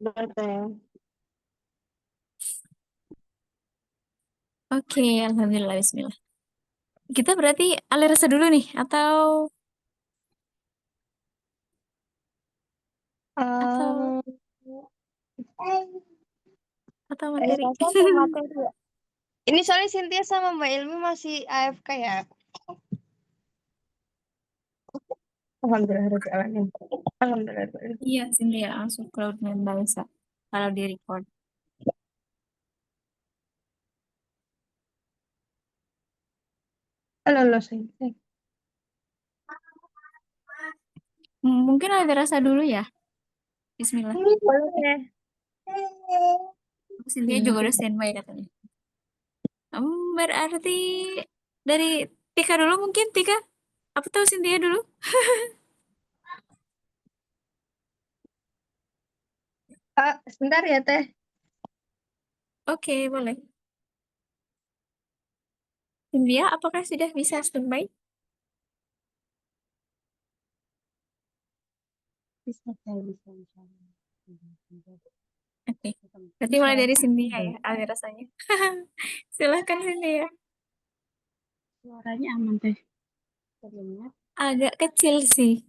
Betul. Oke, alhamdulillah, bismillah. Kita berarti alih rasa dulu nih, atau Um, atau materi. rasa atau materi ya? Ini soalnya Cynthia sama Mbak Ilmi masih AFK ya. Alhamdulillah Rabbil Alamin. Alhamdulillah. Iya, Cynthia langsung cloud member bisa kalau di record. Halo, halo, Cynthia. Mungkin alih rasa dulu ya. Bismillah. Boleh. Cynthia juga udah standby katanya. Berarti dari Tika dulu mungkin, Tika. Apa tahu Cynthia dulu? Sebentar ya, Teh. Oke, boleh. Cynthia, apakah sudah bisa standby? Bisa, saya bisa, bisa. Oke. Berarti Ini mulai dari suaranya aman Cynthia deh. ya, alih rasanya. Silahkan Cynthia. Suaranya aman, Teh. Terdengar Agak kecil sih.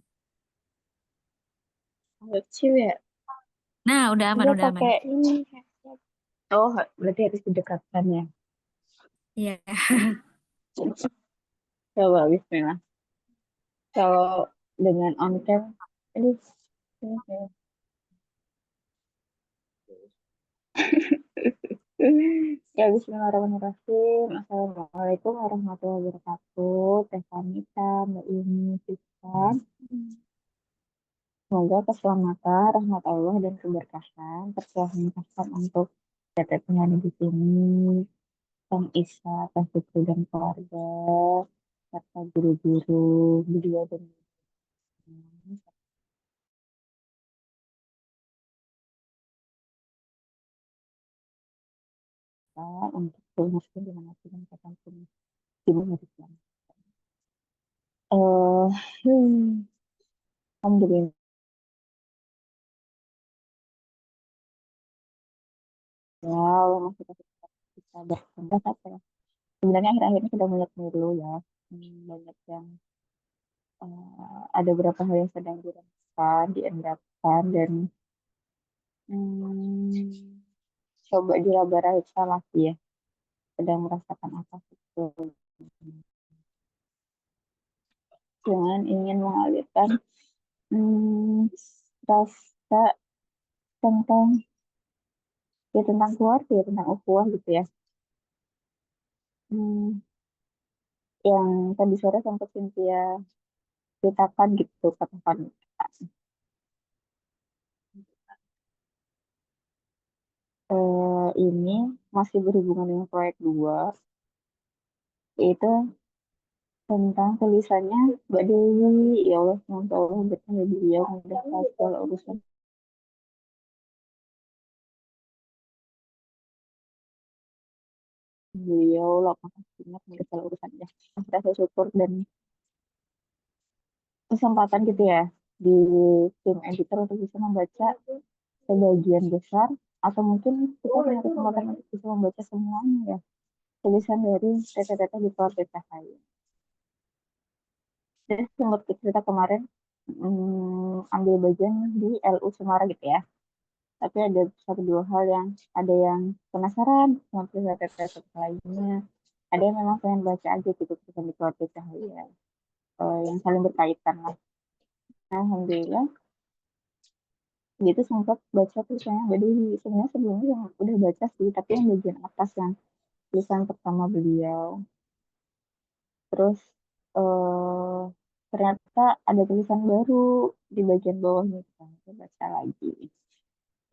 kecil ya. Nah, udah aman, Dia udah aman. pakai ini headset. Oh, berarti harus didekatkan ya. Iya. Coba Bismillah. Kalau dengan on cam, aduh, ini saya. Ya, Bismillahirrahmanirrahim. Assalamualaikum warahmatullahi wabarakatuh. Teh Kanita, Mbak Yuni, Siska. Semoga keselamatan, rahmat Allah, dan keberkahan tercurahkan untuk yang ada di sini, Kang Isa, Kang Fikri, dan keluarga, serta guru-guru, beliau dan serta untuk seluruh muslim dimanapun dan kapanpun di bumi Islam. Eh, Alhamdulillah, Allah masih kasih kita berkembang apa ya? Sebenarnya akhir-akhir ini sudah banyak dulu ya. Banyak yang ada beberapa hal yang sedang dirasakan, diendapkan, dan hmm, coba diraba-raba lagi ya. Sedang merasakan apa gitu. Jangan ingin mengalirkan rasa tentang ya tentang keluarga ya tentang ukhuwah gitu ya. Hmm, yang tadi sore sempat Cynthia ceritakan gitu katakan ini masih berhubungan dengan proyek 2 yaitu tentang tulisannya Mbak Dewi. Ya Allah, semoga Allah berkahi beliau memudahkan segala urusan beliau, lapangkan banget untuk segala urusannya. Rasa syukur dan kesempatan gitu ya di tim editor untuk bisa membaca sebagian besar atau mungkin kita punya kesempatan untuk bisa membaca semuanya ya tulisan dari teteh-teteh di keluarga Cahaya. Jadi sempat cerita kemarin ambil bagian di LU Semarang gitu ya. Tapi ada satu dua hal yang ada yang penasaran sama teteh-teteh lainnya. Ada yang memang pengen baca aja gitu tulisan di keluarga Cahaya yang saling berkaitan lah. Nah, alhamdulillah gitu sempat baca tulisannya Mbak Dewi. Sebenarnya sebelumnya yang udah baca sih, tapi yang bagian atas yang tulisan pertama beliau. Terus eh ternyata ada tulisan baru di bagian bawahnya. Kita baca lagi.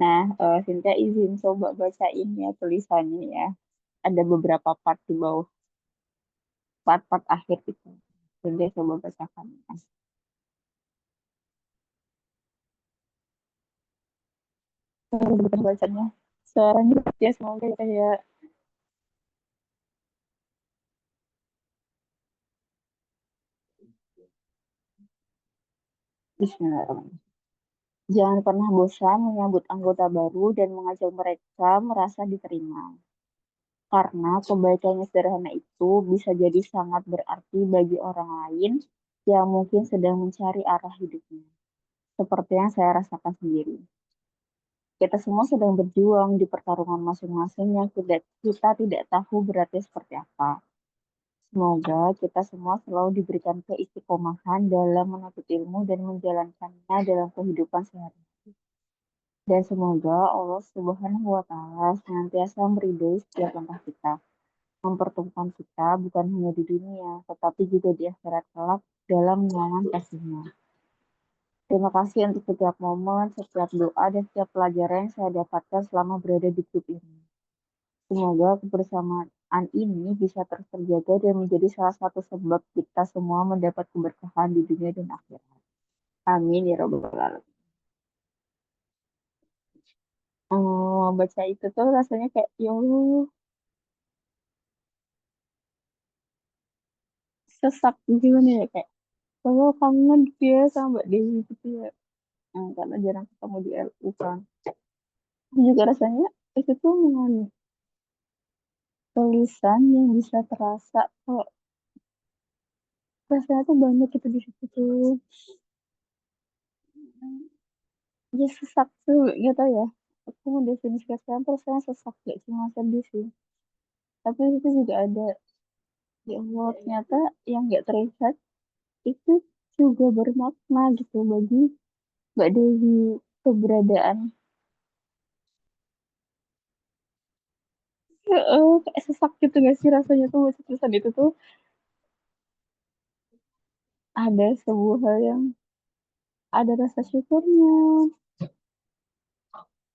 Nah, Sinta izin coba bacain ya tulisannya ya. Ada beberapa part di bawah, part-part akhir itu. Jadi coba bacakan. Bukan bacanya. Suaranya ya semoga kayak Bismillahirrahmanirrahim. Jangan pernah bosan menyambut anggota baru dan mengajak mereka merasa diterima. Karena kebaikan yang sederhana itu bisa jadi sangat berarti bagi orang lain yang mungkin sedang mencari arah hidupnya. Seperti yang saya rasakan sendiri. Kita semua sedang berjuang di pertarungan masing-masing yang kita tidak tahu beratnya seperti apa. Semoga kita semua selalu diberikan keistiqomahan dalam menuntut ilmu dan menjalankannya dalam kehidupan sehari-hari. Dan semoga Allah Subhanahu wa Ta'ala senantiasa meridhoi setiap langkah kita, mempertemukan kita bukan hanya di dunia, tetapi juga di akhirat kelak dalam naungan kasihnya. Terima kasih untuk setiap momen, setiap doa, dan setiap pelajaran yang saya dapatkan selama berada di grup ini. Semoga kebersamaan ini bisa terus terjaga dan menjadi salah satu sebab kita semua mendapat keberkahan di dunia dan akhirat. Amin ya robbal alamin. Baca itu tuh rasanya kayak ya Allah, sesak gimana ya kayak kalau kangen gitu ya sama Mbak Dewi gitu ya. Karena jarang ketemu di LU kan. Juga rasanya itu tuh dengan tulisan yang bisa terasa kok rasanya tuh banyak gitu di situ tuh. Ya sesak tuh gitu ya. Aku mendefinisikan terus saya sesak gak cuma sedih sih. Tapi itu juga ada ya Allah ternyata yang gak terlihat itu juga bermakna gitu bagi Mbak Dewi keberadaan. Kayak sesak gitu gak sih rasanya tuh baca tulisan itu tuh ada sebuah hal yang ada rasa syukurnya,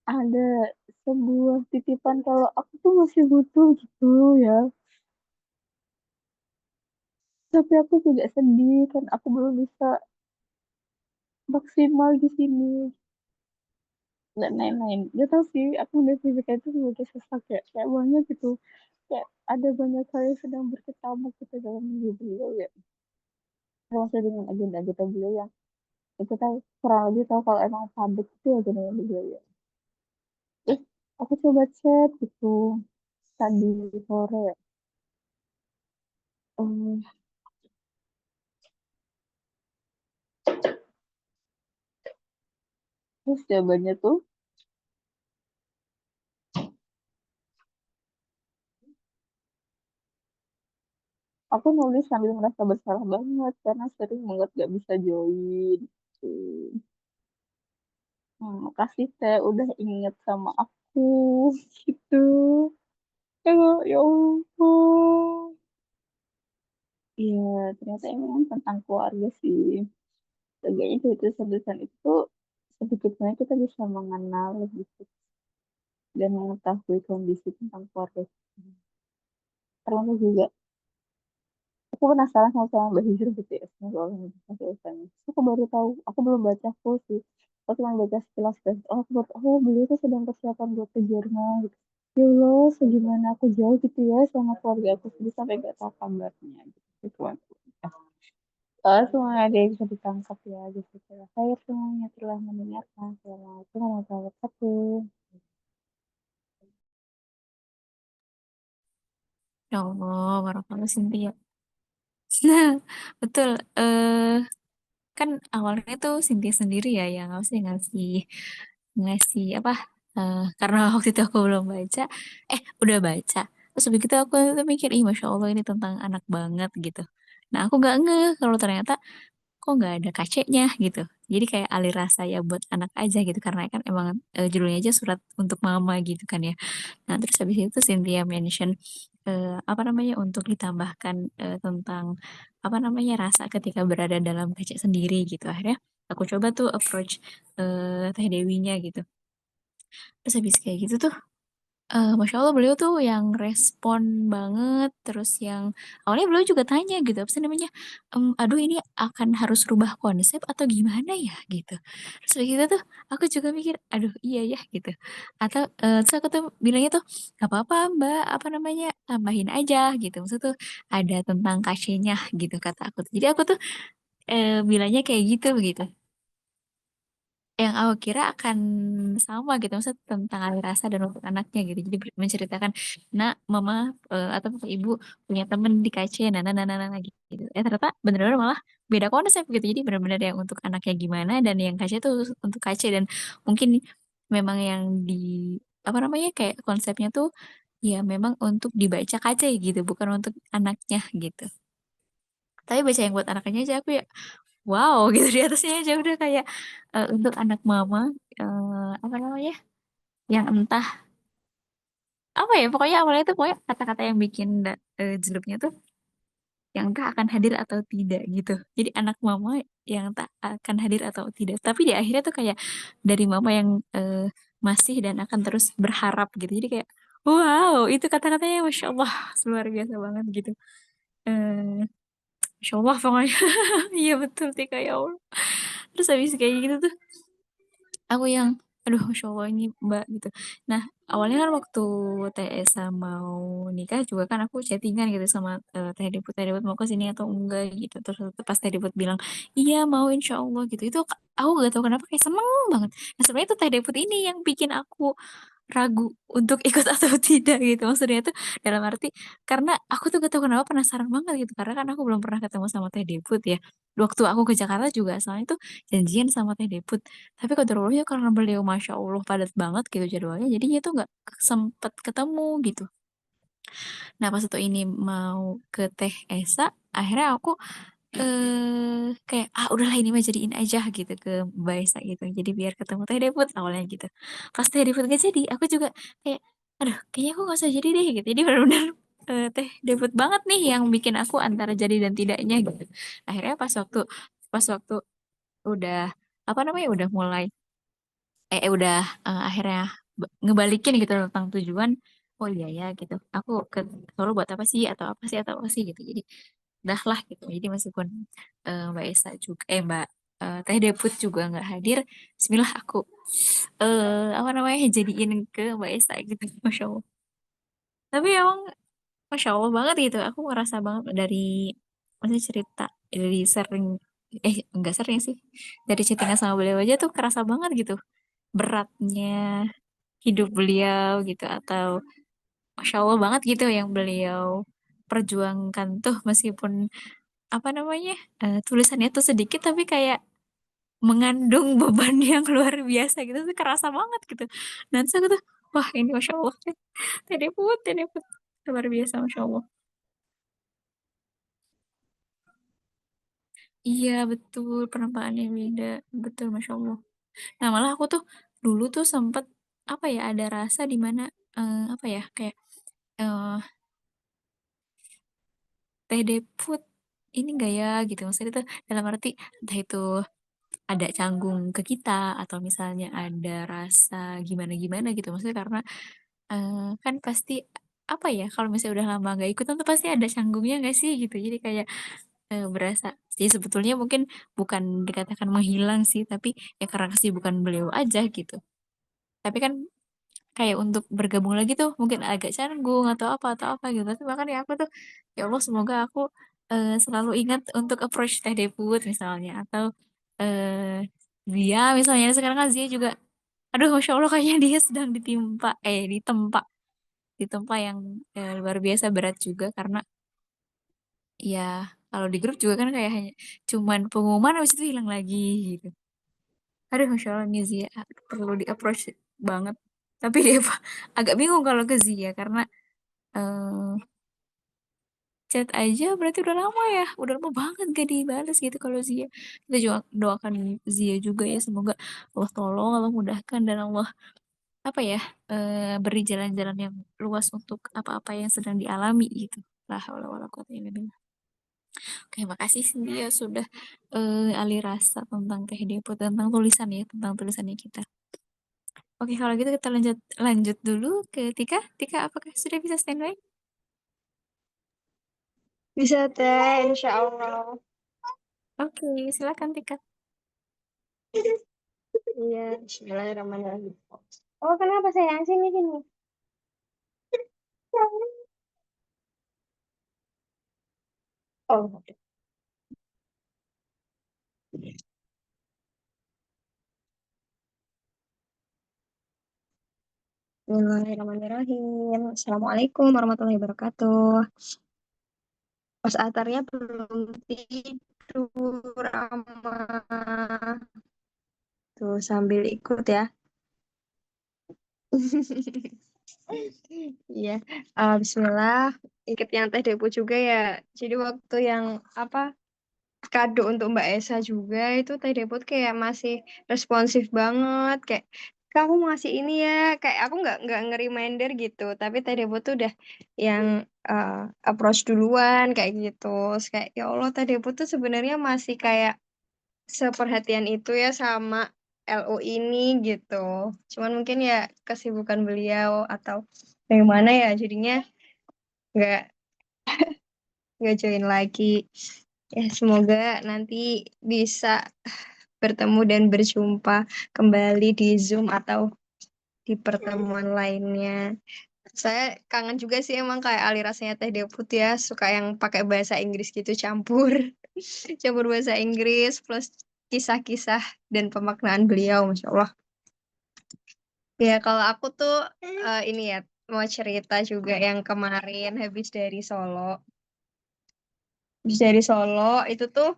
ada sebuah titipan kalau aku tuh masih butuh gitu ya. Tapi aku juga sedih kan aku belum bisa maksimal di sini dan lain-lain. Gak tau sih, aku mendefinisikan itu sebagai sesak ya. Kayak banyak gitu. Kayak ada banyak hal yang sedang berkecamuk gitu dalam hidup beliau ya. Termasuk dengan agenda-agenda beliau yang itu tahu kurang lebih tahu kalau emang padat itu agenda beliau ya. Terus aku coba chat gitu tadi sore. Um, Terus jawabannya tuh aku nulis sambil merasa bersalah banget karena sering banget gak bisa join. Gitu. Makasih teh udah inget sama aku gitu. Ya Allah. Iya, ternyata emang tentang keluarga sih. Seenggaknya dari tulisan-tulisan itu tuh sedikit banyak kita bisa mengenal lebih dan mengetahui kondisi tentang keluarga kita. Termasuk juga, aku penasaran sama Mbak Hijrah gitu ya, semoga Allah memberkati usahanya. Aku baru tahu, aku belum baca full sih. Aku cuma baca sekilas dan oh, aku baru tahu, oh beliau tuh sedang persiapan buat ke Jerman gitu. Ya Allah, segimana aku jauh gitu ya sama keluarga aku sendiri sampai gak tahu kabarnya gitu. Itu semuanya ada yang bisa ditangkap ya gitu. Saya semuanya telah mendengarkan. Assalamualaikum warahmatullahi wabarakatuh. Ya Allah, barakallah Cynthia. Nah, betul. Kan awalnya tuh Cynthia sendiri ya yang sih ngasih ngasih apa? Karena waktu itu aku belum baca, udah baca. Terus begitu aku tuh mikir, ih masya Allah ini tentang anak banget gitu. Nah aku gak ngeh kalau ternyata kok nggak ada kacenya gitu. Jadi kayak alih rasa ya buat anak aja gitu karena kan emang judulnya aja surat untuk mama gitu kan ya. Nah, terus habis itu Cynthia mention apa namanya untuk ditambahkan tentang apa namanya rasa ketika berada dalam kecil sendiri gitu. Akhirnya aku coba tuh approach Teh Dewinya gitu. Terus habis kayak gitu tuh Masya Allah beliau tuh yang respon banget terus yang awalnya beliau juga tanya gitu apa sih namanya aduh ini akan harus rubah konsep atau gimana ya gitu terus begitu tuh aku juga mikir aduh iya ya gitu atau terus aku tuh bilangnya tuh gak apa-apa Mbak apa namanya tambahin aja gitu maksud tuh ada tentang kasihnya gitu kata aku jadi aku tuh bilangnya kayak gitu begitu yang aku kira akan sama gitu, maksudnya tentang alih rasa dan untuk anaknya gitu. Jadi menceritakan, nak, mama atau bapak ibu punya temen di KC, nah, gitu. Ternyata bener-bener malah beda konsep gitu. Jadi bener-bener yang untuk anaknya gimana dan yang KC itu untuk KC dan mungkin memang yang di apa namanya kayak konsepnya tuh ya memang untuk dibaca KC gitu, bukan untuk anaknya gitu. Tapi baca yang buat anaknya aja aku ya wow gitu di atasnya aja udah kayak untuk anak mama apa namanya yang entah apa ya pokoknya awalnya tuh pokoknya kata-kata yang bikin jeleknya tuh yang entah akan hadir atau tidak gitu. Jadi anak mama yang tak akan hadir atau tidak. Tapi di akhirnya tuh kayak dari mama yang masih dan akan terus berharap gitu. Jadi kayak wow itu kata-katanya masya Allah luar biasa banget gitu. Eh, masya Allah pokoknya iya betul sih kayak Allah. Terus habis kayak gitu tuh aku yang aduh masya Allah ini mbak gitu. Nah awalnya kan waktu Teh Esa mau nikah juga kan aku chattingan gitu sama Teh Diput mau ke sini atau enggak gitu. Terus pas Teh Diput bilang iya mau insya Allah gitu. Itu aku gak tahu kenapa kayak seneng banget. Nah sebenarnya itu Teh Diput ini yang bikin aku ragu untuk ikut atau tidak gitu maksudnya itu dalam arti karena aku tuh gak tahu kenapa penasaran banget gitu karena kan aku belum pernah ketemu sama Teh Deput ya waktu aku ke Jakarta juga soalnya tuh janjian sama Teh Deput tapi ya karena beliau masya Allah padat banget gitu jadwalnya jadinya tuh nggak sempet ketemu gitu nah pas itu ini mau ke Teh Esa akhirnya aku kayak ah udahlah ini mah jadiin aja gitu ke Mbak Esa gitu jadi biar ketemu Teh Deput awalnya gitu pas Teh Deput gak jadi aku juga kayak aduh kayaknya aku gak usah jadi deh gitu jadi benar-benar Teh Deput banget nih yang bikin aku antara jadi dan tidaknya gitu akhirnya pas waktu udah apa namanya udah mulai udah akhirnya ngebalikin gitu tentang tujuan oh iya ya gitu aku ke Solo buat apa sih gitu jadi dah lah gitu jadi meskipun Mbak Esa juga Mbak Teh Deput juga nggak hadir Bismillah aku apa namanya jadiin ke Mbak Esa gitu Masya Allah tapi emang Masya Allah banget gitu aku ngerasa banget dari maksudnya cerita dari sering enggak sering sih dari chattingan sama beliau aja tuh kerasa banget gitu beratnya hidup beliau gitu atau Masya Allah banget gitu yang beliau perjuangkan tuh meskipun apa namanya tulisannya tuh sedikit tapi kayak mengandung beban yang luar biasa gitu tuh kerasa banget gitu dan saya tuh wah ini Masya Allah Teddy put luar biasa Masya Allah iya betul penampakannya beda betul Masya Allah nah malah aku tuh dulu tuh sempet apa ya ada rasa di mana apa ya kayak eh Teh Deput ini enggak ya gitu maksudnya itu dalam arti entah itu ada canggung ke kita atau misalnya ada rasa gimana-gimana gitu maksudnya karena kan pasti apa ya kalau misalnya udah lama gak ikutan tuh pasti ada canggungnya gak sih gitu jadi kayak berasa sih sebetulnya mungkin bukan dikatakan menghilang sih tapi ya karena kesibukan beliau aja gitu tapi kan kayak untuk bergabung lagi tuh mungkin agak canggung atau apa gitu tapi makanya aku tuh ya Allah semoga aku selalu ingat untuk approach Teh Deput misalnya atau eh Zia misalnya sekarang kan Zia juga aduh Masya Allah kayaknya dia sedang ditempa yang luar biasa berat juga karena ya kalau di grup juga kan kayak hanya cuman pengumuman habis itu hilang lagi gitu aduh Masya Allah nih Zia perlu di approach banget tapi dia agak bingung kalau ke Zia karena eh, chat aja berarti udah lama ya udah lama banget gak dibales gitu kalau Zia kita juga doakan Zia juga ya semoga Allah tolong Allah mudahkan dan Allah apa ya beri jalan-jalan yang luas untuk apa-apa yang sedang dialami gitu lah haula wala quwata illa billah. Oke makasih Cynthia sudah alih rasa tentang Teh Depo tentang tulisan ya tentang tulisannya kita. Oke kalau gitu kita lanjut lanjut dulu ke Tika. Tika apakah sudah bisa standby? Bisa teh, insya Allah. Oke silakan Tika. Iya, Bismillahirrahmanirrahim. Oh, kenapa sayang? Sini, sini. Oh, Bismillahirrahmanirrahim. Assalamualaikum warahmatullahi wabarakatuh. Mas Atarnya belum tidur, ama. Tuh sambil ikut ya. Iya. Bismillah. Ikut yang Teh Depu juga ya. Jadi waktu yang apa kado untuk Mbak Esa juga itu Teh Depot kayak masih responsif banget kayak kamu mau ngasih ini ya kayak aku nggak nge-reminder gitu tapi Teh Depot tuh udah yang uh, approach duluan kayak gitu. Terus kayak ya Allah Teh Depot tuh sebenarnya masih kayak seperhatian itu ya sama LO ini gitu. Cuman mungkin ya kesibukan beliau atau bagaimana ya jadinya nggak nggak join lagi. Ya, semoga nanti bisa bertemu dan berjumpa kembali di Zoom atau di pertemuan lainnya. Saya kangen juga sih emang kayak Ali rasanya Teh Deput ya, suka yang pakai bahasa Inggris gitu campur. Campur bahasa Inggris plus kisah-kisah dan pemaknaan beliau, Masya Allah. Ya, kalau aku tuh ini ya, mau cerita juga yang kemarin habis dari Solo. Habis dari Solo, itu tuh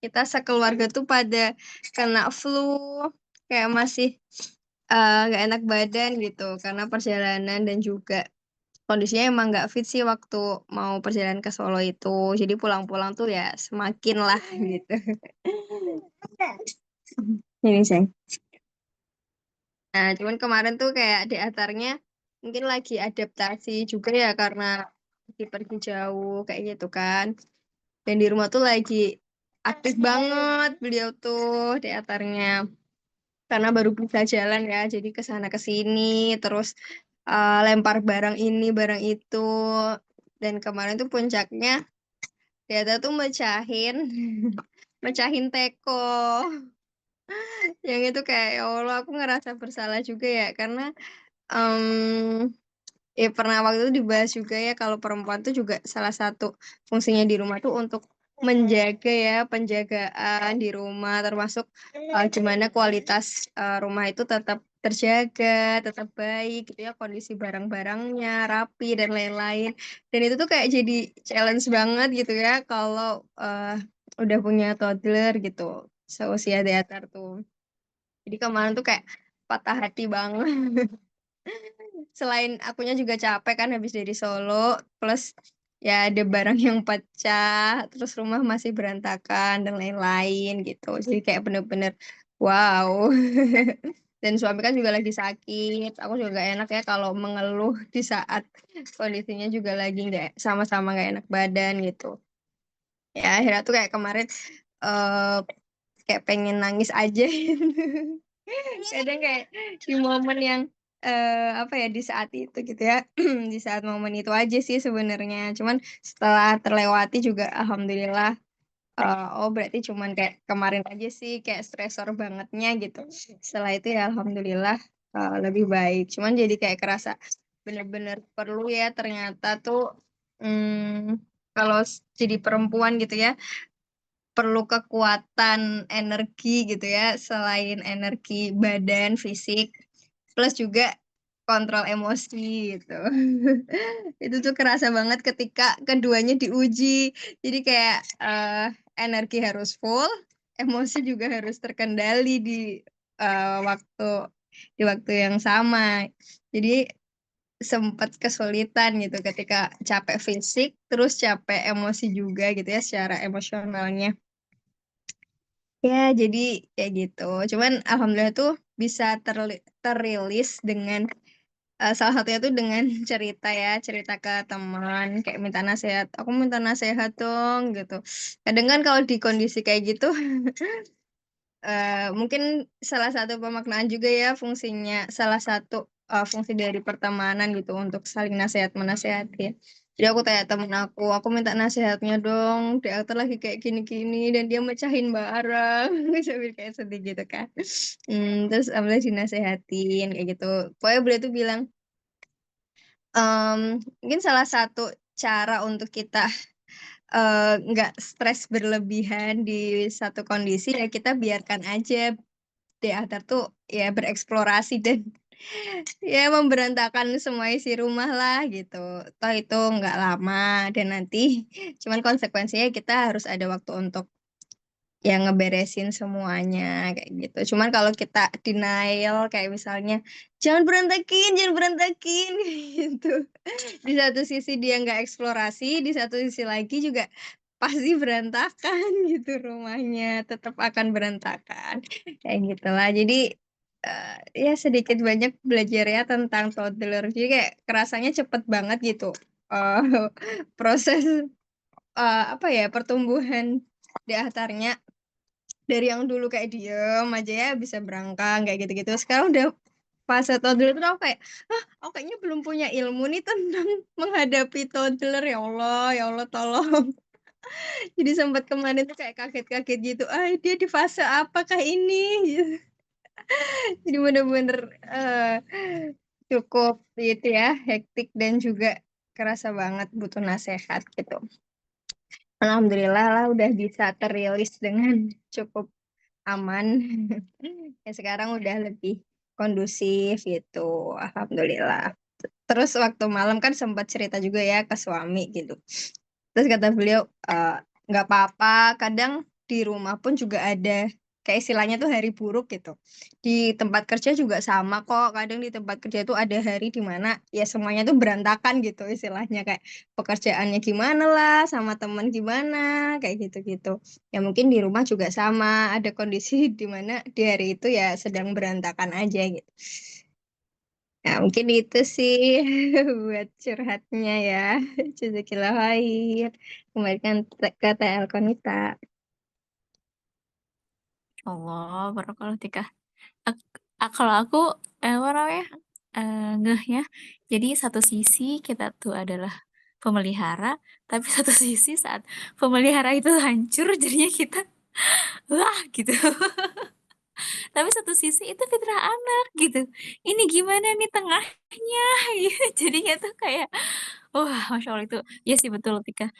kita sekeluarga tuh pada kena flu kayak masih nggak enak badan gitu karena perjalanan dan juga kondisinya emang nggak fit sih waktu mau perjalanan ke Solo itu jadi pulang-pulang tuh ya semakin lah gitu ini sih. Nah cuman kemarin tuh kayak di antaranya mungkin lagi adaptasi juga ya karena pergi jauh kayak gitu kan dan di rumah tuh lagi aktif banget beliau tuh di antaranya karena baru bisa jalan ya jadi ke sana ke sini terus lempar barang ini barang itu dan kemarin tuh puncaknya dia tuh mecahin mecahin teko yang itu kayak ya Allah aku ngerasa bersalah juga ya karena ya pernah waktu itu dibahas juga ya kalau perempuan tuh juga salah satu fungsinya di rumah tuh untuk menjaga ya penjagaan di rumah termasuk gimana kualitas rumah itu tetap terjaga, tetap baik gitu ya kondisi barang-barangnya rapi dan lain-lain. Dan itu tuh kayak jadi challenge banget gitu ya kalau udah punya toddler gitu seusia Deatar tuh. Jadi kemarin tuh kayak patah hati banget. Selain akunya juga capek kan habis dari Solo, plus ya ada barang yang pecah, terus rumah masih berantakan dan lain-lain gitu. Jadi kayak bener-bener wow. Dan suami kan juga lagi sakit. Aku juga gak enak ya kalau mengeluh di saat kondisinya juga lagi nggak sama-sama nggak enak badan gitu. Ya akhirnya tuh kayak kemarin eh kayak pengen nangis aja. Kadang kayak di momen yang apa ya di saat itu gitu ya di saat momen itu aja sih sebenarnya cuman setelah terlewati juga alhamdulillah oh berarti cuman kayak kemarin aja sih kayak stresor bangetnya gitu setelah itu ya alhamdulillah lebih baik cuman jadi kayak kerasa bener-bener perlu ya ternyata tuh kalau jadi perempuan gitu ya perlu kekuatan energi gitu ya, selain energi badan, fisik, plus juga kontrol emosi gitu. Itu tuh kerasa banget ketika keduanya diuji. Jadi kayak energi harus full, emosi juga harus terkendali waktu di waktu yang sama. Jadi sempat kesulitan gitu ketika capek fisik, terus capek emosi juga gitu ya secara emosionalnya. Ya, jadi kayak gitu. Cuman alhamdulillah tuh bisa terilis dengan salah satunya tuh dengan cerita ya, cerita ke teman, kayak minta nasihat. Aku minta nasihat dong gitu. Kadang kan kalau di kondisi kayak gitu, mungkin salah satu pemaknaan juga ya fungsinya, salah satu fungsi dari pertemanan gitu untuk saling nasihat menasehati. Ya. Jadi aku tanya temen aku minta nasihatnya dong, dia tuh lagi kayak gini-gini dan dia mecahin barang, sambil kayak sedih gitu kan. Terus alhamdulillah dinasehatin kayak gitu. Pokoknya beliau tuh bilang, mungkin salah satu cara untuk kita nggak stres berlebihan di satu kondisi ya kita biarkan aja teater tuh ya bereksplorasi dan ya memberantakan semua isi rumah lah gitu. Toh itu nggak lama dan nanti cuman konsekuensinya kita harus ada waktu untuk yang ngeberesin semuanya kayak gitu. Cuman kalau kita denial kayak misalnya jangan berantakin gitu. Di satu sisi dia nggak eksplorasi, di satu sisi lagi juga pasti berantakan gitu rumahnya, tetap akan berantakan kayak gitulah. Jadi ya sedikit banyak belajar ya tentang toddler. Jadi kayak kerasanya cepet banget gitu. eh Proses apa ya pertumbuhan di antaranya dari yang dulu kayak diem aja ya bisa berangkat kayak gitu-gitu. Sekarang udah fase toddler itu aku kayak, aku kayaknya belum punya ilmu nih tentang menghadapi toddler. Ya Allah tolong. Jadi sempat kemarin tuh kayak kaget-kaget gitu. Dia di fase apakah ini? Gitu. Jadi bener-bener cukup gitu ya, hektik dan juga kerasa banget butuh nasihat gitu. Alhamdulillah lah udah bisa terilis dengan cukup aman. Ya sekarang udah lebih kondusif gitu. Alhamdulillah. Terus waktu malam kan sempat cerita juga ya ke suami gitu. Terus kata beliau, nggak apa-apa, kadang di rumah pun juga ada kayak istilahnya tuh hari buruk gitu. Di tempat kerja juga sama kok, kadang di tempat kerja tuh ada hari di mana ya semuanya tuh berantakan gitu istilahnya kayak pekerjaannya gimana lah, sama teman gimana, kayak gitu-gitu. Ya mungkin di rumah juga sama, ada kondisi di mana di hari itu ya sedang berantakan aja gitu. Nah, mungkin itu sih buat curhatnya ya. Jazakillah khair. Kembalikan ke TL Konita. Allah, barakallahu tika. Kalau aku apa namanya? Ngehnya. Jadi satu sisi kita tuh adalah pemelihara, tapi satu sisi saat pemelihara itu hancur jadinya kita wah gitu. Tapi satu sisi itu fitrah anak gitu. Ini gimana nih tengahnya? Jadinya tuh kayak wah, Masya Allah itu, ya sih betul ketika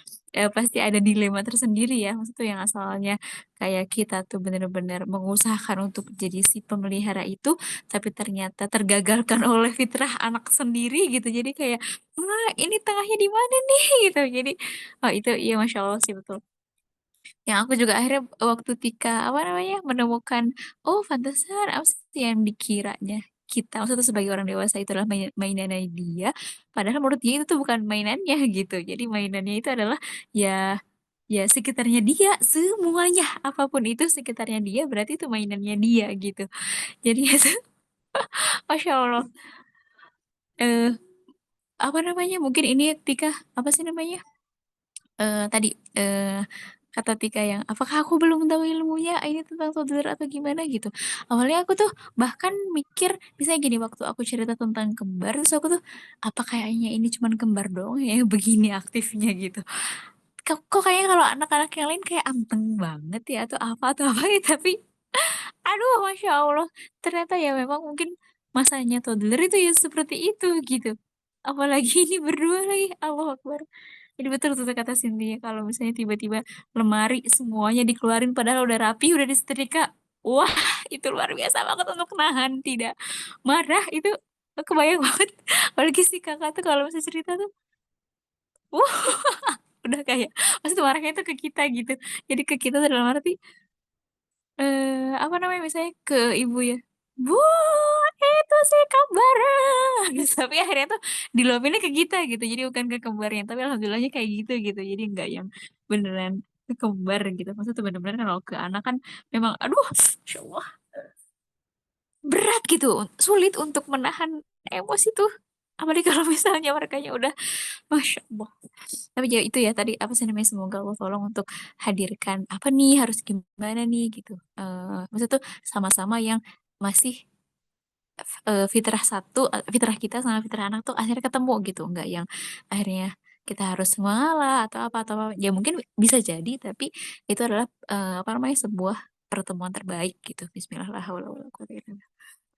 pasti ada dilema tersendiri ya. Maksudnya yang asalnya kayak kita tuh benar-benar mengusahakan untuk jadi si pemelihara itu, tapi ternyata tergagalkan oleh fitrah anak sendiri gitu. Jadi kayak, wah ini tengahnya di mana nih gitu. Jadi, oh itu iya Masya Allah sih betul. Yang aku juga akhirnya waktu Tika apa namanya menemukan oh pantesan apa sih yang dikiranya kita maksudnya sebagai orang dewasa itu adalah mainannya dia padahal menurut dia itu tuh bukan mainannya gitu jadi mainannya itu adalah ya ya sekitarnya dia semuanya apapun itu sekitarnya dia berarti itu mainannya dia gitu jadi itu masya Allah eh apa namanya mungkin ini Tika apa sih namanya tadi eh kata Tika yang apakah aku belum tahu ilmunya ini tentang toddler atau gimana gitu. Awalnya aku tuh bahkan mikir misalnya gini waktu aku cerita tentang kembar terus aku tuh apa kayaknya ini cuman kembar doang ya yang begini aktifnya gitu. Kok kayaknya kalau anak-anak yang lain kayak anteng banget ya atau apa ya tapi aduh masya Allah ternyata ya memang mungkin masanya toddler itu ya seperti itu gitu. Apalagi ini berdua lagi Allah Akbar. Jadi betul tuh kata Cynthia kalau misalnya tiba-tiba lemari semuanya dikeluarin padahal udah rapi, udah disetrika. Wah, itu luar biasa banget untuk nahan tidak marah itu kebayang banget. Apalagi si kakak tuh kalau misalnya cerita tuh, wah udah kayak maksud marahnya tuh ke kita gitu. Jadi ke kita tuh dalam arti apa namanya misalnya ke ibu ya. Bu, itu si kembarnya. Gitu. Tapi akhirnya tuh diluapinnya ke kita gitu. Jadi bukan ke kembarnya. Tapi alhamdulillahnya kayak gitu gitu. Jadi nggak yang beneran ke kembar gitu. Maksudnya tuh bener-bener kalau ke anak kan memang aduh, Masya Allah, berat gitu. Sulit untuk menahan emosi tuh. Apalagi kalau misalnya mereka udah Masya Allah. Tapi ya itu ya tadi apa sih namanya semoga Allah tolong untuk hadirkan apa nih harus gimana nih gitu. Maksud tuh sama-sama yang masih fitrah satu fitrah kita sama fitrah anak tuh akhirnya ketemu gitu nggak yang akhirnya kita harus mengalah atau apa ya mungkin bisa jadi tapi itu adalah apa namanya sebuah pertemuan terbaik gitu Bismillah la haula wala quwata illa billah.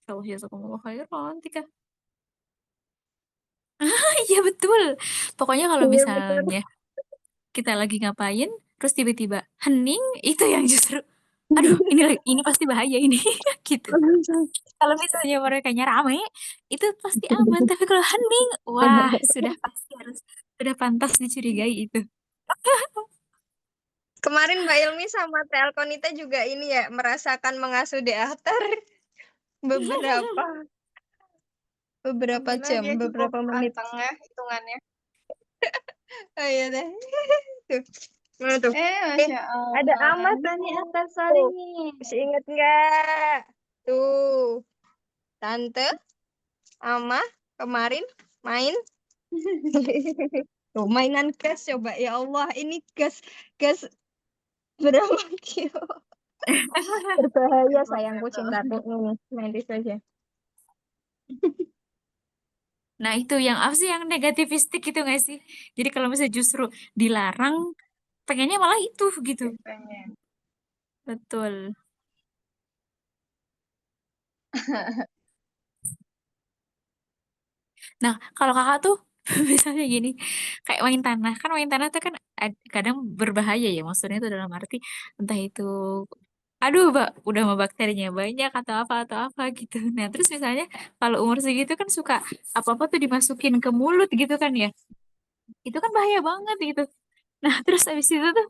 Allah jazakumullah khairan Tika. Iya betul pokoknya kalau Iya betul. misalnya kita lagi ngapain terus tiba-tiba hening itu yang justru aduh ini pasti bahaya ini gitu. Kalau misalnya mereka rame, itu pasti aman. Tapi kalau hening, wah sudah pantas dicurigai itu. Kemarin Mbak Ilmi sama Telkonita juga ini ya merasakan mengasuh Deatar beberapa Alhamdulillah jam, dia cukup beberapa menit. anteng ya hitungannya. Oh iya deh. Tuh. Mana tuh? Masya Ada Allah. amat Ini tuh. Atas Tuh. nih. Masih inget nggak? Tuh. Tante, Ama, kemarin main. Tuh, mainan gas coba. Ya Allah, ini gas berapa kilo? Berbahaya sayangku, cintaku. Nih, main di saja. Nah itu yang apa sih yang negativistik gitu nggak sih? Jadi kalau misalnya justru dilarang, pengennya malah itu gitu. Pengen. Betul. Nah, kalau kakak tuh misalnya gini, kayak main tanah. Kan main tanah tuh kan kadang berbahaya ya. Maksudnya itu dalam arti entah itu aduh, Mbak, udah mau bakterinya banyak atau apa gitu. Nah, terus misalnya kalau umur segitu kan suka apa-apa tuh dimasukin ke mulut gitu kan ya. Itu kan bahaya banget gitu. Nah, terus habis itu tuh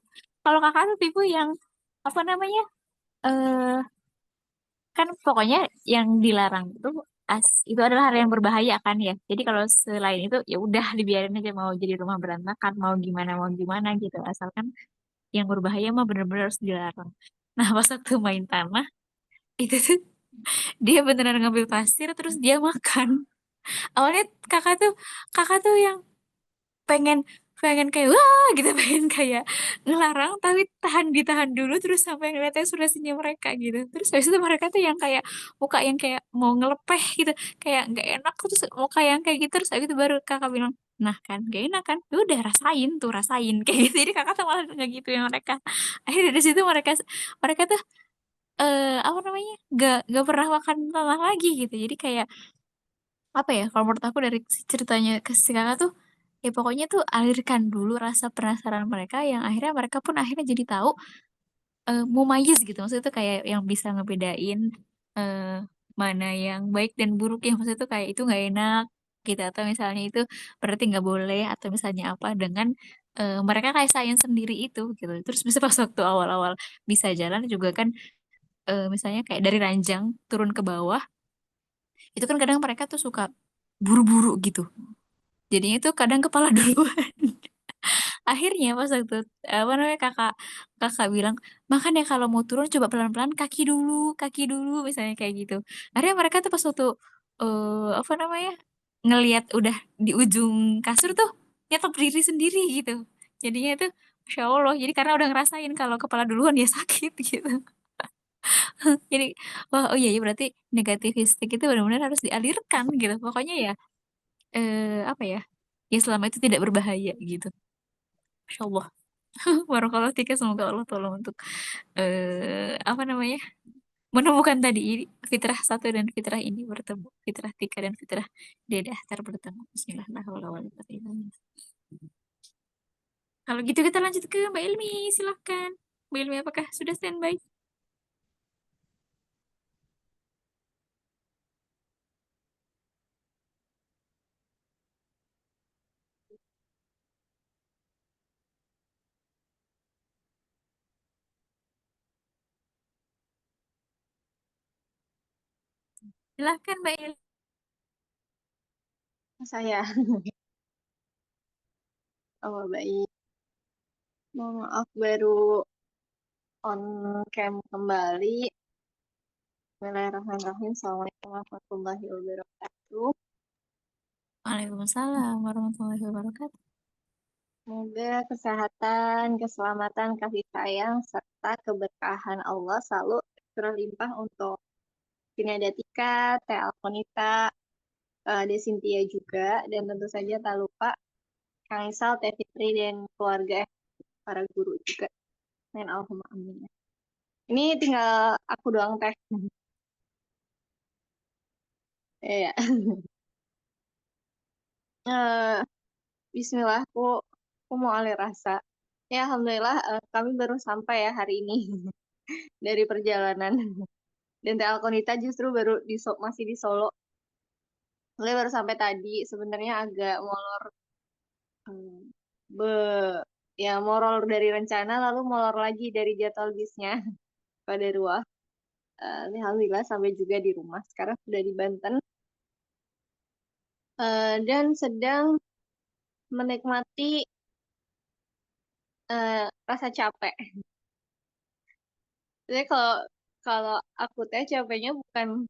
kalau kakak tuh tipe yang apa namanya? eh kan pokoknya yang dilarang itu itu adalah hal yang berbahaya kan ya. Jadi kalau selain itu ya udah dibiarin aja mau jadi rumah berantakan mau gimana gitu asalkan yang berbahaya mah bener-bener harus dilarang. Nah pas waktu main tanah itu tuh dia beneran ngambil pasir terus dia makan. Awalnya kakak tuh yang pengen pengen kayak wah gitu pengen kayak ngelarang tapi ditahan dulu terus sampai ngeliat ekspresinya mereka gitu terus habis itu mereka tuh yang kayak muka yang kayak mau ngelepeh gitu kayak nggak enak terus muka yang kayak gitu terus habis itu baru kakak bilang nah kan gak enak kan ya udah rasain tuh rasain kayak gitu jadi kakak tuh malah nggak gitu yang mereka akhirnya dari situ mereka mereka tuh apa namanya nggak pernah makan tanah lagi gitu jadi kayak apa ya kalau menurut aku dari ceritanya ke si kakak tuh ya pokoknya tuh alirkan dulu rasa penasaran mereka yang akhirnya mereka pun akhirnya jadi tahu mumayyiz gitu maksudnya itu kayak yang bisa ngebedain eh, mana yang baik dan buruk ya maksudnya itu kayak itu nggak enak gitu atau misalnya itu berarti nggak boleh atau misalnya apa dengan mereka kayak sayang sendiri itu gitu terus bisa pas waktu awal-awal bisa jalan juga kan misalnya kayak dari ranjang turun ke bawah itu kan kadang mereka tuh suka buru-buru gitu jadinya tuh kadang kepala duluan akhirnya pas waktu apa namanya kakak kakak bilang makanya kalau mau turun coba pelan-pelan kaki dulu misalnya kayak gitu akhirnya mereka tuh pas waktu apa namanya ngelihat udah di ujung kasur tuh nyetop diri sendiri gitu jadinya tuh Masya Allah jadi karena udah ngerasain kalau kepala duluan ya sakit gitu jadi wah oh iya ya berarti negativistik itu benar-benar harus dialirkan gitu pokoknya ya apa ya ya selama itu tidak berbahaya gitu Masya Allah Barakallahu tika semoga Allah tolong untuk apa namanya menemukan tadi ini fitrah satu dan fitrah ini bertemu fitrah tika dan fitrah dedah tar bertemu Bismillahirrahmanirrahim kalau gitu kita lanjut ke Mbak Ilmi silahkan Mbak Ilmi apakah sudah standby silahkan Mbak Ilmi Saya, oh baik. Mohon maaf baru on cam kembali. Bismillahirrahmanirrahim. Assalamualaikum warahmatullahi wabarakatuh. Waalaikumsalam warahmatullahi wabarakatuh Semoga kesehatan, keselamatan, kasih sayang, serta keberkahan Allah selalu terlimpah untuk Vina Datika, Teh Alkonita, Desintia juga, dan tentu saja tak lupa Kang Isal, Teh Fitri, dan keluarga para guru juga. Dan Allahumma amin. Ini tinggal aku doang, Teh. Iya. Eh, Bismillah, aku mau alih rasa. Ya, Alhamdulillah kami baru sampai ya hari ini. dari perjalanan. Dan Teh Alkonita justru baru masih di Solo. Mulai baru sampai tadi. Sebenarnya agak molor, hmm, be ya molor dari rencana lalu molor lagi dari jadwal bisnya pada ruah. Ini alhamdulillah sampai juga di rumah. Sekarang sudah di Banten dan sedang menikmati rasa capek. Jadi kalau kalau aku teh capeknya bukan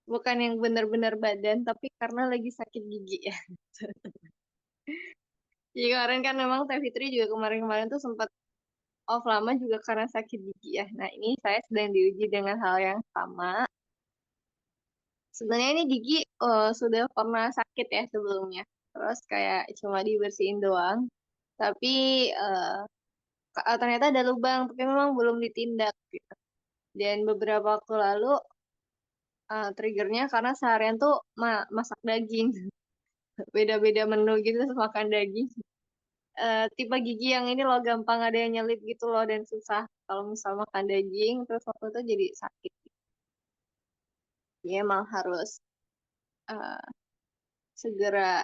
bukan yang benar-benar badan, tapi karena lagi sakit gigi ya. Jadi kemarin kan memang Teh Fitri juga kemarin-kemarin tuh sempat off lama juga karena sakit gigi ya. Nah ini saya sedang diuji dengan hal yang sama. Sebenarnya ini gigi sudah pernah sakit ya sebelumnya. Terus kayak cuma dibersihin doang. Tapi ternyata ada lubang, tapi memang belum ditindak gitu. Dan beberapa waktu lalu triggernya karena seharian tuh masak daging. Beda-beda menu gitu terus makan daging. Tipe gigi yang ini loh gampang ada yang nyelip gitu loh dan susah kalau misal makan daging terus waktu itu jadi sakit. Ya emang harus eh, segera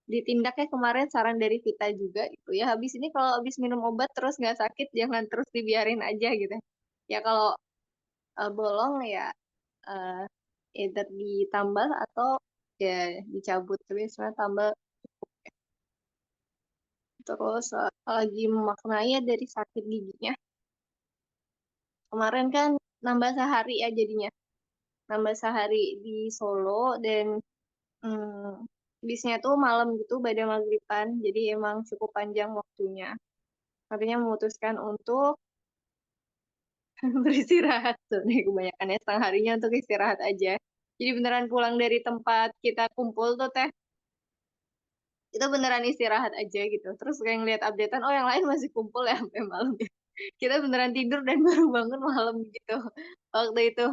ditindak ya kemarin saran dari Vita juga gitu ya. Habis ini kalau habis minum obat terus nggak sakit jangan terus dibiarin aja gitu. Ya kalau bolong ya uh, either ditambal atau ya dicabut. Tapi sebenarnya tambal. Terus lagi memaknai ya dari sakit giginya. Kemarin kan nambah sehari ya jadinya. Nambah sehari di Solo dan bisnya tuh malam gitu pada maghriban. Jadi emang cukup panjang waktunya. Akhirnya memutuskan untuk beristirahat. Sebenarnya kebanyakannya setengah harinya untuk istirahat aja. Jadi beneran pulang dari tempat kita kumpul tuh teh. Kita beneran istirahat aja gitu. Terus kayak ngeliat updatean, oh yang lain masih kumpul ya sampai malam. Kita beneran tidur dan baru bangun malam gitu. Waktu itu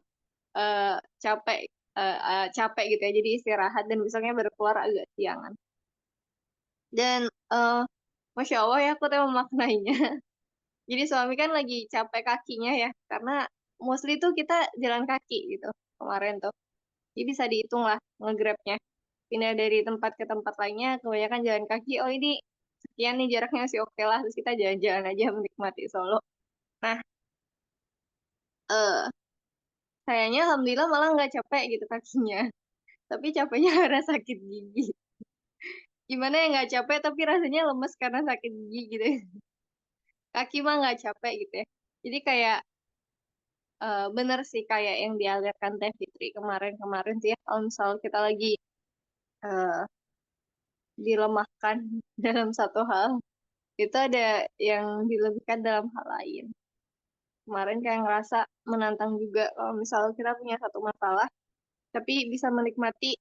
eh, capek capek gitu ya jadi istirahat dan besoknya baru keluar agak siangan dan masya Allah ya aku tuh memaknainya. Jadi suami kan lagi capek kakinya ya karena mostly tuh kita jalan kaki gitu kemarin tuh jadi bisa dihitung lah nge-grabnya pindah dari tempat ke tempat lainnya kebanyakan jalan kaki. Oh ini sekian nih jaraknya masih oke lah terus kita jalan-jalan aja menikmati Solo. Nah eh sayangnya alhamdulillah malah nggak capek gitu kakinya tapi capeknya karena sakit gigi. Gimana ya nggak capek tapi rasanya lemes karena sakit gigi gitu ya. Kaki mah nggak capek gitu ya. Jadi kayak bener sih kayak yang dialirkan Teh Fitri kemarin-kemarin tuh ya. Kalau misal kita lagi eh, dilemahkan dalam satu hal, itu ada yang dilebihkan dalam hal lain. Kemarin kayak ngerasa menantang juga kalau misal kita punya satu masalah, tapi bisa menikmati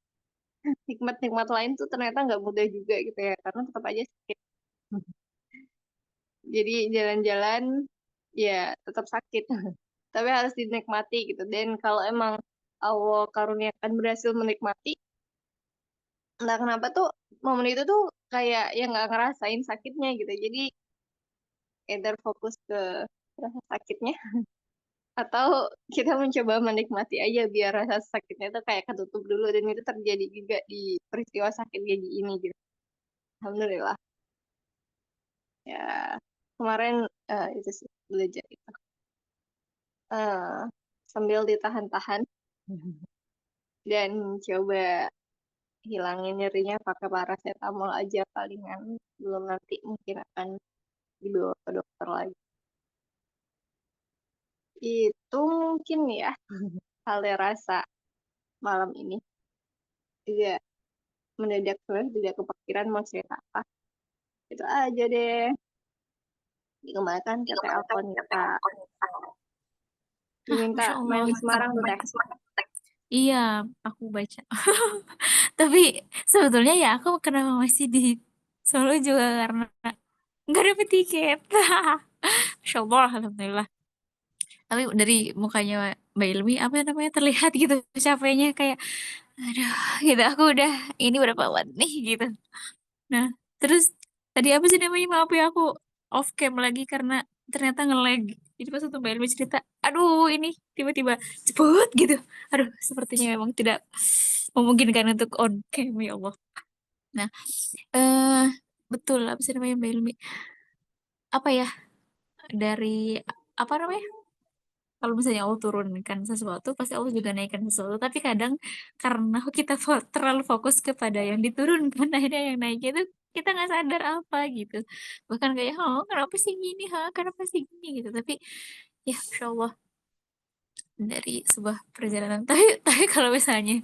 nikmat-nikmat lain tuh ternyata nggak mudah juga gitu ya. Karena tetap aja sakit. Jadi jalan-jalan ya tetap sakit. Tapi harus dinikmati gitu. Dan kalau emang Allah karuniakan berhasil menikmati, entah kenapa tuh momen itu tuh kayak yang nggak ngerasain sakitnya gitu. Jadi either fokus ke rasa sakitnya atau kita mencoba menikmati aja biar rasa sakitnya tuh kayak ketutup dulu dan itu terjadi juga di peristiwa sakit gigi ini gitu. Alhamdulillah ya kemarin itu sih belajar itu. Eh, Sambil ditahan-tahan dan coba hilangin nyerinya pakai paracetamol aja palingan belum nanti mungkin akan dibawa ke dokter lagi itu mungkin ya hal yang rasa malam ini juga mendadak sebenarnya tidak kepikiran mau cerita apa itu aja deh dikembalikan ke teh Alfonita diminta Masya main Allah, di Semarang tuh teh. iya, aku baca. Tapi sebetulnya ya aku kenapa masih di Solo juga karena nggak dapet tiket. Masya Allah, alhamdulillah. Tapi dari mukanya Mbak Ilmi apa namanya terlihat gitu capeknya kayak aduh gitu aku udah ini berapa watt nih gitu. Nah terus tadi apa sih namanya maaf ya aku off cam lagi karena ternyata nge-lag Jadi pas waktu Mbak Ilmi cerita, aduh ini tiba-tiba cepet gitu. Aduh, sepertinya memang tidak memungkinkan untuk on cam, ya Allah. Nah, eh betul apa sih namanya Mbak Ilmi? Apa ya, dari apa namanya? Kalau misalnya Allah turunkan sesuatu, pasti Allah juga naikkan sesuatu. Tapi kadang karena kita terlalu fokus kepada yang diturunkan, akhirnya yang naiknya itu kita nggak sadar apa gitu. Bahkan kayak, oh kenapa sih gini, ha? Kenapa sih gini gitu. Tapi ya, Masya Allah, dari sebuah perjalanan. Tapi kalau misalnya,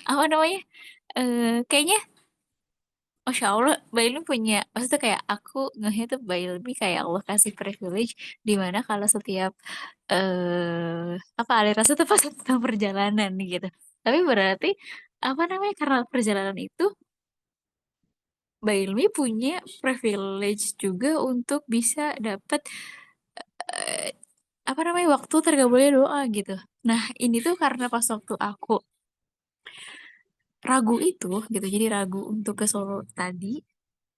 apa namanya, kayaknya Masya Allah, Mbak Ilmi punya, maksudnya kayak aku ngehnya tuh Mbak Ilmi kayak Allah kasih privilege di mana kalau setiap apa aliran tuh pas tentang perjalanan gitu. Tapi berarti apa namanya karena perjalanan itu Mbak Ilmi punya privilege juga untuk bisa dapat eh, apa namanya waktu tergabulnya doa gitu. Nah, ini tuh karena pas waktu aku ragu itu gitu, jadi ragu untuk ke Solo tadi.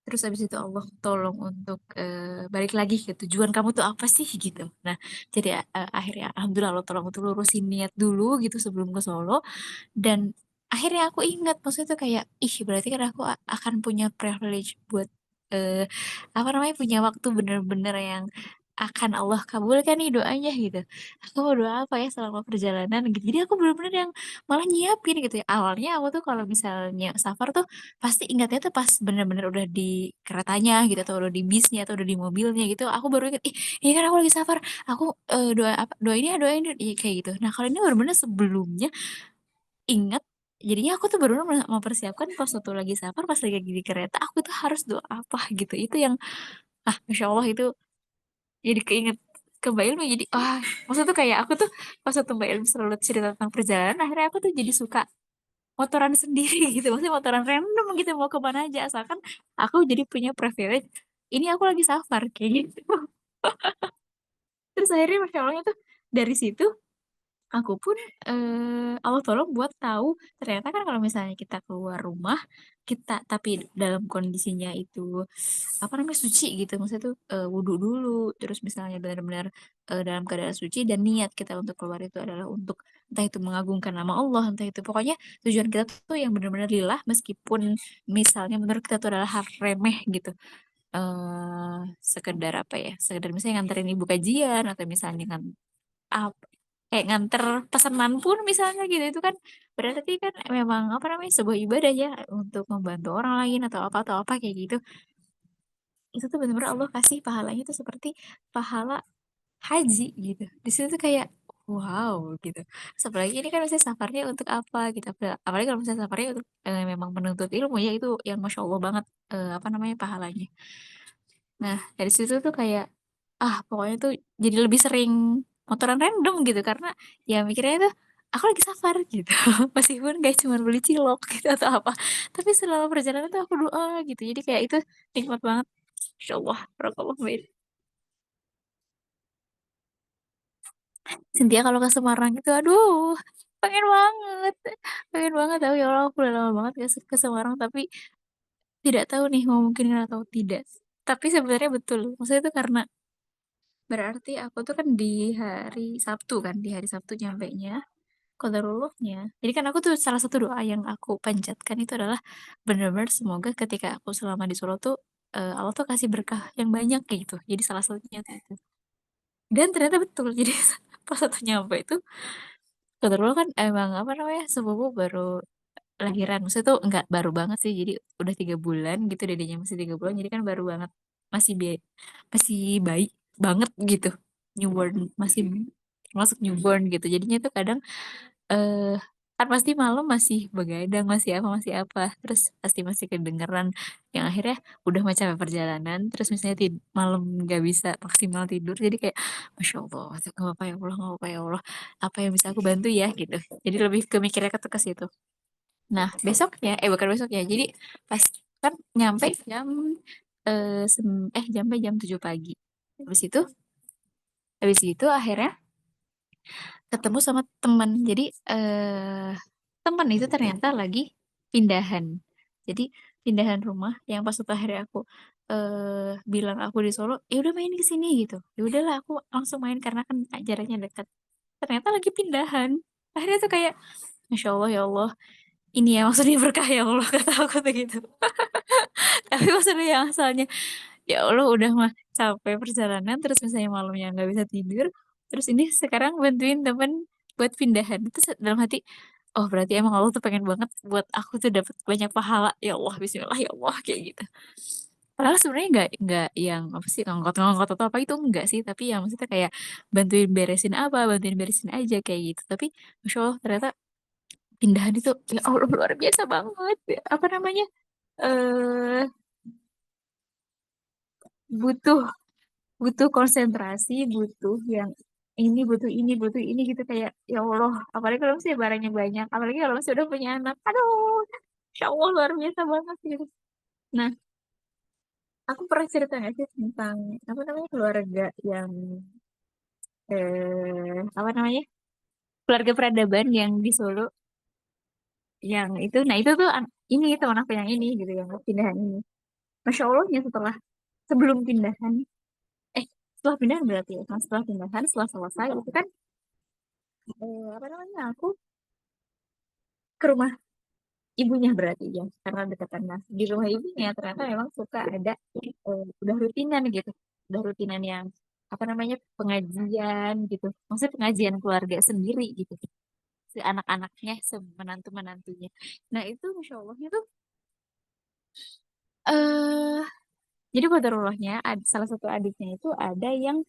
Terus habis itu Allah tolong untuk balik lagi ke tujuan kamu tuh apa sih gitu. Nah, jadi akhirnya Alhamdulillah Allah tolong untuk lurusin niat dulu gitu sebelum ke Solo. Dan akhirnya aku ingat, maksudnya tuh kayak, ih berarti kan aku akan punya privilege buat eh, apa namanya punya waktu bener-bener yang akan Allah kabulkan nih doanya gitu. Aku mau doa apa ya selama perjalanan gitu. Jadi aku bener-bener yang malah nyiapin gitu ya. Awalnya aku tuh kalau misalnya safar tuh pasti ingatnya tuh pas bener-bener udah di keretanya gitu atau udah di bisnya atau udah di mobilnya gitu. Aku baru ingat, ih ini kan aku lagi safar. Aku doa apa doa ini iya, kayak gitu. Nah kalau ini bener-bener sebelumnya ingat, jadinya aku tuh baru mempersiapkan pas waktu lagi safar, pas lagi di kereta, aku tuh harus doa apa gitu. Itu yang, Masya Allah itu jadi keinget ke Mbak Ilmi. Jadi, maksud tuh kayak aku tuh pas waktu Mbak Ilmi selalu cerita tentang perjalanan, akhirnya aku tuh jadi suka motoran sendiri gitu. Maksudnya motoran random gitu, mau kemana aja. Asalkan aku jadi punya privilege, ini aku lagi safar, kayak gitu. Terus akhirnya Masya Allahnya tuh dari situ aku pun Allah tolong buat tahu ternyata kan kalau misalnya kita keluar rumah kita tapi dalam kondisinya itu apa namanya suci gitu maksudnya tuh wudhu dulu terus misalnya benar-benar dalam keadaan suci dan niat kita untuk keluar itu adalah untuk entah itu mengagungkan nama Allah entah itu pokoknya tujuan kita tuh yang benar-benar lillah meskipun misalnya menurut kita tuh adalah hal remeh gitu sekedar apa ya sekedar misalnya nganterin ibu kajian atau misalnya kan kayak nganter pesanan pun misalnya gitu itu kan berarti kan memang apa namanya sebuah ibadah ya untuk membantu orang lain atau apa kayak gitu itu tuh benar-benar Allah kasih pahalanya tuh seperti pahala haji gitu di situ tuh kayak wow gitu. Terus apalagi ini kan misalnya safarnya untuk apa gitu apalagi kalau misalnya safarnya untuk memang menuntut ilmu ya itu yang masya Allah banget apa namanya pahalanya. Nah, dari situ tuh kayak, pokoknya tuh jadi lebih sering motoran random gitu, karena ya mikirnya tuh, aku lagi safar gitu. Meskipun gak cuma beli cilok gitu atau apa. Tapi selama perjalanan tuh aku doa gitu. Jadi kayak itu nikmat banget. Insya Allah, barakallah baik. Cynthia kalau ke Semarang itu, aduh, pengen banget. Pengen banget, tahu ya Allah, aku udah lama banget gak ke Semarang, tapi tidak tahu nih mau mungkin atau tidak. Tapi sebenarnya betul, maksudnya itu karena berarti aku tuh kan di hari Sabtu kan, di hari Sabtu nyampainya Qadarullohnya. Jadi kan aku tuh salah satu doa yang aku panjatkan itu adalah benar-benar semoga ketika aku selama di Solo tuh Allah tuh kasih berkah yang banyak kayak gitu. Jadi salah satunya tuh itu. Dan ternyata betul. Jadi pas satu nyampe itu Qadarullah kan emang apa namanya sepupu baru lahiran. Maksudnya tuh nggak baru banget sih. Jadi udah 3 bulan gitu dedenya masih 3 bulan. Jadi kan baru banget masih masih bayi banget gitu newborn masih masuk newborn gitu jadinya tuh kadang eh kan pasti malam masih begadang masih apa terus pasti masih kedengeran yang akhirnya udah macam perjalanan terus misalnya malam nggak bisa maksimal tidur jadi kayak masya Allah nggak apa ya Allah nggak apa ya Allah apa yang bisa aku bantu ya gitu jadi lebih ke mikirnya ke situ. Nah besoknya bukan besoknya jadi pas kan nyampe jam sampai jam 7 pagi. Habis itu akhirnya ketemu sama teman. Jadi teman itu ternyata lagi pindahan. Jadi pindahan rumah yang pas waktu akhirnya aku bilang aku di Solo, ya udah main ke sini gitu. Ya udahlah aku langsung main karena kan jaraknya dekat. Ternyata lagi pindahan. Akhirnya tuh kayak, Masya Allah ya Allah, ini ya maksudnya berkah ya Allah kata aku tuh gitu. Tapi maksudnya yang asalnya ya Allah udah mah capek perjalanan terus misalnya malamnya nggak bisa tidur terus ini sekarang bantuin temen buat pindahan itu dalam hati oh berarti emang Allah tuh pengen banget buat aku tuh dapat banyak pahala ya Allah Bismillah ya Allah kayak gitu padahal sebenarnya nggak yang apa sih ngangkot-ngangkot atau apa itu enggak sih tapi yang maksudnya kayak bantuin beresin aja kayak gitu tapi Masya Allah ternyata pindahan itu ya Allah luar biasa banget apa namanya eh butuh butuh konsentrasi, butuh ini gitu kayak ya Allah, apalagi kalau misalnya barangnya banyak, apalagi kalau misalnya udah punya anak, aduh, Insya Allah luar biasa banget gitu. Nah, aku pernah cerita nggak sih tentang apa namanya keluarga yang apa namanya keluarga peradaban yang di Solo, yang itu, nah itu tuh ini teman aku yang ini gitu yang pindahan ini. Masya Allahnya sebelum pindahan, eh setelah pindahan berarti ya, setelah pindahan setelah selesai itu kan apa namanya aku ke rumah ibunya berarti ya karena dekatan nah di rumah ibunya ternyata memang suka ada udah rutinan gitu udah rutinan yang apa namanya pengajian gitu maksudnya pengajian keluarga sendiri gitu si anak-anaknya menantu menantunya nah itu masya Allahnya tuh eh jadi kodarullahnya salah satu adiknya itu ada yang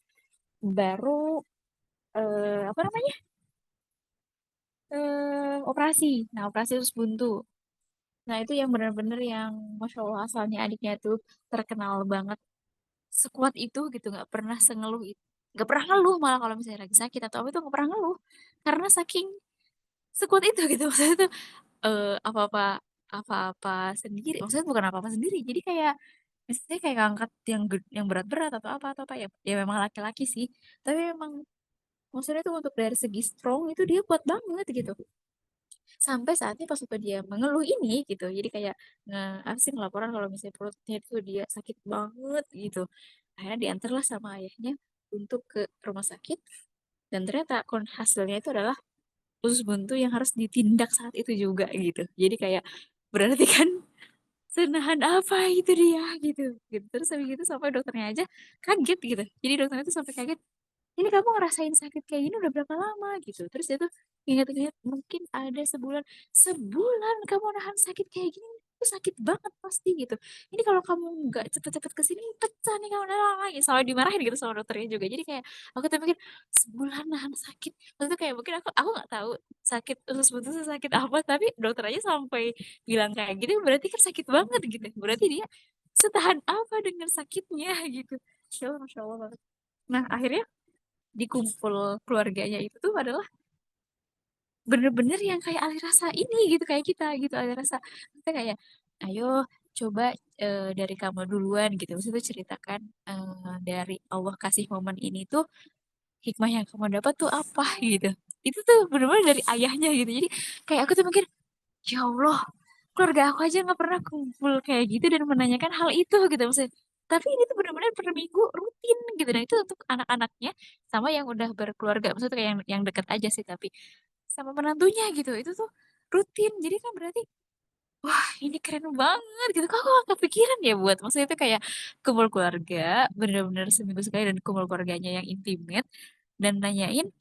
baru apa namanya operasi nah operasi terus buntu. Nah, itu yang benar-benar yang Masya Allah asalnya adiknya tuh terkenal banget. Sekuat itu gitu, nggak pernah sengeluh itu. Nggak pernah ngeluh malah kalau misalnya lagi sakit atau apa itu nggak pernah ngeluh. Karena saking sekuat itu gitu. Maksudnya tuh apa-apa apa-apa sendiri. Maksudnya bukan apa-apa sendiri. Jadi kayak misalnya kayak ngangkat yang berat-berat atau apa ya. Ya memang laki-laki sih. Tapi memang maksudnya tuh untuk dari segi strong itu dia kuat banget gitu. Sampai saatnya pas waktu dia mengeluh ini gitu jadi kayak apa sih ngelaporan kalau misalnya perutnya itu dia sakit banget gitu akhirnya diantarlah sama ayahnya untuk ke rumah sakit dan ternyata hasilnya itu adalah usus buntu yang harus ditindak saat itu juga gitu jadi kayak berarti kan senahan apa itu dia gitu terus habis gitu sampai dokternya aja kaget gitu jadi dokternya itu sampai kaget ini kamu ngerasain sakit kayak gini udah berapa lama gitu terus dia tuh ingat-ingat mungkin ada sebulan kamu nahan sakit kayak gini itu sakit banget pasti gitu ini kalau kamu nggak cepet-cepet kesini pecah nih kamu lagi selalu dimarahin gitu sama dokternya juga jadi kayak aku tuh mikir sebulan nahan sakit maksudnya kayak mungkin aku nggak tahu sakit usus buntu itu sakit apa tapi dokter aja sampai bilang kayak gitu berarti kan sakit banget gitu berarti dia setahan apa dengan sakitnya gitu Masya Allah banget. Nah akhirnya dikumpul keluarganya itu tuh adalah bener-bener yang kayak alih rasa ini gitu kayak kita gitu alih rasa kita kayak ayo coba dari kamu duluan gitu maksudnya tuh ceritakan dari Allah kasih momen ini tuh hikmah yang kamu dapat tuh apa gitu itu tuh bener-bener dari ayahnya gitu jadi kayak aku tuh mikir ya Allah keluarga aku aja nggak pernah kumpul kayak gitu dan menanyakan hal itu gitu maksudnya tapi ini tuh benar-benar per minggu rutin gitu dan itu untuk anak-anaknya sama yang udah berkeluarga maksudnya kayak yang deket aja sih tapi sama menantunya gitu itu tuh rutin jadi kan berarti wah ini keren banget gitu kok aku gak kepikiran ya buat maksudnya itu kayak kumpul keluarga bener-bener seminggu sekali dan kumpul keluarganya yang intimate dan nanyain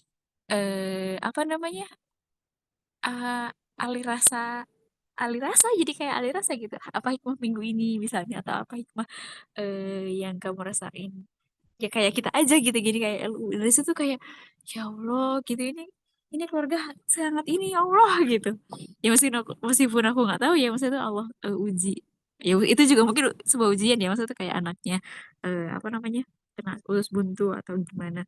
apa namanya uh, alih rasa jadi kayak alih rasa gitu apa hikmah minggu ini misalnya atau apa hikmah yang kamu rasain ya kayak kita aja gitu jadi kayak dari situ kayak ya Allah gitu ini keluarga sangat ini ya Allah gitu ya meskipun aku nggak tahu ya maksudnya itu Allah uji ya itu juga mungkin sebuah ujian ya maksudnya itu kayak anaknya apa namanya kena usus buntu atau gimana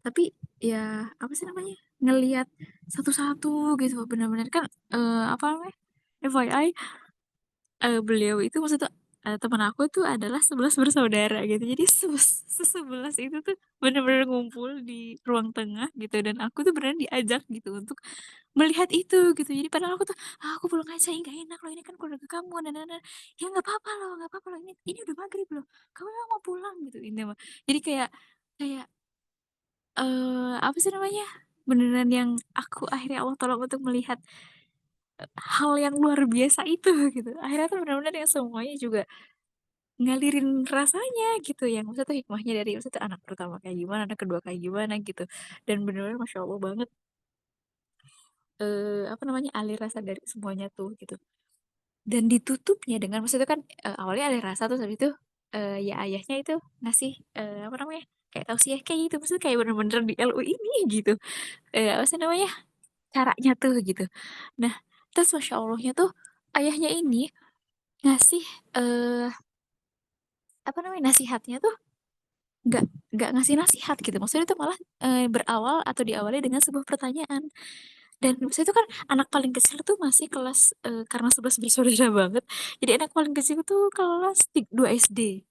tapi ya apa sih namanya ngelihat satu-satu gitu benar-benar kan apa namanya FYI beliau itu maksudnya teman aku tuh adalah 11 bersaudara gitu. Jadi sesebelas itu tuh bener-bener ngumpul di ruang tengah gitu dan aku tuh beneran diajak gitu untuk melihat itu gitu. Jadi padahal aku tuh, "Ah, aku pulang aja, nggak enak loh, ini kan keluarga kamu, dan." "Ya nggak apa-apa loh, ini udah maghrib loh, kamu memang mau pulang?" Gitu ini mah. Jadi kayak kayak, apa sih namanya, beneran yang aku akhirnya Allah tolong untuk melihat hal yang luar biasa itu gitu. Akhirnya tuh bener-bener yang semuanya juga ngalirin rasanya gitu, yang maksudnya tuh hikmahnya dari maksudnya tuh anak pertama kayak gimana, anak kedua kayak gimana gitu. Dan bener-bener Masya Allah banget, apa namanya, alir rasa dari semuanya tuh gitu. Dan ditutupnya dengan maksudnya kan, awalnya alir rasa terus habis itu, ya ayahnya itu ngasih, apa namanya, kayak tausiah kayak gitu, maksudnya kayak bener-bener di LU ini gitu, apa sih namanya, caranya tuh gitu. Nah, terus Masya Allahnya tuh ayahnya ini ngasih, eee, apa namanya, nasihatnya tuh Nggak nggak ngasih nasihat gitu, maksudnya itu malah, berawal atau diawali dengan sebuah pertanyaan. Dan maksudnya itu kan anak paling kecil tuh masih kelas, karena 11 bersaudara banget, jadi anak paling kecil tuh kelas 2 SD.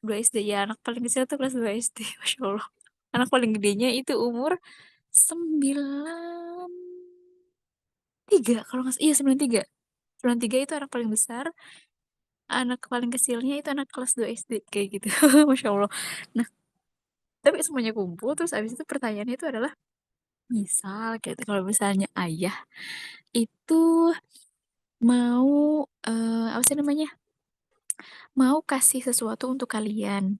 2 SD, ya anak paling kecil tuh kelas 2 SD, Masya Allah. Anak paling gedenya itu umur 93 kalau nggak iya 93. 93 itu anak paling besar, anak paling kecilnya itu anak kelas 2 SD, kayak gitu. Masya Allah. Nah, tapi semuanya kumpul, terus abis itu pertanyaannya itu adalah misal kayak gitu, kalau misalnya ayah itu mau, apa sih namanya, mau kasih sesuatu untuk kalian.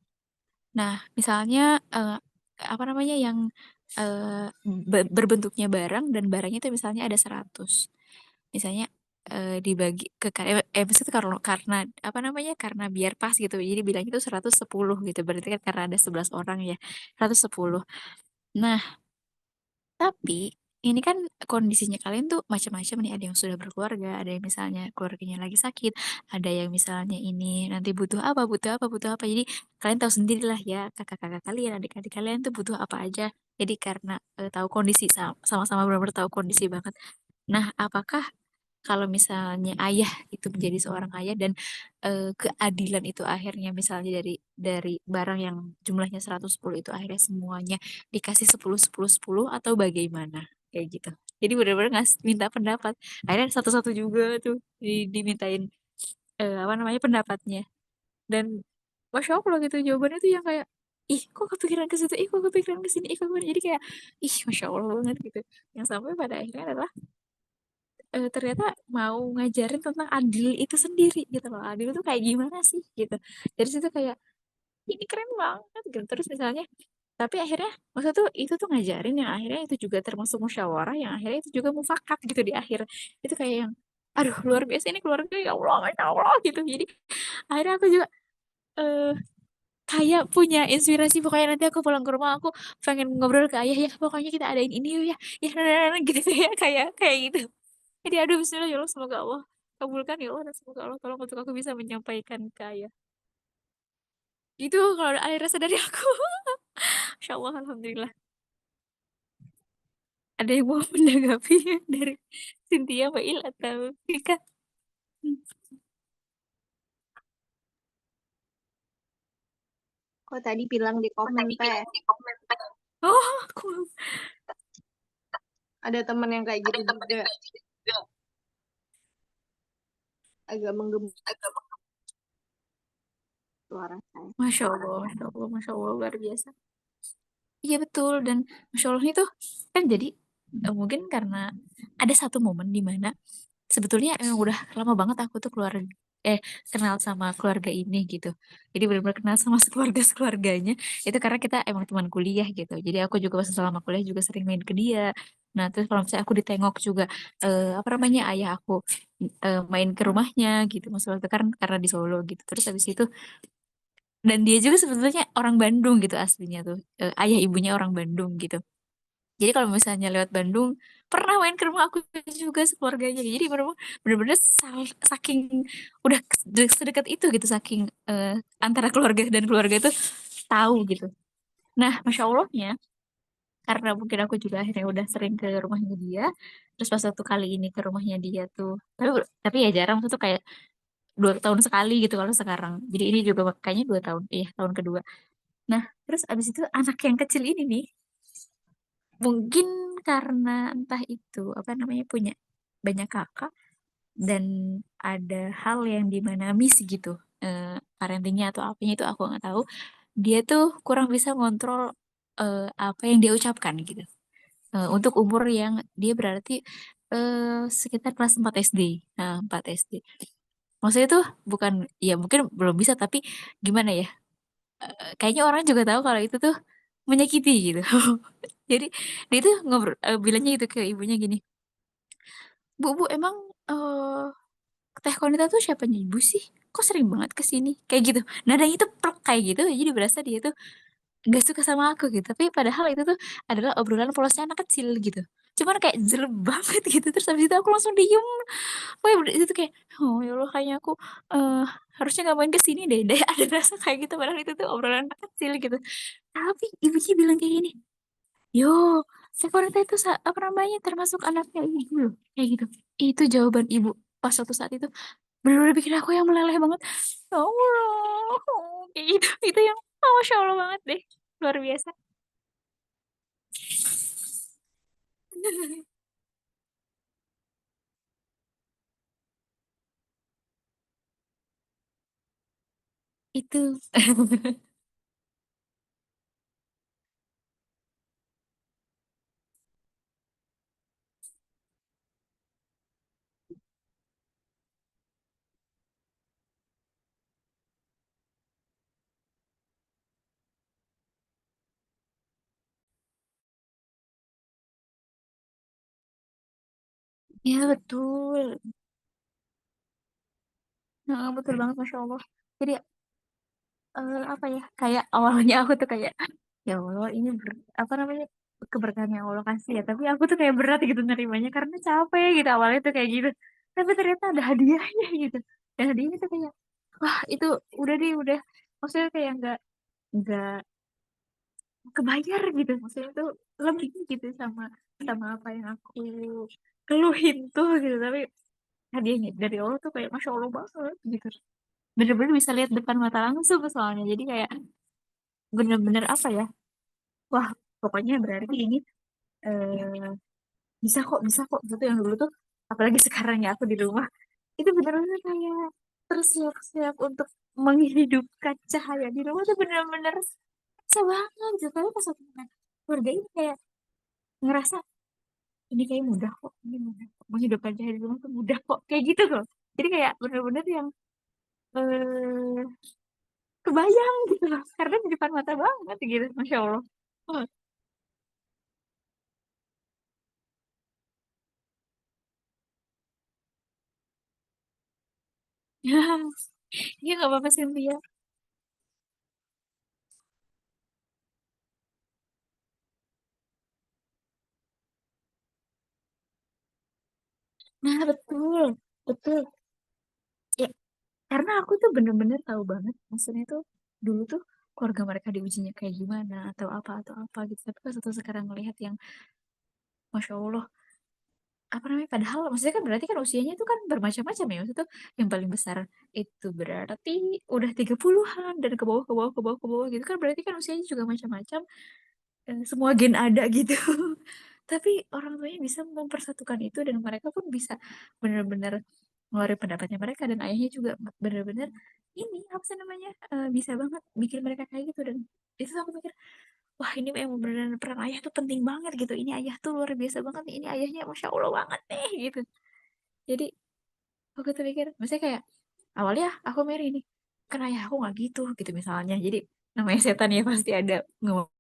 Nah, misalnya, apa namanya, yang, berbentuknya barang dan barangnya itu misalnya ada 100. Misalnya, dibagi ke maksudnya karena, apa namanya, karena biar pas gitu, jadi bilangnya itu 110 gitu, berarti kan karena ada 11 orang ya, 110. Nah, tapi, ini kan kondisinya kalian tuh macam-macam nih, ada yang sudah berkeluarga, ada yang misalnya keluarganya lagi sakit, ada yang misalnya ini nanti butuh apa butuh apa butuh apa. Jadi kalian tahu sendirilah ya, kakak-kakak kalian, adik-adik kalian tuh butuh apa aja. Jadi karena, tahu kondisi sama-sama benar-benar tahu kondisi banget. Nah, apakah kalau misalnya ayah itu menjadi seorang ayah dan, keadilan itu akhirnya misalnya dari barang yang jumlahnya 110 itu akhirnya semuanya dikasih 10 10 10 atau bagaimana? Kayak gitu. Jadi benar-benar minta pendapat. Akhirnya satu-satu juga tuh dimintain, apa namanya, pendapatnya. Dan Masya Allah gitu jawabannya tuh yang kayak, "Ih, kok kepikiran ke situ? Ih, kok kepikiran ke sini? Ih, kok jadi kayak, ih, Masya Allah banget gitu. Yang sampai pada akhirnya adalah ternyata mau ngajarin tentang adil itu sendiri gitu loh. Adil itu kayak gimana sih gitu. Dari situ kayak ini keren banget gitu. Terus misalnya tapi akhirnya maksudnya tuh itu tuh ngajarin yang akhirnya itu juga termasuk musyawarah yang akhirnya itu juga mufakat gitu di akhir. Itu kayak yang aduh luar biasa ini keluarga ya Allah, Masya Allah gitu. Jadi akhirnya aku juga eh kayak punya inspirasi pokoknya nanti aku pulang ke rumah aku pengen ngobrol ke ayah ya pokoknya kita adain ini yuk ya ya gitu ya kayak kayak gitu. Jadi aduh bismillah ya Allah semoga Allah kabulkan ya Allah dan semoga Allah tolong untuk aku bisa menyampaikan ke ayah. Itu kalau ada rasa dari aku. Masya Allah Alhamdulillah. Ada yang mau menanggapi dari Cynthia, Mbak Il atau Rika? Hmm. Kok tadi bilang di komen teh Oh, aku ada teman yang kayak gitu juga agak menggema suara saya. Masya Allah, Masya Allah, luar biasa. Iya betul, dan Masya Allah itu kan jadi mungkin karena ada satu momen di mana sebetulnya emang udah lama banget aku tuh eh kenal sama keluarga ini gitu. Jadi benar-benar kenal sama sekeluarganya itu karena kita emang teman kuliah gitu. Jadi aku juga pas selama kuliah juga sering main ke dia. Nah, terus kalau misalnya aku ditengok juga apa namanya ayah aku main ke rumahnya gitu. Maksudnya itu kan karena di Solo gitu. Terus habis itu dan dia juga sebetulnya orang Bandung gitu aslinya tuh. Ayah ibunya orang Bandung gitu. Jadi kalau misalnya lewat Bandung, pernah main ke rumah aku juga sekeluarganya. Jadi bener-bener saking udah sedekat itu gitu, saking antara keluarga dan keluarga itu tahu gitu. Nah, Masya Allahnya, karena mungkin aku juga akhirnya udah sering ke rumahnya dia, terus pas waktu kali ini ke rumahnya dia tuh, tapi ya jarang tuh kayak 2 tahun sekali gitu kalau sekarang. Jadi ini juga kayaknya 2 tahun, iya tahun kedua. Nah, terus abis itu anak yang kecil ini nih, mungkin karena entah itu apa namanya punya banyak kakak dan ada hal yang dimana miss gitu, parentingnya atau apanya itu aku nggak tahu. Dia tuh kurang bisa ngontrol apa yang dia ucapkan gitu. Untuk umur yang dia berarti sekitar kelas 4 SD. Nah, 4 SD. Maksudnya tuh bukan, ya mungkin belum bisa, tapi gimana ya? Kayaknya orang juga tahu kalau itu tuh menyakiti gitu. Jadi dia tuh bilangnya gitu ke ibunya gini, Bu, emang eh Teh Konita tuh siapanya ibu sih? Kok sering banget ke sini? Kayak gitu. Nadanya itu plek kayak gitu. Jadi berasa dia tuh gak suka sama aku gitu. Tapi padahal itu tuh adalah obrolan polosnya anak kecil gitu. Cuman kayak jelek banget gitu. Terus habis itu aku langsung diem. Pokoknya itu tuh kayak, oh ya Allah kayaknya aku eh harusnya gak main ke sini deh. Ada rasa kayak gitu. Padahal itu tuh obrolan anak kecil gitu. Tapi ibunya bilang kayak gini, yo, Sekorita itu apa namanya termasuk anaknya ibu loh. Kayak gitu. Itu jawaban ibu pas suatu saat itu. Bener-bener bikin aku yang meleleh banget. Ya Allah. Kayak gitu. Itu yang, oh, Masya Allah banget deh. Luar biasa. Itu. Ya betul. Nah, betul banget Masya Allah. Jadi apa ya, kayak awalnya aku tuh kayak, ya Allah ini apa namanya, keberkahan yang Allah kasih ya, tapi aku tuh kayak berat gitu nerimanya karena capek gitu awalnya tuh kayak gitu, tapi ternyata ada hadiahnya gitu. Dan hadiahnya tuh kayak, wah itu udah deh udah, maksudnya kayak nggak kebayar gitu, maksudnya tuh lebih gitu sama sama apa yang aku keluhin tuh gitu. Tapi hadiahnya dari Allah tuh kayak Masya Allah banget gitu, bener-bener bisa lihat depan mata langsung soalnya. Jadi kayak bener-bener apa ya, wah pokoknya berarti ini eh, bisa kok gitu. Yang dulu tuh apalagi sekarang ya aku di rumah itu bener-bener kayak tersiap-siap untuk menghidupkan cahaya di rumah tuh bener-bener bisa banget gitu. Tapi pas aku ngeliat keluarga ini kayak ngerasa ini kayak mudah kok, ini mudah kok, menghidupkan cahaya di rumah tuh mudah kok kayak gitu loh. Jadi kayak bener-bener yang eh kebayang gitu loh karena di depan mata banget gitu, Masya Allah. Oh, ya, ya nggak apa-apa Cynthia. Nah, betul, betul. Ya, karena aku tuh bener-bener tahu banget, maksudnya tuh dulu tuh keluarga mereka diujinya kayak gimana atau apa gitu. Tapi pas waktu sekarang melihat yang, Masya Allah, apa namanya, padahal maksudnya kan berarti kan usianya itu kan bermacam-macam ya. Maksudnya tuh yang paling besar itu berarti udah 30-an dan ke bawah, ke bawah, ke bawah, ke bawah gitu kan. Berarti kan usianya juga macam-macam, semua gen ada gitu. Tapi orang tuanya bisa mempersatukan itu dan mereka pun bisa benar-benar ngeluarin pendapatnya mereka, dan ayahnya juga benar-benar ini apa sih namanya, bisa banget bikin mereka kayak gitu. Dan itu tuh aku mikir, wah ini memang benar-benar peran ayah tuh penting banget gitu. Ini ayah tuh luar biasa banget nih, ini ayahnya Masya Allah banget nih gitu. Jadi aku tuh mikir maksudnya kayak awalnya aku mikir ini kan ayah aku nggak gitu gitu misalnya. Jadi namanya setan ya pasti ada ngomong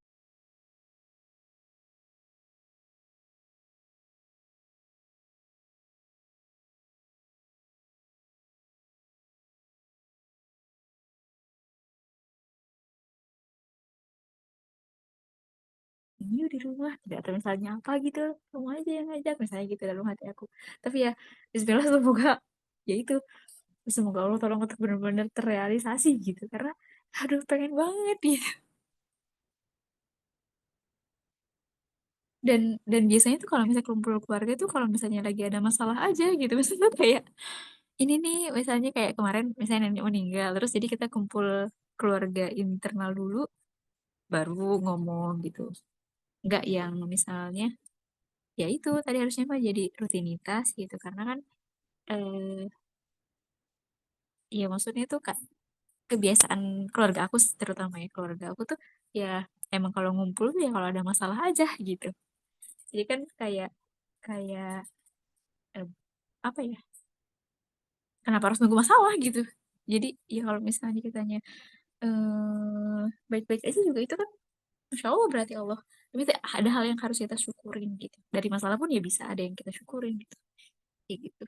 ini di rumah tidak, atau misalnya apa gitu kamu aja yang ngajak misalnya gitu dalam hati aku. Tapi ya Bismillah, semoga ya itu, semoga Allah tolong untuk benar-benar terrealisasi gitu, karena aduh pengen banget gitu. Dan biasanya tuh kalau misalnya kumpul keluarga tuh kalau misalnya lagi ada masalah aja gitu, misalnya kayak ini nih misalnya kayak kemarin misalnya nenek meninggal terus jadi kita kumpul keluarga internal dulu baru ngomong gitu. Nggak yang misalnya ya itu tadi harusnya mah jadi rutinitas gitu karena kan eh ya maksudnya itu kak kebiasaan keluarga aku terutama ya keluarga aku tuh ya emang kalau ngumpul tuh ya kalau ada masalah aja gitu. Jadi kan kayak kayak eh, apa ya? Kenapa harus nunggu masalah gitu? Jadi ya kalau misalnya kitanya baik-baik aja juga itu kan Masya Allah berarti Allah. Tapi ada hal yang harus kita syukurin gitu. Dari masalah pun ya bisa ada yang kita syukurin gitu. Kayak gitu.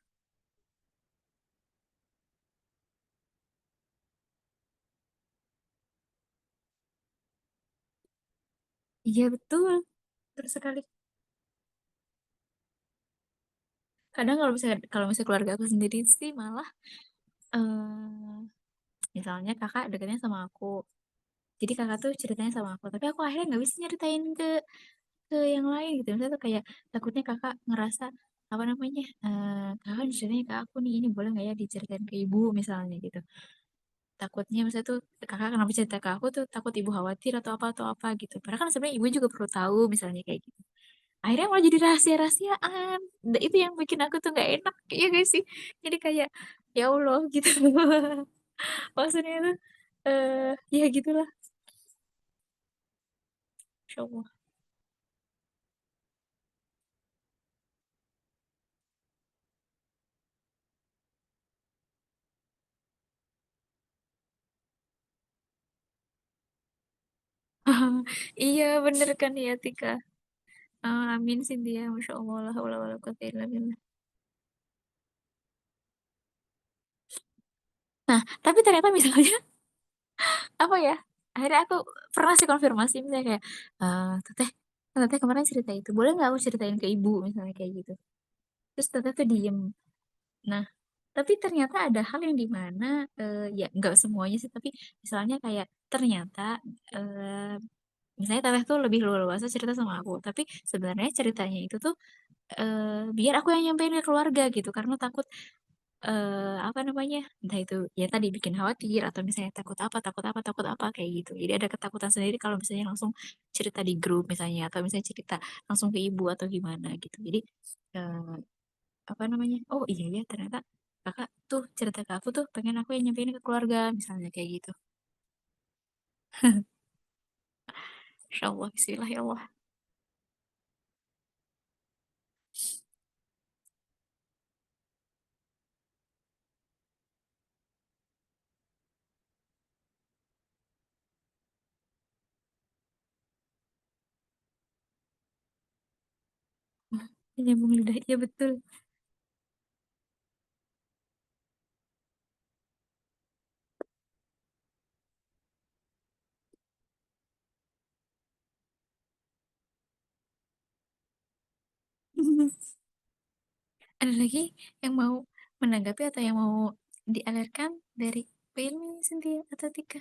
Iya betul. Terus sekali. Kadang kalau misalnya keluarga aku sendiri sih malah eh misalnya kakak dekatnya sama aku. Jadi kakak tuh ceritanya sama aku. Tapi aku akhirnya nggak bisa nyeritain ke yang lain gitu. Misalnya tuh kayak takutnya kakak ngerasa apa namanya kakak ceritanya ke aku nih ini boleh nggak ya diceritain ke ibu misalnya gitu. Takutnya misalnya tuh kakak kenapa cerita ke aku tuh takut ibu khawatir atau apa gitu padahal kan sebenarnya ibu juga perlu tahu misalnya kayak gitu akhirnya malah jadi rahasia-rahasiaan. Itu yang bikin aku tuh nggak enak iya guys sih jadi kayak ya Allah gitu maksudnya tuh ya gitulah Insya Allah. Iya bener kan ya Tika. Amin Cynthia Masya Allah la haula wala quwata illa billah. Nah tapi ternyata misalnya apa ya akhirnya aku pernah sih konfirmasi misalnya kayak teteh teteh kemarin cerita itu boleh nggak aku ceritain ke ibu misalnya kayak gitu terus teteh tuh diem nah tapi ternyata ada hal yang dimana ya nggak semuanya sih tapi misalnya kayak ternyata eh, misalnya teteh tuh lebih luasa cerita sama aku tapi sebenarnya ceritanya itu tuh biar aku yang nyampein ke keluarga gitu karena takut apa namanya entah itu ya tadi bikin khawatir atau misalnya takut apa kayak gitu jadi ada ketakutan sendiri kalau misalnya langsung cerita di grup misalnya atau misalnya cerita langsung ke ibu atau gimana gitu jadi eh, apa namanya oh iya ya ternyata kakak tuh cerita ke aku tuh pengen aku yang nyampein ke keluarga misalnya kayak gitu. Insya Allah Bismillah ya Allah. Wah, nyambung lidah iya betul. Ada lagi yang mau menanggapi atau yang mau dialirkan dari Pilmi sendiri atau Tika?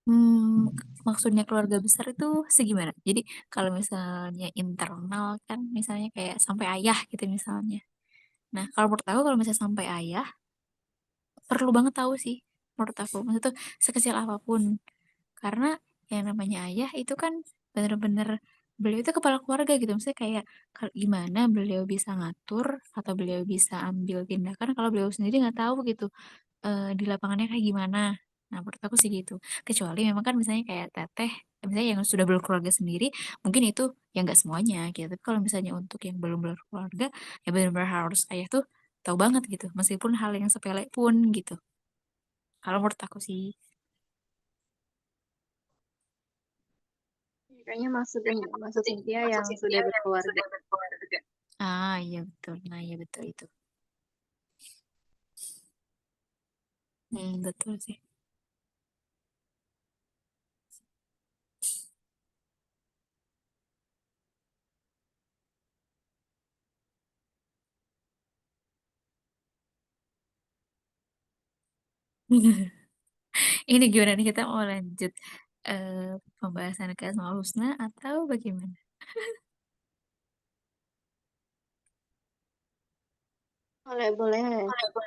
Hmm. Maksudnya keluarga besar itu segimana? Jadi kalau misalnya internal kan, misalnya kayak sampai ayah gitu misalnya. Nah, kalau menurut aku kalau misalnya sampai ayah, perlu banget tahu sih menurut aku. Maksudnya tuh sekecil apapun. Karena yang namanya ayah itu kan bener-bener beliau itu kepala keluarga gitu. Maksudnya kayak gimana beliau bisa ngatur atau beliau bisa ambil tindakan kalau beliau sendiri nggak tahu gitu di lapangannya kayak gimana. Nah, menurut aku sih gitu. Kecuali memang kan misalnya kayak teteh, misalnya yang sudah berkeluarga sendiri, mungkin itu yang nggak semuanya gitu. Tapi kalau misalnya untuk yang belum berkeluarga, ya benar-benar harus ayah tuh tahu banget gitu. Meskipun hal yang sepele pun gitu. Kalau menurut aku sih. Kayaknya maksud Cynthia yang sudah berkeluarga. Ah, iya betul. Nah, iya betul itu. Betul sih. Ini gimana nih, kita mau lanjut pembahasan ke Asmaul Husna atau bagaimana? Boleh, boleh. Tapi aku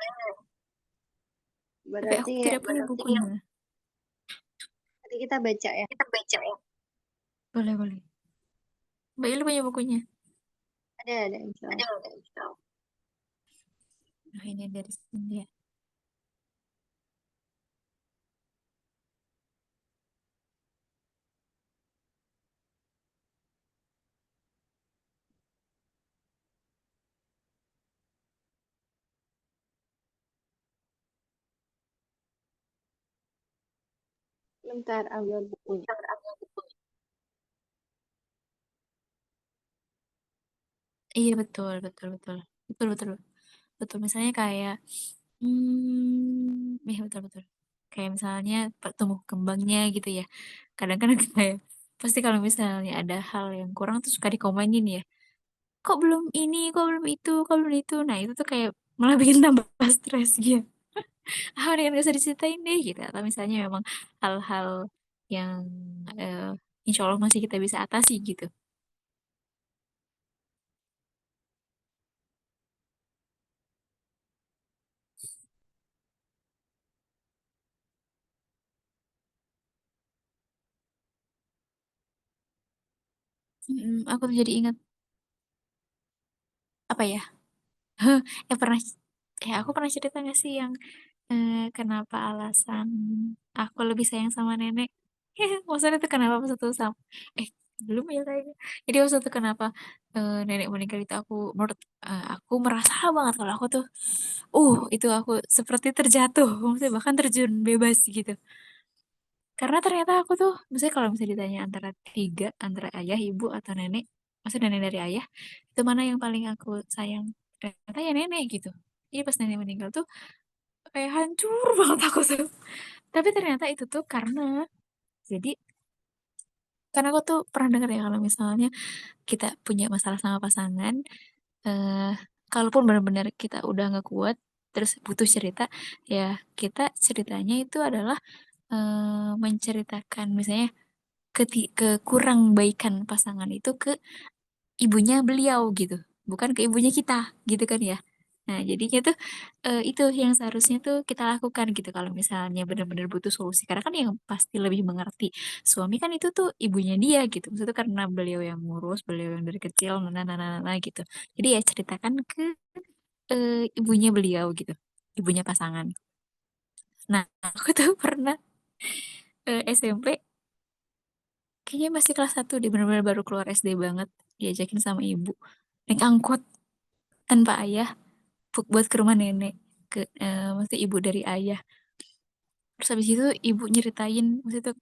Berarti tidak punya bukunya. nanti kita baca ya. Boleh, boleh. Mbak Ilu punya bukunya? Ada, insya Allah. Nah, ini dari sini ya. Bentar, ambil bukunya. Iya, betul, betul, betul. Betul, betul. Betul, misalnya kayak iya betul, betul. Kayak misalnya tumbuh kembangnya gitu ya. Kadang-kadang kayak pasti kalau misalnya ada hal yang kurang tuh suka dikomenin ya. Kok belum ini, kok belum itu, kok belum itu. Nah, itu tuh kayak malah bikin tambah stres gitu. Ah, mendingan gak usah diceritain deh gitu. Atau misalnya memang hal-hal yang eh, insya Allah masih kita bisa atasi gitu. Aku tuh jadi ingat apa ya? Pernah aku pernah cerita gak sih yang kenapa alasan aku lebih sayang sama nenek? Maksudnya tuh kenapa pas itu sama eh belum ya kayaknya. Jadi waktu itu kenapa nenek meninggal itu aku merasa banget kalau aku tuh itu aku seperti terjatuh, maksudnya bahkan terjun bebas gitu. Karena ternyata aku tuh, misalnya kalau misalnya ditanya antara tiga, antara ayah, ibu, atau nenek, maksudnya nenek dari ayah, itu mana yang paling aku sayang? Ternyata ya nenek gitu. Jadi pas nenek meninggal tuh kayak hancur banget aku tuh. Tapi ternyata itu tuh jadi karena aku tuh pernah dengar ya kalau misalnya kita punya masalah sama pasangan, eh kalaupun benar-benar kita udah nggak kuat, terus butuh cerita, ya kita ceritanya itu adalah menceritakan misalnya kekurang baikan pasangan itu ke ibunya beliau gitu, bukan ke ibunya kita gitu kan ya. Nah, jadinya tuh itu yang seharusnya tuh kita lakukan gitu kalau misalnya benar-benar butuh solusi. Karena kan yang pasti lebih mengerti suami kan itu tuh ibunya dia gitu. Maksudnya karena beliau yang ngurus, beliau yang dari kecil, gitu. Jadi ya ceritakan ke ibunya beliau gitu, ibunya pasangan. Nah, aku tuh pernah SMP kayaknya masih kelas 1 dia benar-benar baru keluar SD banget diajakin sama ibu naik angkot tanpa ayah buat ke rumah nenek maksudnya ibu dari ayah. Terus habis itu ibu nyeritain maksudnya itu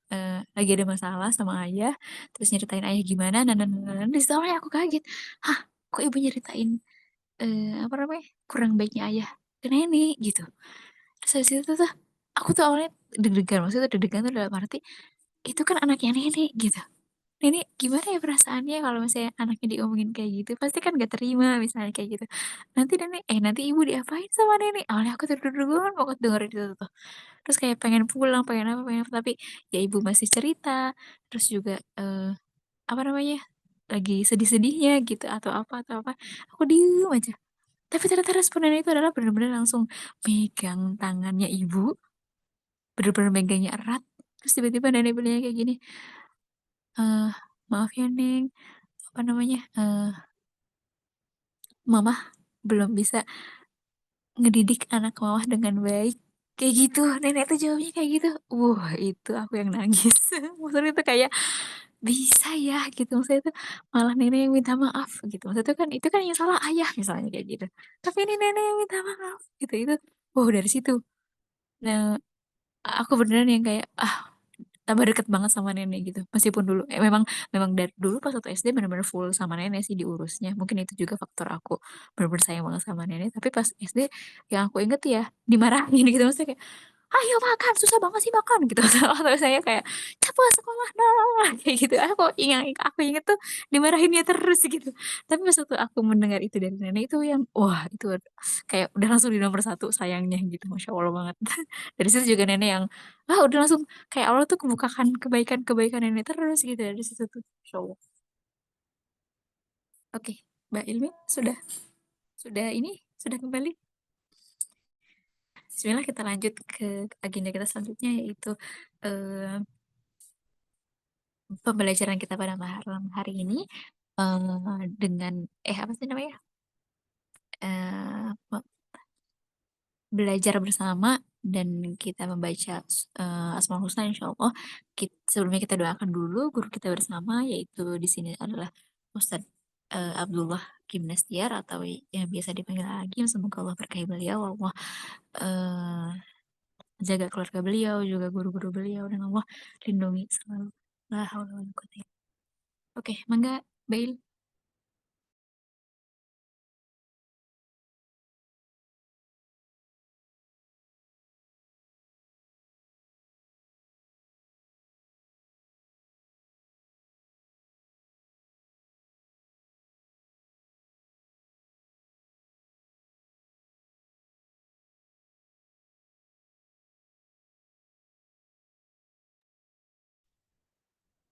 lagi ada masalah sama ayah, terus nyeritain ayah gimana dan di situ awalnya aku kaget. Hah, kok ibu nyeritain apa namanya kurang baiknya ayah ke nenek gitu. Terus habis itu tuh aku tuh awalnya deg-degan, maksudnya deg-degan tuh dalam arti itu kan anaknya nenek gitu. Nenek gimana ya perasaannya kalau misalnya anaknya diomongin kayak gitu, pasti kan gak terima misalnya kayak gitu. Nanti ibu diapain sama nenek? Awalnya aku terduduk-dudukan banget dengerin itu tuh. Terus kayak pengen pulang, pengen apa, tapi ya ibu masih cerita. Terus juga apa namanya, lagi sedih-sedihnya gitu atau apa. Aku diem aja. Tapi ternyata respon nenek itu adalah benar-benar langsung megang tangannya ibu, benar-benar megangnya erat. Terus tiba-tiba nenek bilangnya kayak gini, eh maaf ya Neng, apa namanya, Mama belum bisa ngedidik anak mama dengan baik. Kayak gitu, nenek tuh jawabnya kayak gitu. Itu aku yang nangis. Maksudnya itu kayak bisa ya gitu. Maksudnya itu malah nenek yang minta maaf gitu. Maksudnya itu kan yang salah ayah misalnya kayak gitu. Tapi ini nenek yang minta maaf gitu. Dari situ. Nah, aku beneran yang kayak tambah deket banget sama nenek gitu. Meskipun dulu memang memang dari dulu pas waktu SD benar-benar full sama nenek sih diurusnya. Mungkin itu juga faktor aku benar-benar sayang banget sama nenek. Tapi pas SD yang aku inget ya dimarahin gitu. Maksudnya kayak ayo makan susah banget sih makan gitu. Atau saya kayak kenapa sekolah nah kayak gitu. Aku ingat tuh dimarahinnya terus gitu. Tapi pas waktu aku mendengar itu dari nenek itu yang wah itu kayak udah langsung di nomor satu sayangnya gitu, masya Allah banget. Dari situ juga nenek yang udah langsung kayak Allah tuh kebukakan kebaikan-kebaikan nenek terus gitu dari situ tuh, masya Allah. Oke, Mbak Ilmi sudah ini sudah kembali. Bismillah, kita lanjut ke agenda kita selanjutnya, yaitu eh, pembelajaran kita pada malam hari ini dengan apa sih namanya, eh, belajar bersama dan kita membaca Asmaul Husna, insya Allah. Sebelumnya kita doakan dulu guru kita bersama, yaitu di sini adalah Ustadz Abdullah Gimnastiar atau yang biasa dipanggil Agim. Semoga Allah berkahi beliau, Allah eh, jaga keluarga beliau, juga guru-guru beliau, dan Allah lindungi selalu. La haula wala quwata illa billah. Oke, mangga, Bail.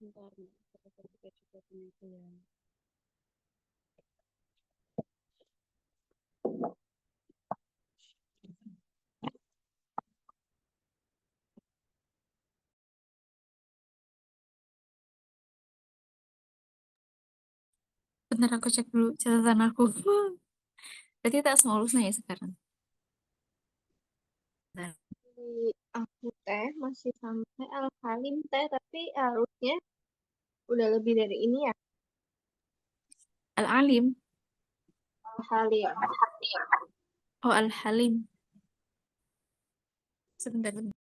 Bentar, kita juga punya itu ya. Bentar aku cek dulu catatan aku. Berarti tak semua lulusnya ya sekarang. Bentar. Di aku teh masih sampai Al-Halim teh, tapi harusnya udah lebih dari ini ya. Al-Alim. Al-Halim. Oh, Al-Halim. Sebentar, bentar.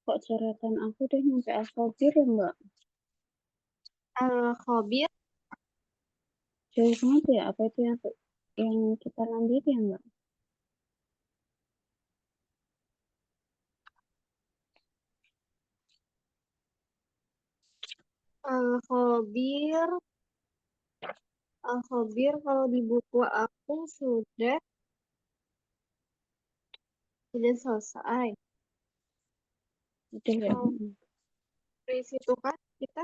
Kok catatan aku deh nyampe Al-Khabir ya Mbak? Al-Khabir. Jauh banget ya, apa itu yang kita lanjut ya Mbak? Al-Khabir. Al-Khabir kalau di buku aku sudah selesai. Udah ya. Oh, dari situ kan kita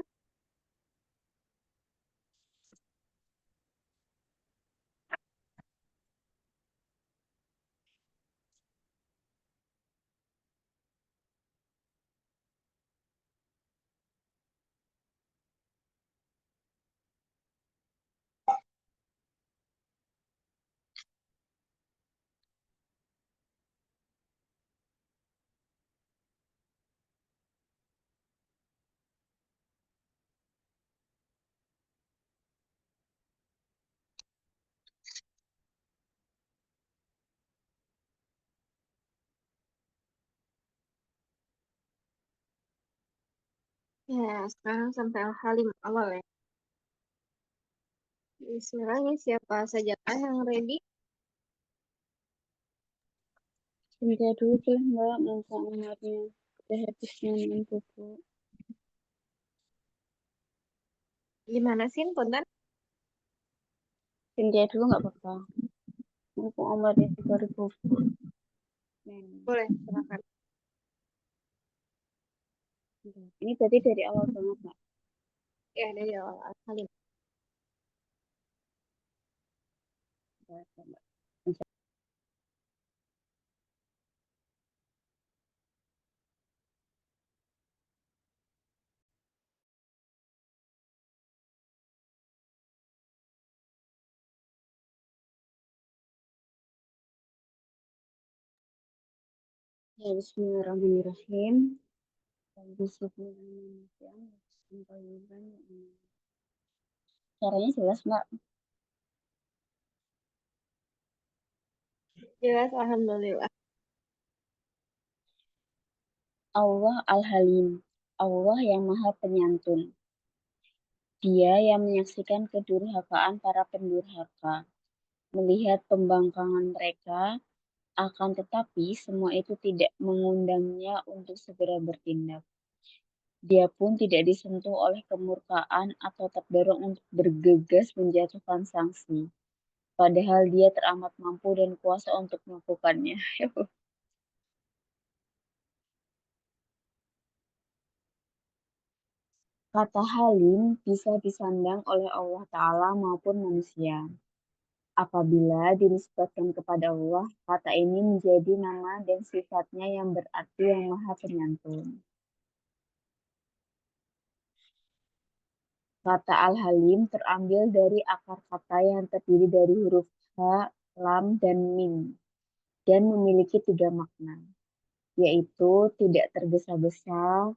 ya sekarang sampai Al-Halim awal ya. Bismillah, ini siapa saja kah yang ready? Cynthia dulu deh Mbak, minta nomornya. Udah habis nyanyiin buku. Gimana sih, Pondan? Cynthia dulu nggak apa-apa. Mumpung Omar di 2000. Boleh, silakan. Ini berarti dari awal banget Mbak. Ya, dari awal Al-Halim. Ya, Bismillahirrahmanirrahim. Bismillahirrahmanirrahim. Caranya jelas Mbak. Jelas, Alhamdulillah. Allah Al-Halim, Allah yang Maha Penyantun. Dia yang menyaksikan kedurhakaan para pendurhaka, melihat pembangkangan mereka, akan tetapi semua itu tidak mengundangnya untuk segera bertindak. Dia pun tidak disentuh oleh kemurkaan atau terdorong untuk bergegas menjatuhkan sanksi. Padahal dia teramat mampu dan kuasa untuk melakukannya. Kata halim bisa disandang oleh Allah Ta'ala maupun manusia. Apabila dinisbatkan kepada Allah, kata ini menjadi nama dan sifatnya yang berarti yang Maha Penyantun. Kata Al-Halim terambil dari akar kata yang terdiri dari huruf ha, lam, dan mim, dan memiliki 3 makna, yaitu tidak tergesa-gesa,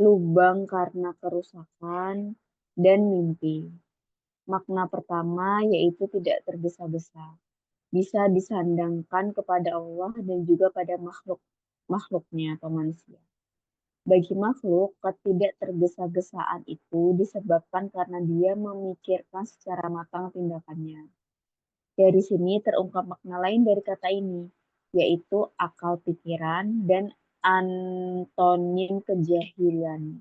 lubang karena kerusakan, dan mimpi. Makna pertama yaitu tidak tergesa-gesa, bisa disandangkan kepada Allah dan juga pada makhluknya atau manusia. Bagi makhluk, ketidaktergesa-gesaan itu disebabkan karena dia memikirkan secara matang tindakannya. Dari sini terungkap makna lain dari kata ini, yaitu akal pikiran dan antonim kejahilan.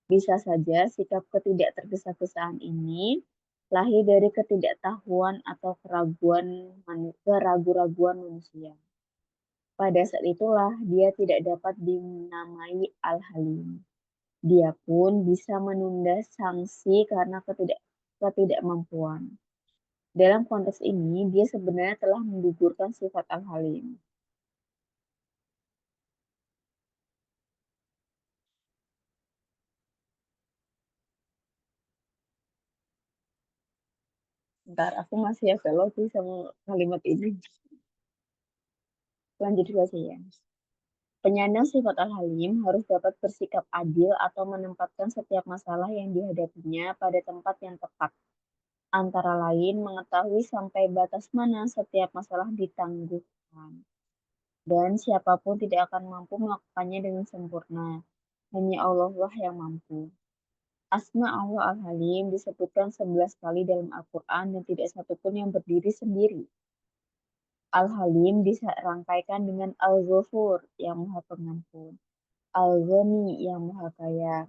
Bisa saja sikap ketidaktergesa-gesaan ini lahir dari ketidaktahuan atau keraguan manusia. Pada saat itulah dia tidak dapat dinamai Al-Halim. Dia pun bisa menunda sanksi karena ketidakmampuan. Dalam konteks ini, dia sebenarnya telah menggugurkan sifat Al-Halim. Bentar, aku masih agak logi sama kalimat ini. Lanjut saja ya. Penyandang sifat Al-Halim harus dapat bersikap adil atau menempatkan setiap masalah yang dihadapinya pada tempat yang tepat. Antara lain mengetahui sampai batas mana setiap masalah ditangguhkan. Dan siapapun tidak akan mampu melakukannya dengan sempurna. Hanya Allah lah yang mampu. Asma Allah Al-Halim disebutkan 11 kali dalam Al-Quran dan tidak satupun yang berdiri sendiri. Al-Halim dirangkaikan dengan Al-Ghafur yang Maha Pengampun, Al-Ghani yang Maha Kaya,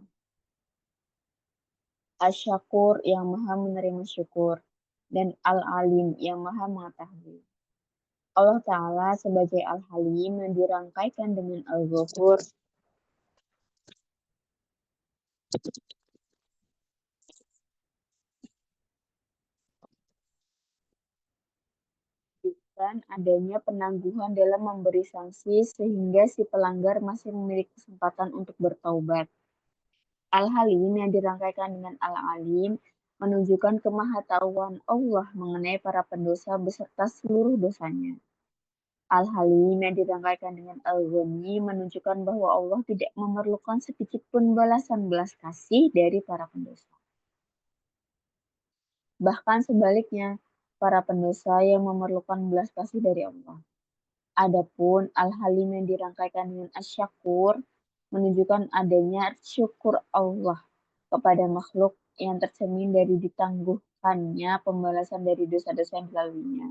Asy-Syakur yang Maha menerima syukur, dan Al-Alim yang Maha mengetahui. Allah Ta'ala sebagai Al-Halim yang dirangkaikan dengan Al-Ghafur dan adanya penangguhan dalam memberi sanksi sehingga si pelanggar masih memiliki kesempatan untuk bertaubat. Al-Halim yang dirangkaikan dengan Al-Alim menunjukkan kemahatauan Allah mengenai para pendosa beserta seluruh dosanya. Al-Halim yang dirangkaikan dengan Al-Ghani menunjukkan bahwa Allah tidak memerlukan sedikit pun balasan belas kasih dari para pendosa. Bahkan sebaliknya, para pendosa yang memerlukan belas kasih dari Allah. Adapun Al-Halim yang dirangkaikan dengan Asy-Syakur menunjukkan adanya syukur Allah kepada makhluk yang tercermin dari ditangguhkannya pembalasan dari dosa-dosa yang dilaluinya.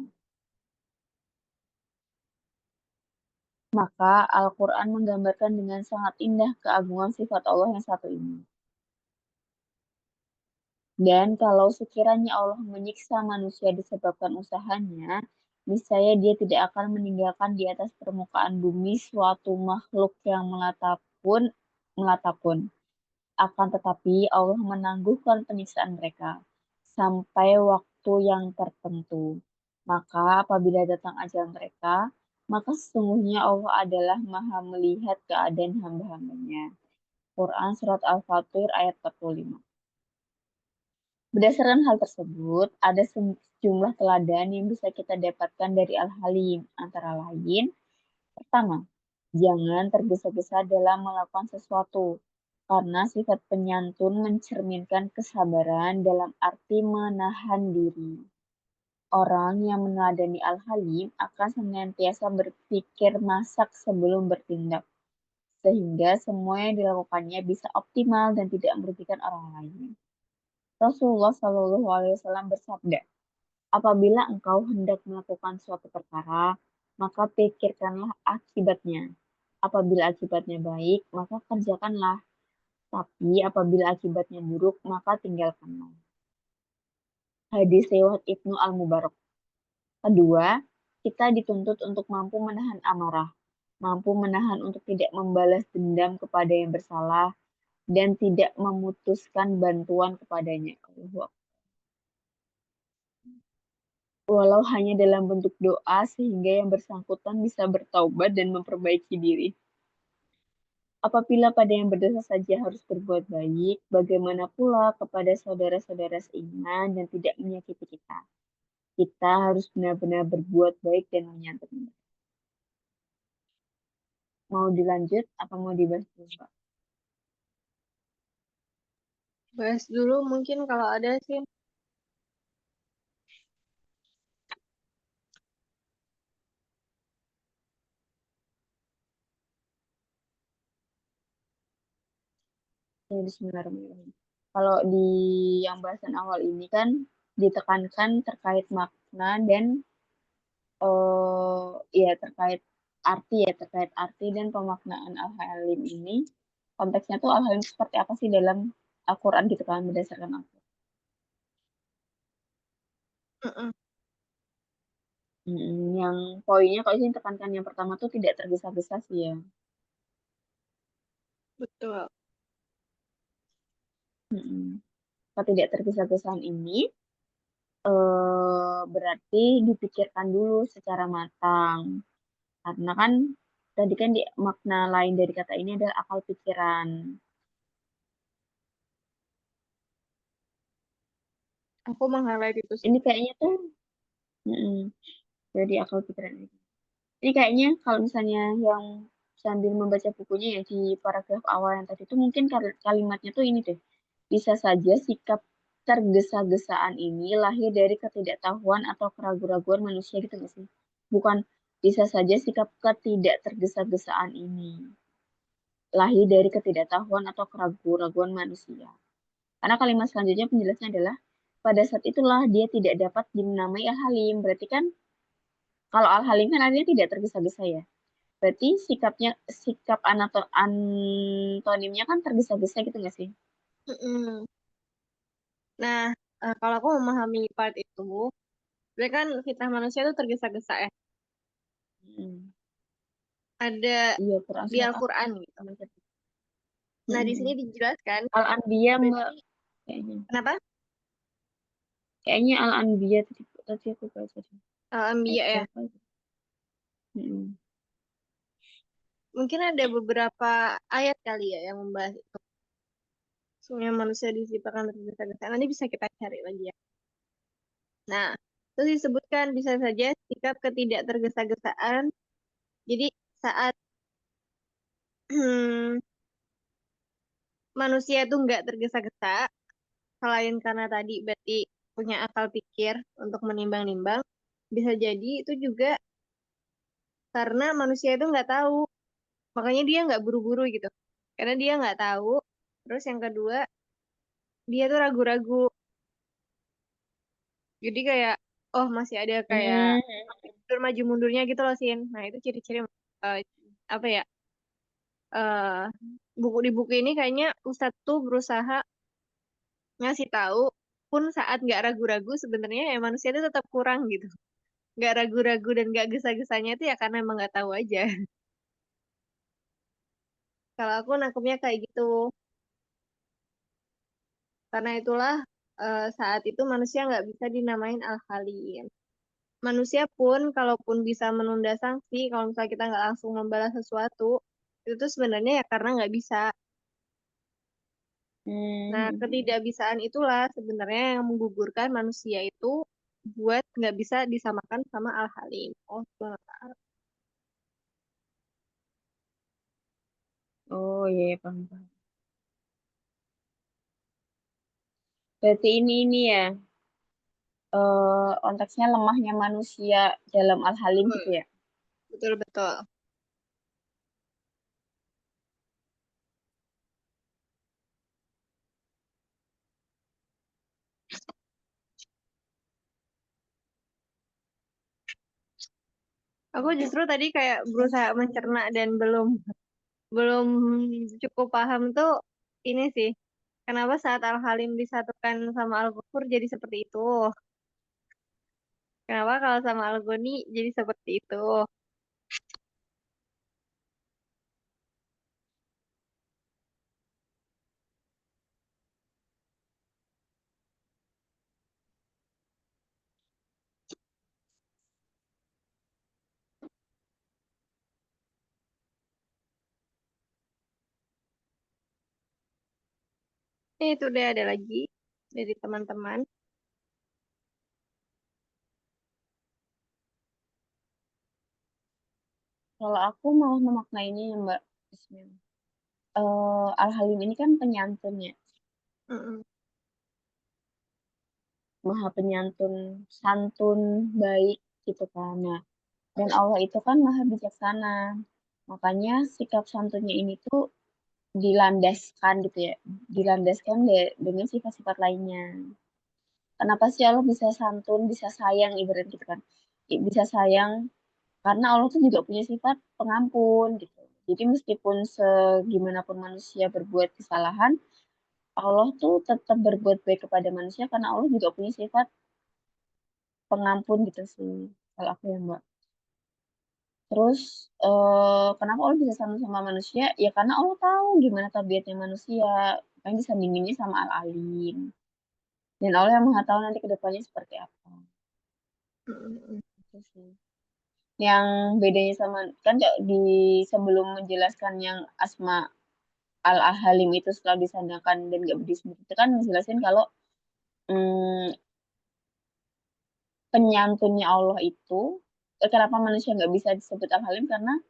Maka Al-Quran menggambarkan dengan sangat indah keagungan sifat Allah yang satu ini. Dan kalau sekiranya Allah menyiksa manusia disebabkan usahanya, niscaya dia tidak akan meninggalkan di atas permukaan bumi suatu makhluk yang melata pun. Akan tetapi Allah menangguhkan penyiksaan mereka sampai waktu yang tertentu. Maka apabila datang ajal mereka, maka sesungguhnya Allah adalah Maha melihat keadaan hamba-hambanya. Quran Surat Al-Fatir ayat 45. Berdasarkan hal tersebut, ada sejumlah teladan yang bisa kita dapatkan dari Al-Halim. Antara lain, pertama, jangan tergesa-gesa dalam melakukan sesuatu, karena sifat penyantun mencerminkan kesabaran dalam arti menahan diri. Orang yang meneladani Al-Halim akan senantiasa berpikir masak sebelum bertindak. sehingga semua yang dilakukannya bisa optimal dan tidak merugikan orang lain. Rasulullah Shallallahu Alaihi Wasallam bersabda, apabila engkau hendak melakukan suatu perkara, maka pikirkanlah akibatnya. Apabila akibatnya baik, maka kerjakanlah. Tapi apabila akibatnya buruk, maka tinggalkanlah. Hadis riwayat Ibnu Al-Mubarak. Kedua, kita dituntut untuk mampu menahan amarah, mampu menahan untuk tidak membalas dendam kepada yang bersalah, dan tidak memutuskan bantuan kepadanya. Walau hanya dalam bentuk doa sehingga yang bersangkutan bisa bertaubat dan memperbaiki diri. Apabila pada yang berdosa saja harus berbuat baik, bagaimana pula kepada saudara-saudara seiman dan tidak menyakiti kita. Kita harus benar-benar berbuat baik dan menyantuni mereka. Mau dilanjut apa mau dibahas dulu, Pak? Bahas dulu mungkin kalau ada sih. Ya, bismillahirrahmanirrahim. Kalau di yang bahasan awal ini kan ditekankan terkait makna dan ya terkait arti dan pemaknaan Al-Halim ini. Konteksnya tuh Al-Halim seperti apa sih dalam Al-Quran gitu kan berdasarkan Al-Quran. Yang poinnya kalau sih tekankan yang pertama tuh tidak tergesa-gesa sih ya. Betul. Tidak tergesa-gesaan ini berarti dipikirkan dulu secara matang. Karena kan tadi kan makna lain dari kata ini adalah akal pikiran. Aku meng-highlight itu sih. Ini kayaknya tuh dari akal pikiran ini. Ini kayaknya kalau misalnya yang sambil membaca bukunya ya di paragraf awal yang tadi itu mungkin kalimatnya tuh ini deh. Bisa saja sikap tergesa-gesaan ini lahir dari ketidaktahuan atau keraguan-raguan manusia gitu nggak sih? Bukan bisa saja sikap ketidaktergesa-gesaan ini lahir dari ketidaktahuan atau keraguan-raguan manusia. Karena kalimat selanjutnya penjelasannya adalah pada saat itulah dia tidak dapat dinamai al-halim. Berarti kan kalau al-halim kan artinya tidak tergesa-gesa ya. Berarti sikap antonimnya kan tergesa-gesa gitu nggak sih? Nah, kalau aku memahami part itu, berarti kan fitrah manusia itu tergesa-gesa ya. Ada Iya, Quran di surat Al-Quran gitu. Nah, di sini dijelaskan. Al-Anbiya Mbak Berarti, kayaknya. kenapa? Kayaknya Al-Anbiya tadi aku baca deh. Al-Anbiya ya. Berapa itu? Mungkin ada beberapa ayat kali ya yang membahas itu. Sebenarnya manusia diciptakan tergesa-gesa. Nanti bisa kita cari lagi ya. Nah, terus disebutkan bisa saja sikap ketidaktergesa-gesaan. Jadi saat manusia itu nggak tergesa-gesa, selain karena tadi berarti punya akal pikir untuk menimbang-nimbang, bisa jadi itu juga karena manusia itu nggak tahu, makanya dia nggak buru-buru gitu. Karena dia nggak tahu. Terus yang kedua, dia tuh ragu-ragu. Jadi kayak, oh masih ada kayak maju mundurnya gitu loh, Sin. Nah itu ciri-ciri apa ya? Buku di buku ini kayaknya Ustadz tuh berusaha ngasih tahu pun saat nggak ragu-ragu sebenarnya ya manusia itu tetap kurang gitu. Nggak ragu-ragu dan nggak gesa-gesanya itu ya karena emang nggak tahu aja. Kalau aku nangkepnya kayak gitu. Karena itulah saat itu manusia nggak bisa dinamain al-halim. Manusia pun kalaupun bisa menunda sanksi, kalau misalnya kita nggak langsung membalas sesuatu, itu tuh sebenarnya ya karena nggak bisa. Nah, ketidakbisaan itulah sebenarnya yang menggugurkan manusia itu buat nggak bisa disamakan sama al-halim. Oh, Oh iya, iya, paham, paham. Berarti ini ya konteksnya lemahnya manusia dalam al-halim gitu ya. betul betul. Aku justru tadi kayak berusaha mencerna dan belum cukup paham tuh ini sih. Kenapa saat Al-Halim disatukan sama Al-Ghafur jadi seperti itu? Kenapa kalau sama Al-Ghani jadi seperti itu? Itu udah ada lagi dari teman-teman. Kalau aku malah memaknainya ya Mbak Ismail. Al-Halim ini kan penyantun ya, Mm-mm. maha penyantun, santun, baik gitu kan. Nah, dan Allah itu kan maha bijaksana. Makanya sikap santunnya ini tuh dilandaskan gitu ya, dilandaskan dengan sifat-sifat lainnya. Kenapa sih Allah bisa santun, bisa sayang ibarat gitu kan? Bisa sayang karena Allah tuh juga punya sifat pengampun gitu. Jadi meskipun segimanapun manusia berbuat kesalahan, Allah tuh tetap berbuat baik kepada manusia karena Allah juga punya sifat pengampun gitu sih. Kalau aku ya Mbak. Terus kenapa Allah bisa sama sama manusia? Ya karena Allah tahu gimana tabiatnya manusia. Kan disandinginnya sama Al-Alim. Dan Allah yang maha tahu nanti ke depannya seperti apa. Mm-mm. Gitu sih. Yang bedanya sama kan di sebelum menjelaskan yang Asma Al-Halim itu setelah disandangkan dan gak berdiskusi itu kan menjelaskan kalau mm, penyantunnya Allah itu kenapa manusia nggak bisa disebut Al-Halim karena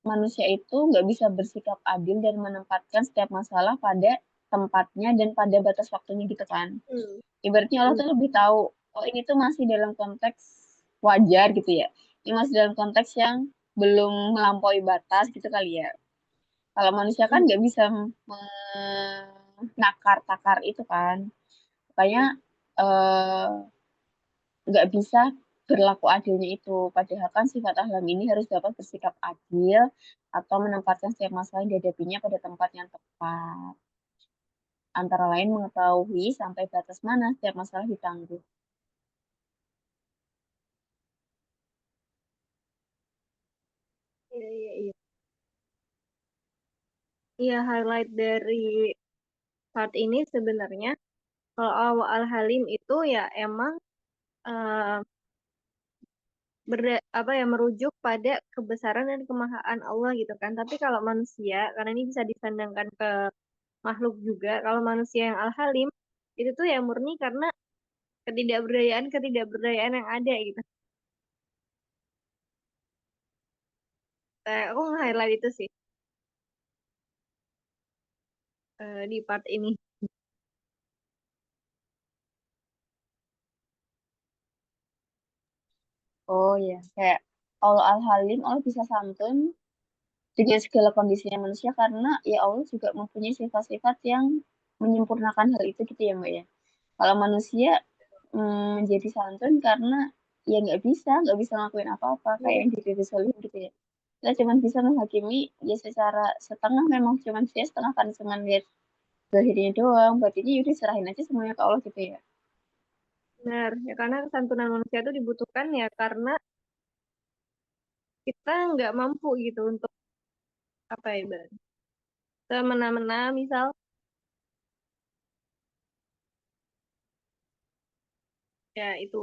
manusia itu nggak bisa bersikap adil dan menempatkan setiap masalah pada tempatnya dan pada batas waktunya gitu kan. Mm. Ibaratnya Allah Mm. tuh lebih tahu, oh ini tuh masih dalam konteks wajar gitu ya. Ini masih dalam konteks yang belum melampaui batas gitu kali ya. Kalau manusia kan nggak bisa menakar-takar itu kan. Makanya eh, nggak bisa berlaku adilnya itu. Padahal kan sifat ahlam ini harus dapat bersikap adil atau menempatkan setiap masalah yang dihadapinya pada tempat yang tepat. Antara lain mengetahui sampai batas mana setiap masalah ditangguh. Iya, iya, iya. Iya, highlight dari part ini sebenarnya kalau awal Al-Halim itu ya emang eh, apa ya merujuk pada kebesaran dan kemahaan Allah gitu kan. Tapi kalau manusia, karena ini bisa disandangkan ke makhluk juga, kalau manusia yang Al-Halim itu tuh ya murni karena ketidakberdayaan yang ada gitu. Aku nge-highlight itu sih di part ini. Oh ya, kayak Allah Al-Halim, Allah bisa santun dengan segala kondisinya manusia karena ya Allah juga mempunyai sifat-sifat yang menyempurnakan hal itu gitu ya Mbak ya. Kalau manusia menjadi santun karena ya nggak bisa ngelakuin apa-apa kayak Iya. yang diri Solihin gitu ya. Kita cuma bisa menghakimi ya secara setengah memang cuma bisa setengah karena cuma lihat zahirnya doang. Berarti yaudah serahin aja semuanya ke Allah gitu ya. Benar, ya karena kesantunan manusia itu dibutuhkan ya karena kita nggak mampu gitu untuk apa ya ibaratnya. Semena-mena misal ya itu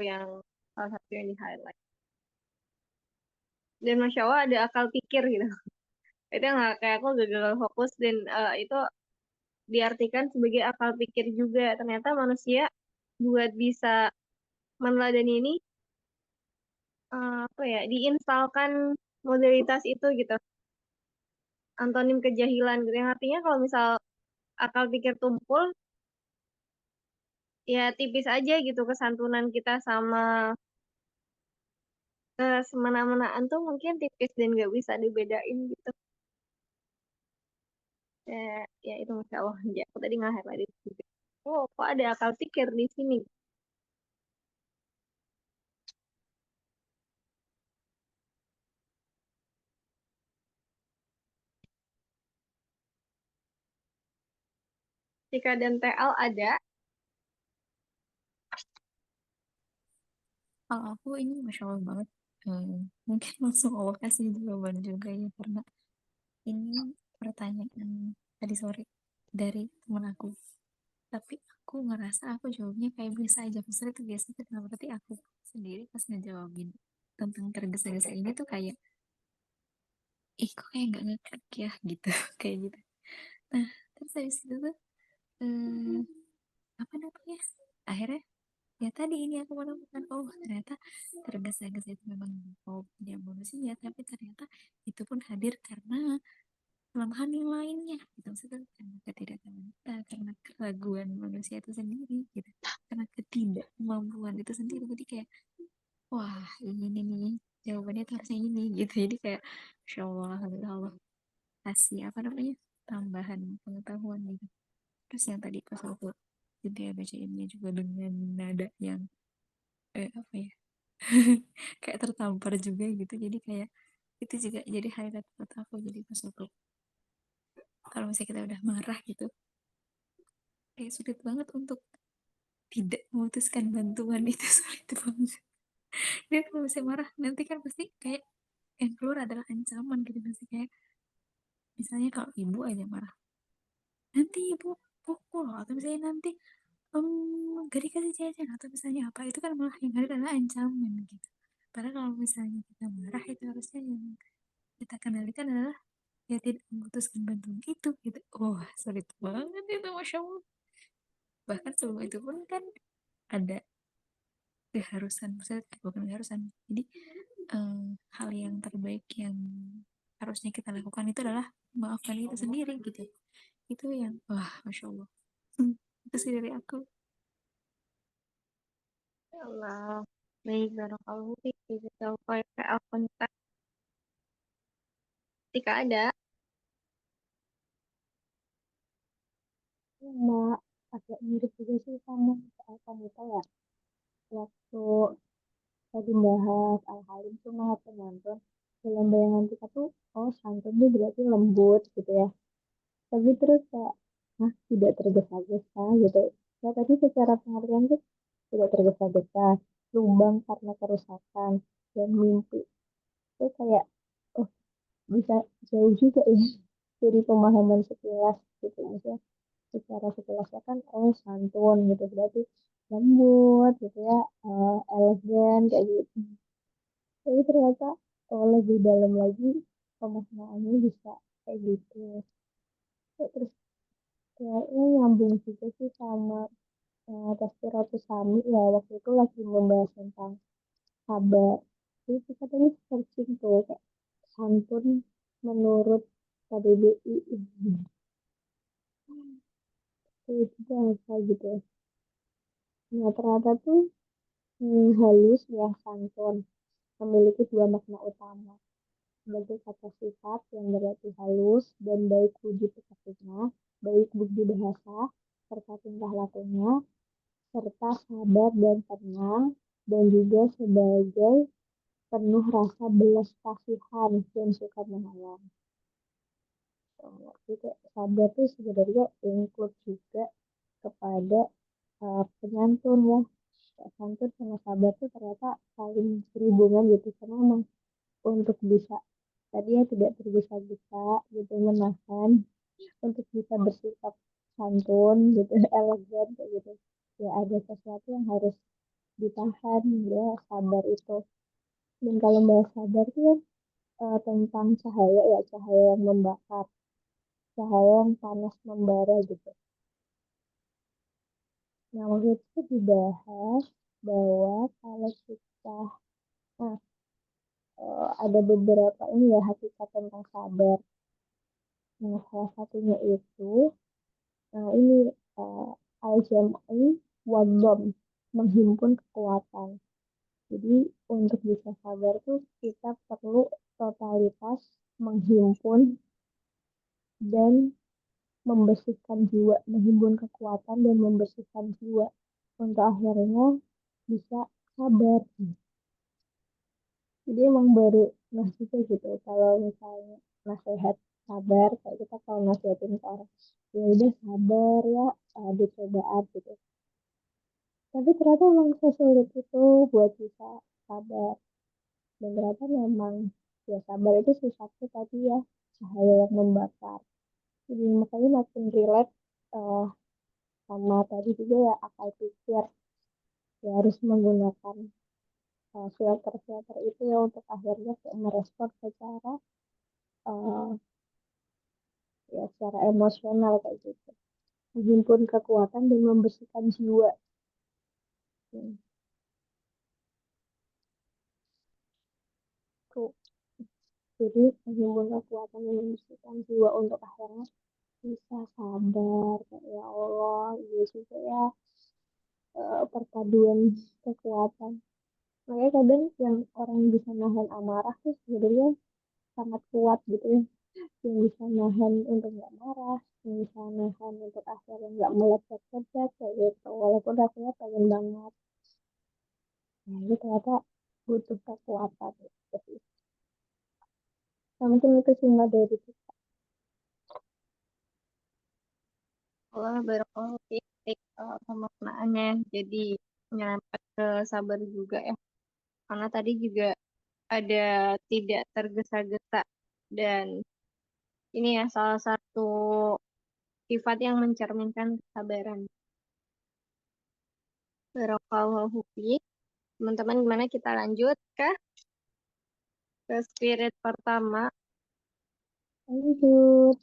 yang salah satu yang di highlight. Dan Masya Allah ada akal pikir gitu. Itu yang kayak aku gagal fokus dan itu diartikan sebagai akal pikir juga. Ternyata manusia buat bisa meneladani ini apa ya diinstalkan modalitas itu gitu. Antonim kejahilan gitu. Yang artinya kalau misal akal pikir tumpul ya tipis aja gitu kesantunan kita sama semena-menaan tuh mungkin tipis dan nggak bisa dibedain gitu. Ya, ya itu Masya Allah. Ya, aku tadi nge-highlight itu juga. Oh, kok ada akal pikir di sini? Tika dan TL ada. Kalau aku ini Masya Allah banget. Mungkin langsung Allah kasih jawaban juga ya, karena ini pertanyaan tadi sore dari teman aku. Tapi aku ngerasa aku jawabnya kayak biasa aja. Maksudnya itu biasa itu kenapa, berarti aku sendiri pas ngejawabin tentang tergesa-gesa ini tuh kayak, ih kok kayak nggak ngeklik ya gitu. Kayak gitu. Nah, terus habis itu tuh eh, apa namanya, akhirnya ya tadi ini aku menemukan, oh ternyata tergesa-gesa itu memang oh punya manusia, tapi ternyata itu pun hadir karena kelemahan yang lainnya gitu. Maksudnya karena ketidaktahuan kita, karena keraguan manusia itu sendiri gitu, karena ketidakmampuan itu sendiri. Jadi kayak wah ini nih jawabannya tuh harusnya ini gitu. Jadi kayak Masya Allah, alhamdulillah Allah kasih apa namanya tambahan pengetahuan gitu. Terus yang tadi pas aku jadi bacainnya juga dengan nada yang apa ya, kayak tertampar juga gitu. Jadi kayak itu juga jadi highlight buat aku. Jadi pas aku kalau misalnya kita udah marah gitu, kayak sulit banget untuk tidak memutuskan bantuan itu. Sulit banget. Dia kalau misalnya marah nanti kan pasti kayak yang keluar adalah ancaman gitu. Pasti kayak misalnya kalau ibu aja marah, nanti ibu pukul, atau misalnya nanti gak dikasih jajan, atau misalnya apa, itu kan malah yang ada adalah ancaman gitu. Padahal kalau misalnya kita marah itu harusnya yang kita kendalikan adalah ya tidak memutuskan bantuan itu gitu. Wah sulit banget itu Masya Allah. Bahkan sebelum itu pun kan ada keharusan, maksudnya bukan keharusan, jadi hal yang terbaik yang harusnya kita lakukan itu adalah maafkan itu sendiri gitu. Itu yang wah Masya Allah. Itu sih dari aku. Ya Allah. Baik, barakallahu fiik. Jazakallahu khairan. Alhamdulillah. Tika ada. Sama agak mirip juga sih sama soal wanita ya. Waktu tadi bahas Al-Halim tuh maha penonton. Dalam bayangan kita tuh, oh santun tuh berarti lembut gitu ya. Tapi terus kayak, nah tidak tergesa-gesa gitu. Ya tadi secara pengertian tuh tidak tergesa-gesa. Lubang karena kerusakan dan mimpi. Itu kayak, oh bisa jauh juga ya dari pemahaman sekilas gitu. Maksudnya secara sekilasnya kan oh santun gitu berarti lembut gitu ya, elegan kayak gitu, tapi ternyata oh lebih dalam lagi pemaknaannya bisa kayak gitu. Terus kayaknya nyambung juga sih sama Tafsiratus Sami ya, waktu itu lagi membahas tentang sabar. Jadi kita tadi searching tuh kayak santun menurut KBBI itu bahasa gitu ya. Nah ternyata tuh halus ya santun memiliki dua makna utama sebagai kata sifat yang berarti halus dan baik wujud tekadnya, baik budi bahasa serta tingkah lakunya, serta sabar dan tenang, dan juga sebagai penuh rasa belas kasihan dan suka menolong. Jadi sabar itu sebenarnya include juga kepada penyantun ya. Santun sama sabar itu ternyata saling berhubungan gitu karena memang untuk bisa tadi ya tidak tergesa-gesa gitu menahan untuk bisa bersikap santun gitu elegan kayak gitu ya ada sesuatu yang harus ditahan ya sabar itu. Dan kalau bahas sabar itu kan tentang cahaya ya, cahaya yang membakar, cahaya yang panas membara gitu. Nah waktu itu dibahas bahwa kalau kita nah, ada beberapa ini ya hakikat tentang sabar. Nah, salah satunya itu, nah ini uh, al-jam'i wadham, menghimpun kekuatan. Jadi untuk bisa sabar tuh kita perlu totalitas menghimpun dan membersihkan jiwa, menghimpun kekuatan dan membersihkan jiwa untuk akhirnya bisa sabar. Jadi emang baru nasihatnya gitu. Kalau misalnya nasihat sabar, kayak kita kalau nasihatin ke orang, ya udah sabar ya, ada cobaan gitu. Tapi ternyata emang sesulit itu buat bisa sabar. Dan ternyata memang ya sabar itu sesuatu tadi ya, cahaya yang membakar. Jadi makanya makin relate eh, sama tadi juga ya akal pikir, ya harus menggunakan filter-filter itu ya untuk akhirnya kayak merespon secara eh, ya secara emosional kayak gitu. Menghimpun kekuatan dan membersihkan jiwa. Hmm, tuh. Jadi menghimpun kekuatan dan membersihkan jiwa untuk akhirnya bisa sabar. Kayak, ya Allah, iya juga ya perpaduan kekuatan. Makanya kadang yang orang bisa nahan amarah tuh sebenarnya sangat kuat gitu ya. Yang bisa nahan untuk nggak marah, yang bisa nahan untuk akhirnya nggak meledak-ledak kayak gitu. Walaupun rasanya pengen banget. Nah, itu ternyata butuh kekuatan gitu sih. Nah, mungkin itu sih Mbak dari kita. Wah, barakallahu fiik, pemaknaannya jadi nyerempet ke sabar juga ya. Karena tadi juga ada tidak tergesa-gesa dan ini ya salah satu sifat yang mencerminkan kesabaran. Barakallahu fiik. Teman-teman gimana kita lanjut ke spirit pertama? Lanjut.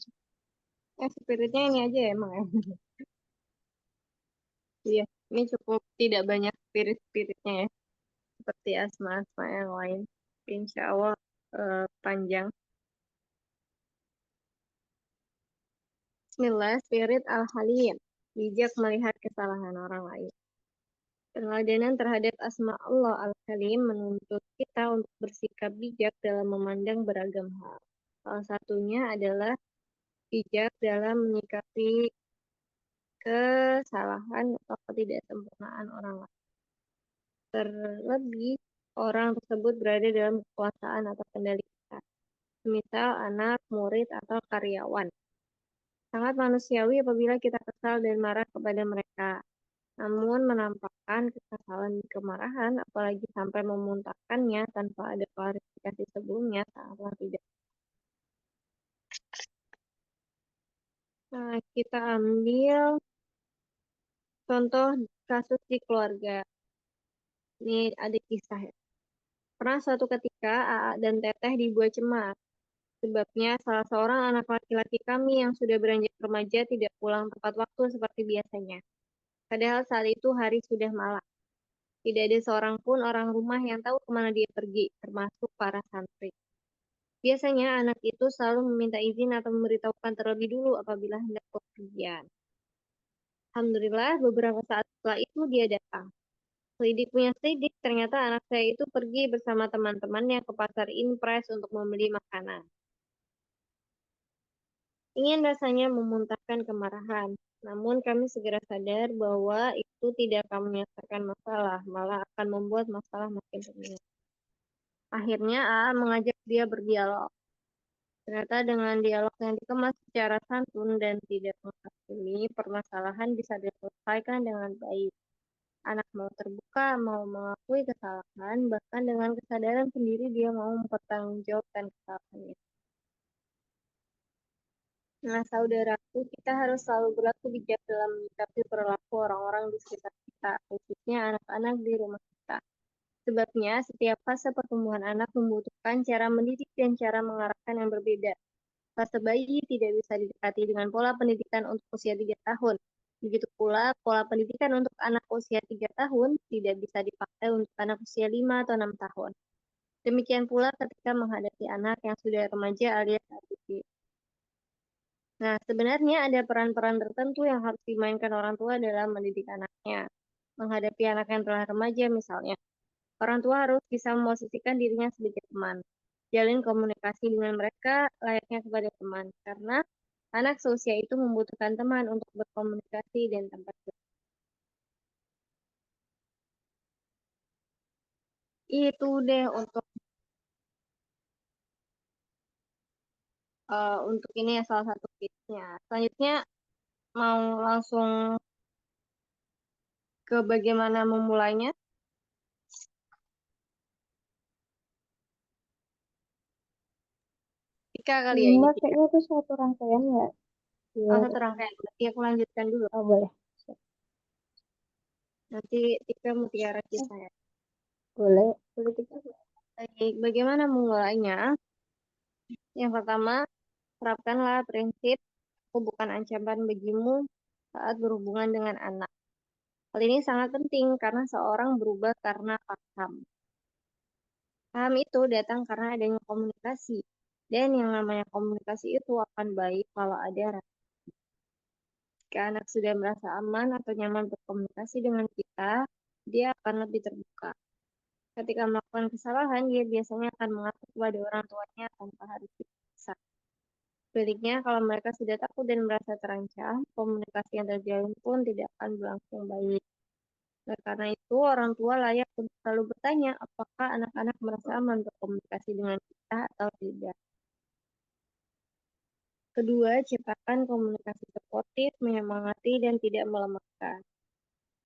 Spiritnya ini aja ya emang ya. Iya, ini cukup tidak banyak spirit-spiritnya ya. Seperti asma-asma yang lain. Insya Allah panjang. Bismillah, spirit al-halim. Bijak melihat kesalahan orang lain. Peneladan terhadap asma Allah al-halim menuntut kita untuk bersikap bijak dalam memandang beragam hal. Salah satunya adalah bijak dalam menyikapi kesalahan atau ketidaksempurnaan orang lain. Terlebih, orang tersebut berada dalam kekuasaan atau kendali kita. Misal anak, murid, atau karyawan. Sangat manusiawi apabila kita kesal dan marah kepada mereka. Namun menampakkan kekesalan dan kemarahan, apalagi sampai memuntahkannya tanpa ada klarifikasi sebelumnya, sangatlah tidak. Nah, kita ambil contoh kasus di keluarga. Ini ada kisah ya. Pernah suatu ketika AA dan Teteh dibuat cemas. Sebabnya salah seorang anak laki-laki kami yang sudah beranjak remaja tidak pulang tepat waktu seperti biasanya. Padahal saat itu hari sudah malam. Tidak ada seorang pun orang rumah yang tahu kemana dia pergi, termasuk para santri. Biasanya anak itu selalu meminta izin atau memberitahukan terlebih dulu apabila hendak bepergian. Alhamdulillah, beberapa saat setelah itu dia datang. Selidik punya selidik, ternyata anak saya itu pergi bersama teman-temannya ke pasar Impres untuk membeli makanan. Ingin rasanya memuntahkan kemarahan, namun kami segera sadar bahwa itu tidak akan menyelesaikan masalah, malah akan membuat masalah makin rumit. Akhirnya AA mengajak dia berdialog. Ternyata dengan dialog yang dikemas secara santun dan tidak menghakimi, permasalahan bisa diselesaikan dengan baik. Anak mau terbuka, mau mengakui kesalahan, bahkan dengan kesadaran sendiri dia mau mempertanggungjawabkan kesalahannya. Nah, saudaraku, kita harus selalu berlaku bijak dalam menyikapi perilaku orang-orang di sekitar kita, khususnya anak-anak di rumah kita. Sebabnya, setiap fase pertumbuhan anak membutuhkan cara mendidik dan cara mengarahkan yang berbeda. Fase bayi tidak bisa didekati dengan pola pendidikan untuk usia 3 tahun. Begitu pula, pola pendidikan untuk anak usia 3 tahun tidak bisa dipakai untuk anak usia 5 atau 6 tahun. Demikian pula ketika menghadapi anak yang sudah remaja alias adik. Nah, sebenarnya ada peran-peran tertentu yang harus dimainkan orang tua dalam mendidik anaknya. Menghadapi anak yang telah remaja misalnya. Orang tua harus bisa memosisikan dirinya sebagai teman. Jalin komunikasi dengan mereka layaknya kepada teman. Karena anak seusia itu membutuhkan teman untuk berkomunikasi dan tempat curhat. Itu deh untuk ini ya salah satu tipsnya. Selanjutnya mau langsung ke bagaimana memulainya? Tika kali ya ini. Mbak, kayaknya itu suatu rangkaian ya, Oh, biar, satu rangkaian. Berarti aku lanjutkan dulu. oh boleh, Nanti Tika mutiara kisah ya. boleh, boleh Tika. Baik, bagaimana memulainya? Yang pertama, terapkanlah prinsip aku bukan ancaman bagimu saat berhubungan dengan anak. Hal ini sangat penting karena seorang berubah karena paham. Paham itu datang karena adanya komunikasi. Dan yang namanya komunikasi itu akan baik kalau ada rasa. Jika anak sudah merasa aman atau nyaman berkomunikasi dengan kita, dia akan lebih terbuka. Ketika melakukan kesalahan, dia biasanya akan mengaku kepada orang tuanya tanpa harus dipaksa. Sebaliknya, kalau mereka sudah takut dan merasa terancam, komunikasi yang terjalin pun tidak akan berlangsung baik. Nah, karena itu, orang tua layak untuk selalu bertanya apakah anak-anak merasa aman berkomunikasi dengan kita atau tidak. Kedua, ciptakan komunikasi sportif, menyemangati, dan tidak melemahkan.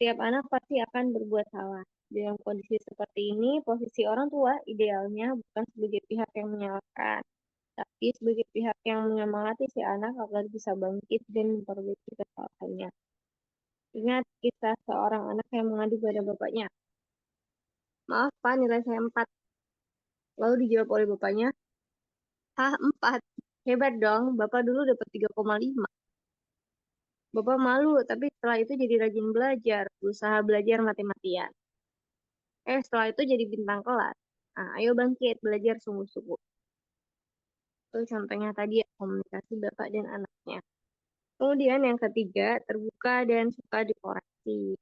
Setiap anak pasti akan berbuat salah. Dalam kondisi seperti ini, posisi orang tua idealnya bukan sebagai pihak yang menyalahkan, tapi sebagai pihak yang menyemangati si anak agar bisa bangkit dan memperbaiki kesalahannya. Ingat kisah seorang anak yang mengadu pada bapaknya. Maaf Pak, nilai saya 4. Lalu dijawab oleh bapaknya, hah 4? Hebat dong, Bapak dulu dapat 3,5. Bapak malu, tapi setelah itu jadi rajin belajar, berusaha belajar mati-matian. Setelah itu jadi bintang kelas. Nah, ayo bangkit, belajar sungguh-sungguh. Itu contohnya tadi ya, komunikasi bapak dan anaknya. Kemudian yang ketiga, terbuka dan suka dikoreksi.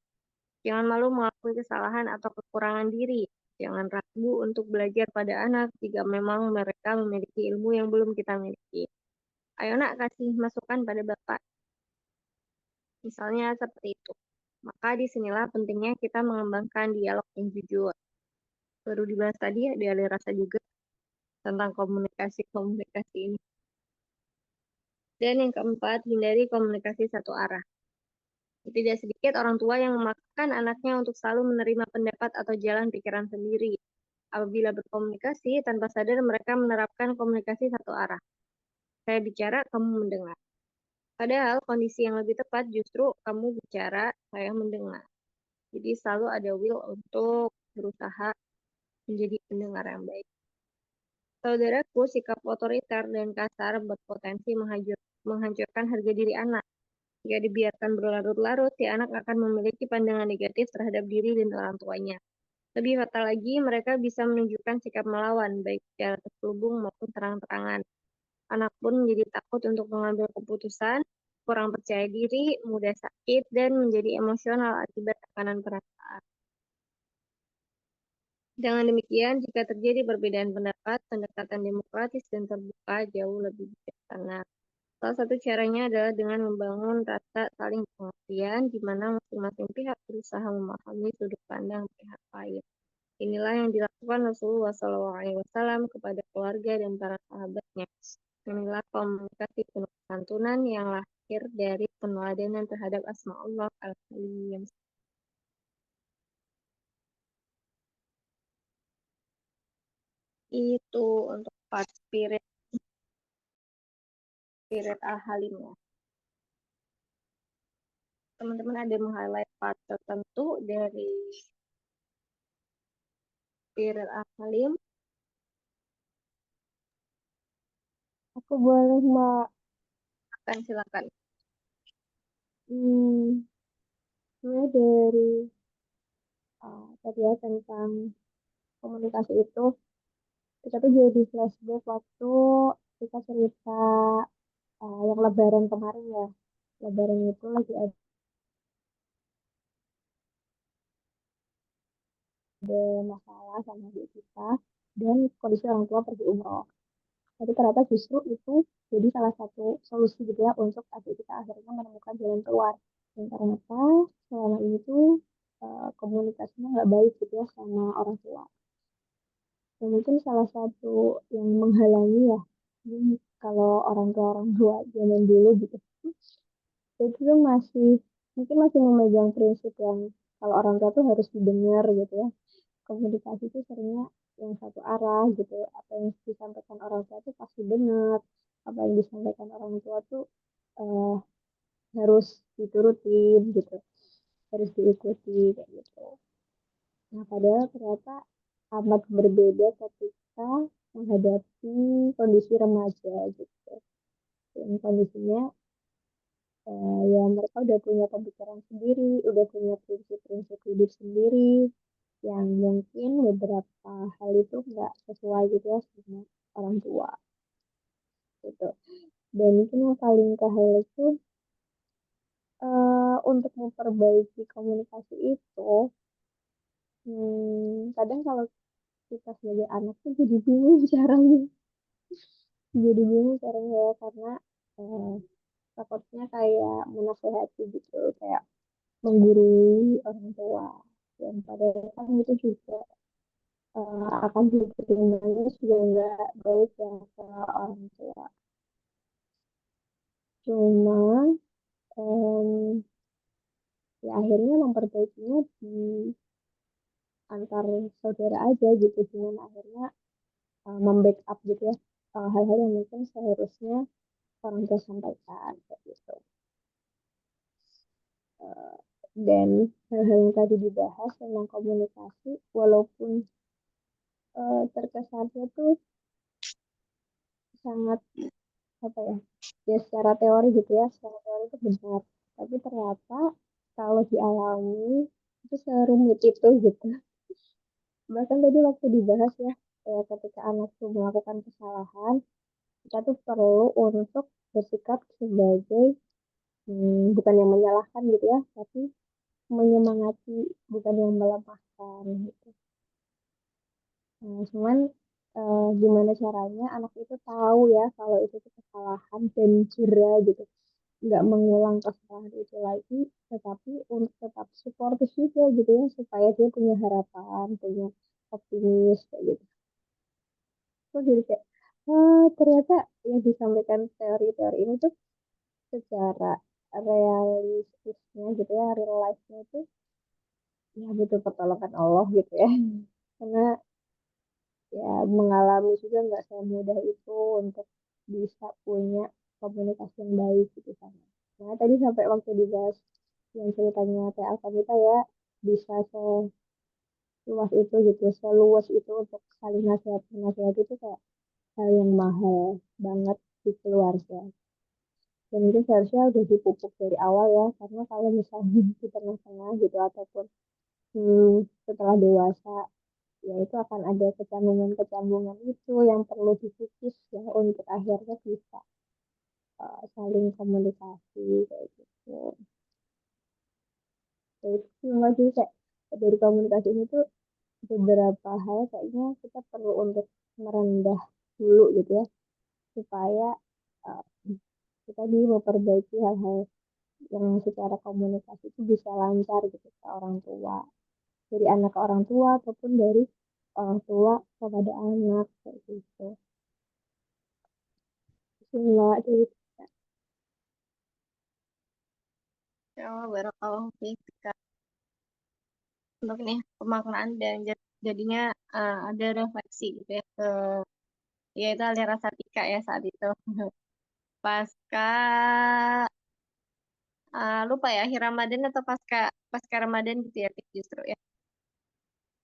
Jangan malu mengakui kesalahan atau kekurangan diri. Jangan ragu untuk belajar pada anak jika memang mereka memiliki ilmu yang belum kita miliki. Ayo nak, kasih masukan pada bapak. Misalnya seperti itu. Maka disinilah pentingnya kita mengembangkan dialog yang jujur. Baru dibahas tadi ya, ada rasa juga tentang komunikasi-komunikasi ini. Dan yang keempat, hindari komunikasi satu arah. Tidak sedikit orang tua yang memaksakan anaknya untuk selalu menerima pendapat atau jalan pikiran sendiri. Apabila berkomunikasi, tanpa sadar mereka menerapkan komunikasi satu arah. Saya bicara, kamu mendengar. Padahal kondisi yang lebih tepat justru kamu bicara, saya mendengar. Jadi selalu ada will untuk berusaha menjadi pendengar yang baik. Saudaraku, sikap otoriter dan kasar berpotensi menghancurkan harga diri anak. Jika dibiarkan berlarut-larut, si anak akan memiliki pandangan negatif terhadap diri dan orang tuanya. Lebih fatal lagi, mereka bisa menunjukkan sikap melawan, baik secara terselubung maupun terang-terangan. Anak pun menjadi takut untuk mengambil keputusan, kurang percaya diri, mudah sakit, dan menjadi emosional akibat tekanan perasaan. Dengan demikian, jika terjadi perbedaan pendapat, pendekatan demokratis dan terbuka jauh lebih bijaksana. Salah satu caranya adalah dengan membangun rasa saling pengertian, di mana masing-masing pihak berusaha memahami sudut pandang pihak lain. Inilah yang dilakukan Rasulullah SAW kepada keluarga dan para sahabatnya. Inilah komunikasi penuh santunan yang lahir dari peneladanan terhadap asma Allah Al-Halim. Itu untuk part spirit Al-Halim ya. Teman-teman ada meng-highlight part tertentu dari spirit Al-Halim. Aku boleh Mbak. Silakan. Mulai dari tadi ya tentang komunikasi itu, kita tuh jadi flashback waktu kita cerita yang Lebaran kemarin ya. Lebaran itu lagi ada masalah sama adik kita dan kondisi orang tua pergi umroh. Tapi ternyata justru itu jadi salah satu solusi gitu ya untuk adik kita akhirnya menemukan jalan keluar. Dan ternyata selama ini tuh komunikasinya nggak baik gitu ya sama orang tua. Dan mungkin salah satu yang menghalangi ya, ini kalau orang tua zaman dulu gitu, itu tuh mungkin masih memegang prinsip yang kalau orang tua tuh harus didengar gitu ya. Komunikasi itu seringnya yang satu arah gitu. Apa yang disampaikan orang tua tuh pasti benar. Apa yang disampaikan orang tua tuh eh, harus diturutin gitu. Harus diikuti kayak gitu. Nah, padahal ternyata amat berbeda ketika menghadapi kondisi remaja gitu. Yang kondisinya ya mereka udah punya pemikiran sendiri, udah punya prinsip-prinsip hidup sendiri, yang mungkin beberapa hal itu nggak sesuai gitu ya sama orang tua gitu. Dan mungkin yang paling ke hal itu untuk memperbaiki komunikasi itu, kadang kalau kita sebagai anak tuh jadi bingung caranya, ya karena eh, takutnya kayak menasehati gitu, kayak menggurui orang tua. Dan padahal kan itu juga akan diterimanya juga nggak baik ya ke orang tua. Cuma em, ya akhirnya memperbaikinya di antar saudara aja gitu dengan akhirnya membackup gitu ya hal-hal yang mungkin seharusnya orang tua sampaikan kayak gitu. Eh, dan hal-hal yang tadi dibahas tentang komunikasi walaupun terkesannya tuh sangat apa ya, ya secara teori gitu ya, secara teori itu benar, tapi ternyata kalau dialami itu serumit itu gitu. Bahkan tadi waktu dibahas ya, ketika anak tuh melakukan kesalahan, kita tuh perlu untuk bersikap sebagai bukan yang menyalahkan gitu ya, tapi menyemangati, bukan yang melemahkan gitu. Nah, cuman gimana caranya anak itu tahu ya kalau itu tuh kesalahan dan jera gitu, nggak mengulang kesalahan itu lagi, tetapi untuk tetap supportif juga gitu ya, supaya dia punya harapan, punya optimis kayak gitu. Terus jadi kayak, ternyata yang disampaikan teori-teori ini tuh secara realistisnya gitu ya, real life-nya itu ya butuh pertolongan Allah gitu ya. Karena ya mengalami juga nggak semudah itu untuk bisa punya komunikasi yang baik gitu sama. Nah tadi sampai waktu dibahas yang ceritanya Teh Alkamita ya, bisa seluas itu gitu, seluas itu untuk saling nasihat itu kayak hal yang mahal banget di keluarga. Dan itu seharusnya udah dipupuk dari awal ya, karena kalau misalnya di tengah-tengah gitu ataupun setelah dewasa, ya itu akan ada kecambungan-kecambungan itu yang perlu dikikis ya untuk akhirnya bisa saling komunikasi kayak gitu. Jadi cuma sih kayak dari komunikasi ini tuh beberapa hal kayaknya kita perlu untuk merendah dulu gitu ya, supaya uh, kita bisa memperbaiki hal-hal yang secara komunikasi itu bisa lancar gitu ke orang tua, dari anak ke orang tua ataupun dari orang tua kepada anak kayak gitu. Enggak jadi Ya Allah, barakallahu fiik, Kak. Untuk nih pemaknaan dan jadinya ada refleksi gitu ya ke ya itu aliran Satika ya saat itu. Pasca lupa ya akhir Ramadan atau pasca pasca Ramadan gitu ya Tik, justru ya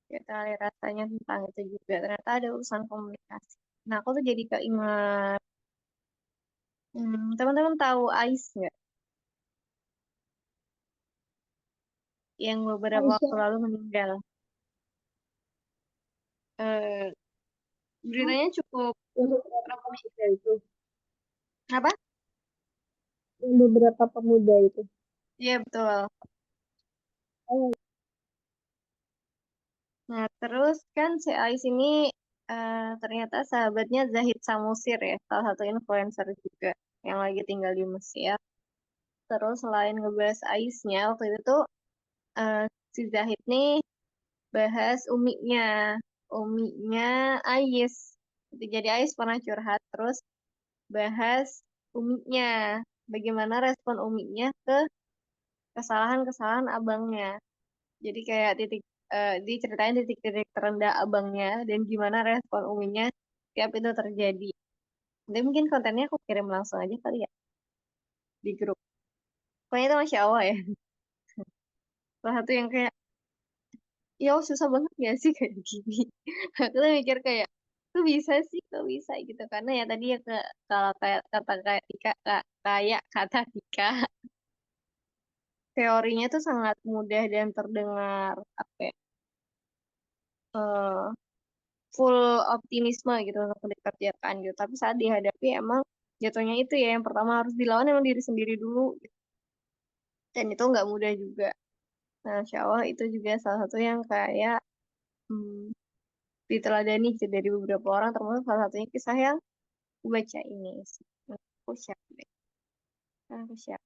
kita lihat rasanya tentang itu juga ternyata ada urusan komunikasi. Nah aku tuh jadi keinget teman-teman tahu Ais nggak yang beberapa waktu Aisyah lalu meninggal. Eh, Beritanya cukup yang beberapa ramai. pemuda itu, Apa? yang beberapa pemuda itu. Iya betul. Oh, Nah terus kan si Ais ini ternyata sahabatnya Zahid Samusir ya, salah satu influencer juga yang lagi tinggal di Mesir. Terus selain ngebahas Aisnya, waktu itu tuh eh, si Zahid nih bahas uminya Ais. Jadi Ais pernah curhat, terus bahas uminya. bagaimana respon Uminya ke kesalahan-kesalahan abangnya. Jadi kayak diceritain titik-titik terendah abangnya dan gimana respon Uminya tiap itu terjadi. Nanti mungkin kontennya aku kirim langsung aja kali ya di grup. Pokoknya itu Masya Allah ya. Salah satu yang kayak, ya Allah, susah banget ya sih kayak gini. Aku tuh mikir kayak, tuh bisa sih, kok bisa gitu. Karena ya tadi ya kalau kayak kata kayak Tika, kayak kata Tika, teorinya tuh sangat mudah dan terdengar apa ya, eh, full optimisme gitu untuk dikerjakan gitu. Tapi saat dihadapi emang jatuhnya itu ya yang pertama harus dilawan emang diri sendiri dulu gitu. Dan itu nggak mudah juga. Nah, Insya Allah itu juga salah satu yang kayak hmm, diteladani gitu dari beberapa orang, termasuk salah satunya kisah yang aku baca ini sih. Nah, aku share deh. Nah, aku share.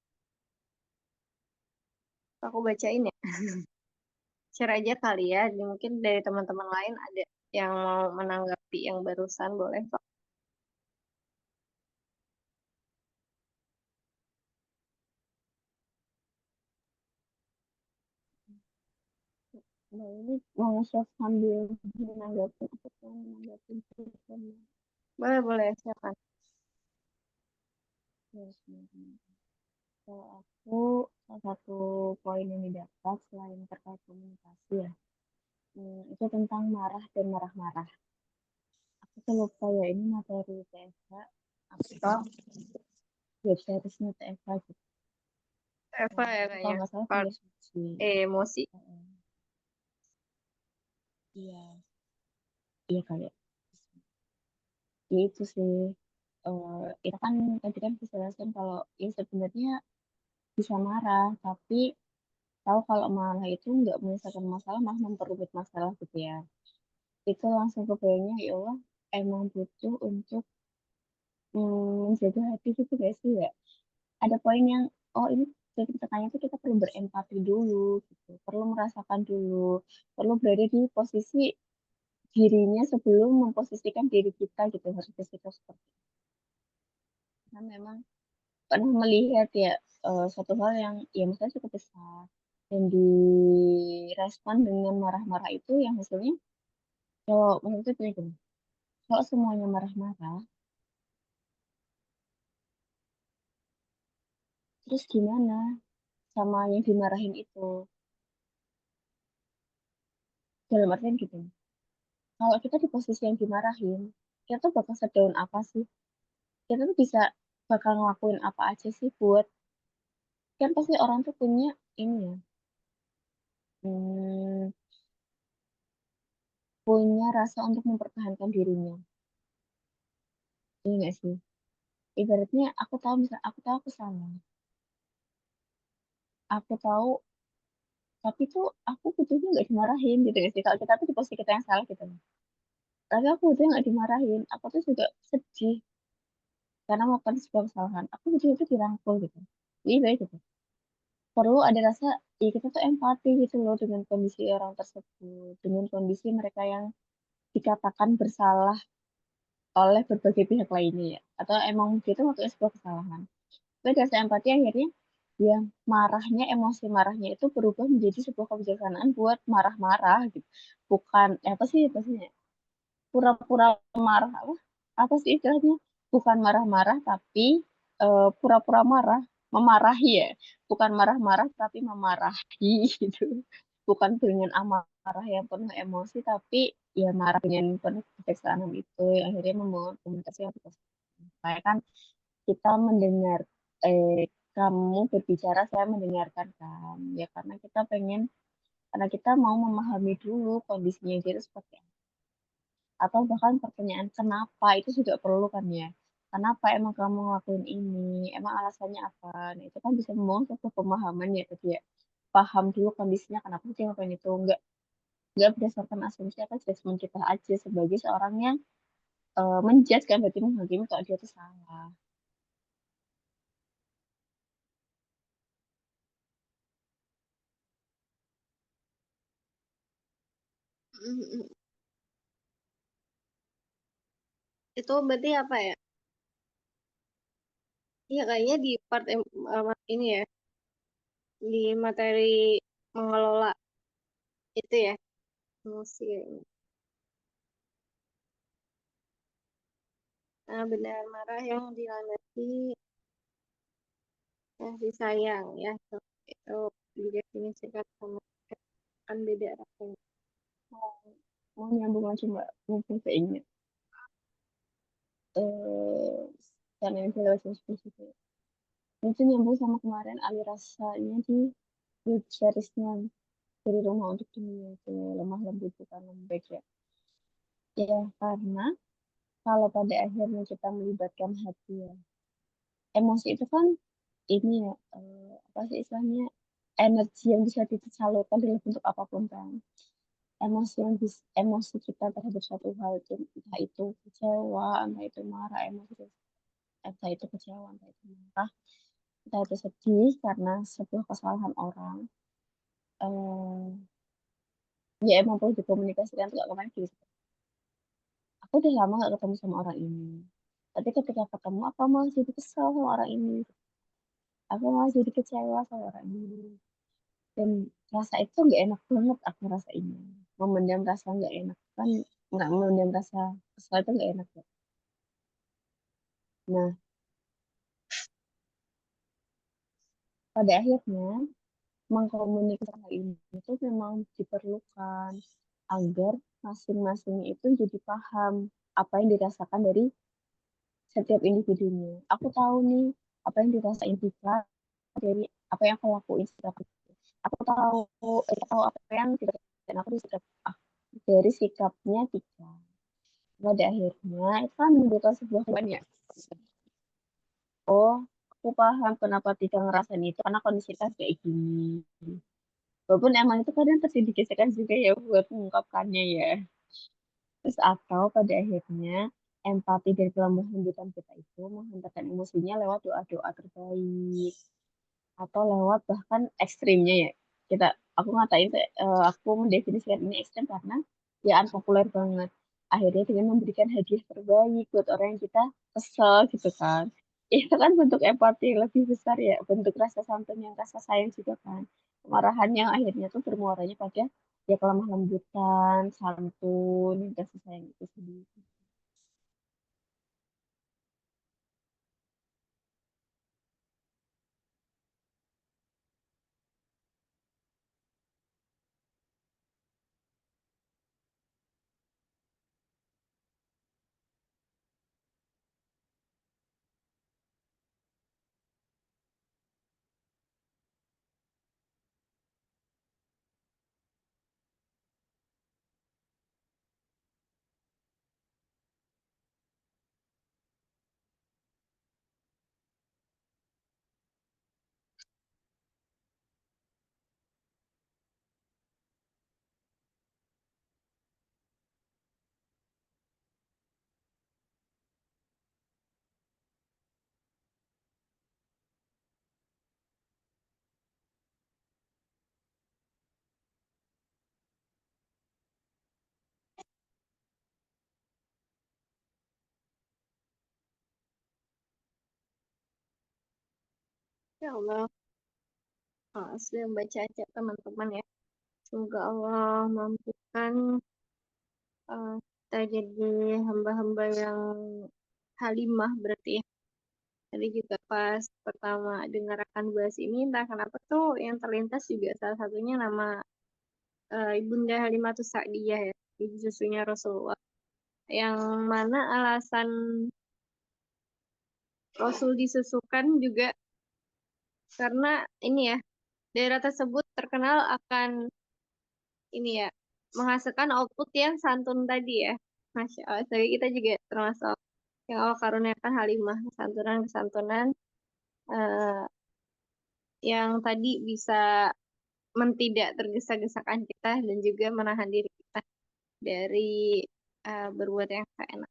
Aku bacain ya. Share aja kali ya. Jadi mungkin dari teman-teman lain ada yang mau menanggapi yang barusan boleh kok. Nah, ini mau nge-share sambil menanggapi apa menanggapi ceritanya. Boleh, boleh, silakan. Terus, kalau aku salah satu poin yang didapat selain terkait komunikasi ya, itu tentang marah dan marah-marah. Aku tuh lupa ya ini materi TFK atau web seriesnya TFK gitu. Eva ya Itu kalau kayaknya. nggak salah Part filosofi. emosi. Iya, iya kayak ya itu sih. Itu kan tadi kan dijelaskan kalau ya sebenarnya bisa marah, tapi tahu kalau marah itu nggak menyelesaikan masalah, malah memperumit masalah gitu ya. Itu langsung kebayangnya ya Allah, emang butuh untuk menjaga hati gitu guys sih ya. Ada poin yang oh ini jadi tanya tuh kita perlu berempati dulu gitu, perlu merasakan dulu, perlu berada di posisi dirinya sebelum memposisikan diri kita gitu harus kita seperti itu. Nah, memang pernah melihat ya suatu hal yang ya misalnya cukup besar dan direspon dengan marah-marah itu yang hasilnya kalau menurut saya gini, kalau semuanya marah-marah terus gimana sama yang dimarahin itu dalam artian gitu kalau kita di posisi yang dimarahin kita tuh bakal sedaun apa sih kita tuh bisa bakal ngelakuin apa aja sih buat kan pasti orang tuh punya ini ya hmm, punya rasa untuk mempertahankan dirinya ini gak sih ibaratnya aku tahu misal aku salah aku tahu tapi tuh aku butuhnya nggak dimarahin gitu ya sih kalau kita tuh di posisi kita yang salah gitu tapi aku butuhnya nggak dimarahin aku tuh juga sedih karena melakukan sebuah kesalahan aku butuh itu dirangkul gitu lebih baik gitu perlu ada rasa ya kita tuh empati gitu loh dengan kondisi orang tersebut dengan kondisi mereka yang dikatakan bersalah oleh berbagai pihak lainnya ya atau emang dia tuh melakukan sebuah kesalahan tapi rasa empati akhirnya ya marahnya emosi marahnya itu berubah menjadi sebuah kebijaksanaan buat marah-marah gitu bukan apa sih pura-pura marah apa sih istilahnya bukan marah-marah tapi pura-pura marah memarahi ya bukan marah-marah tapi memarahi gitu bukan dengan amarah yang penuh emosi tapi ya marah dengan penuh kebijaksanaan itu yang akhirnya membangun komunikasi yang positif kayak kan kita mendengar kamu berbicara saya mendengarkan kamu ya karena kita mau memahami dulu kondisinya dia itu seperti apa atau bahkan pertanyaan kenapa itu juga perlu kan ya kenapa emang kamu ngelakuin ini emang alasannya apa nah itu kan bisa membangun suatu pemahaman ya tapi ya paham dulu kondisinya kenapa sih ngelakuin itu nggak berdasarkan asumsi atau judgement kita aja sebagai seorang yang menjudge kan berarti menghakimi kalau dia itu salah. Itu berarti apa ya? Iya kayaknya di part ini ya, di materi mengelola itu ya, emosi kayaknya. Nah, benar marah yang dilandasi kasih sayang ya. Itu didefinisikan sama kan beda rasanya. Mau nyambung aja mbak, mungkin keinget eh karena ini lewat spesifik. Itu nyambung sama kemarin alih rasanya di web seriesnya dari rumah untuk dunia itu lemah lembut bukan lembek ya. Ya karena kalau pada akhirnya kita melibatkan hati ya, emosi itu kan ini ya apa sih istilahnya energi yang bisa disalurkan dalam bentuk apapun kan. Emosi kita terhadap suatu hal itu entah itu kecewa, entah itu marah, entah itu kecewa, entah itu marah, entah itu sedih karena sebuah kesalahan orang. eh Ya emang perlu dikomunikasikan tuh kemarin gitu. Aku udah lama gak ketemu sama orang ini. Tapi ketika ketemu, aku malah jadi kesel sama orang ini. Aku malah jadi kecewa sama orang ini. Dan rasa itu nggak enak banget aku rasa ini. Memendam rasa nggak enak kan, nggak memendam rasa kesel itu nggak enak ya. Nah, pada akhirnya mengkomunikasikan hal ini itu memang diperlukan agar masing-masing itu jadi paham apa yang dirasakan dari setiap individunya. Aku tahu nih apa yang dirasain Tika dari apa yang aku lakuin setiap itu. Aku tahu apa yang dirasain aku dari sikapnya Tika. Pada akhirnya itu kan menimbulkan sebuah hubungan ya. Oh, aku paham kenapa Tika ngerasain itu karena kondisi kita kayak gini. Walaupun emang itu kadang terindikasikan juga ya buat mengungkapkannya ya. Terus atau pada akhirnya empati dari kelemah lembutan kita itu menghantarkan emosinya lewat doa-doa terbaik atau lewat bahkan ekstrimnya ya. Aku ngatain aku mendefinisikan ini ekstrim karena ya unpopuler banget. Akhirnya dengan memberikan hadiah terbaik buat orang yang kita kesel gitu kan. Itu kan bentuk empati yang lebih besar ya, bentuk rasa santun yang rasa sayang juga kan. Kemarahan yang akhirnya tuh bermuaranya pada ya kelemah lembutan, santun, dan kasih sayang itu sendiri. Ya Allah, sudah membaca aja teman-teman ya. Semoga Allah mampukan kita jadi hamba-hamba yang halimah berarti ya. Tadi juga pas pertama dengar akan bahas ini, entah kenapa tuh yang terlintas juga salah satunya nama Ibunda Halimatus Sa'diyah ya, ibu susunya Rasulullah. Yang mana alasan Rasul disusukan juga karena ini ya, daerah tersebut terkenal akan ini ya, menghasilkan output yang santun tadi ya. Masya Allah, tapi kita juga termasuk yang Allah karuniakan halimah, kesantunan eh, yang tadi bisa mentidak tergesa-gesakan kita dan juga menahan diri kita dari berbuat yang tak enak.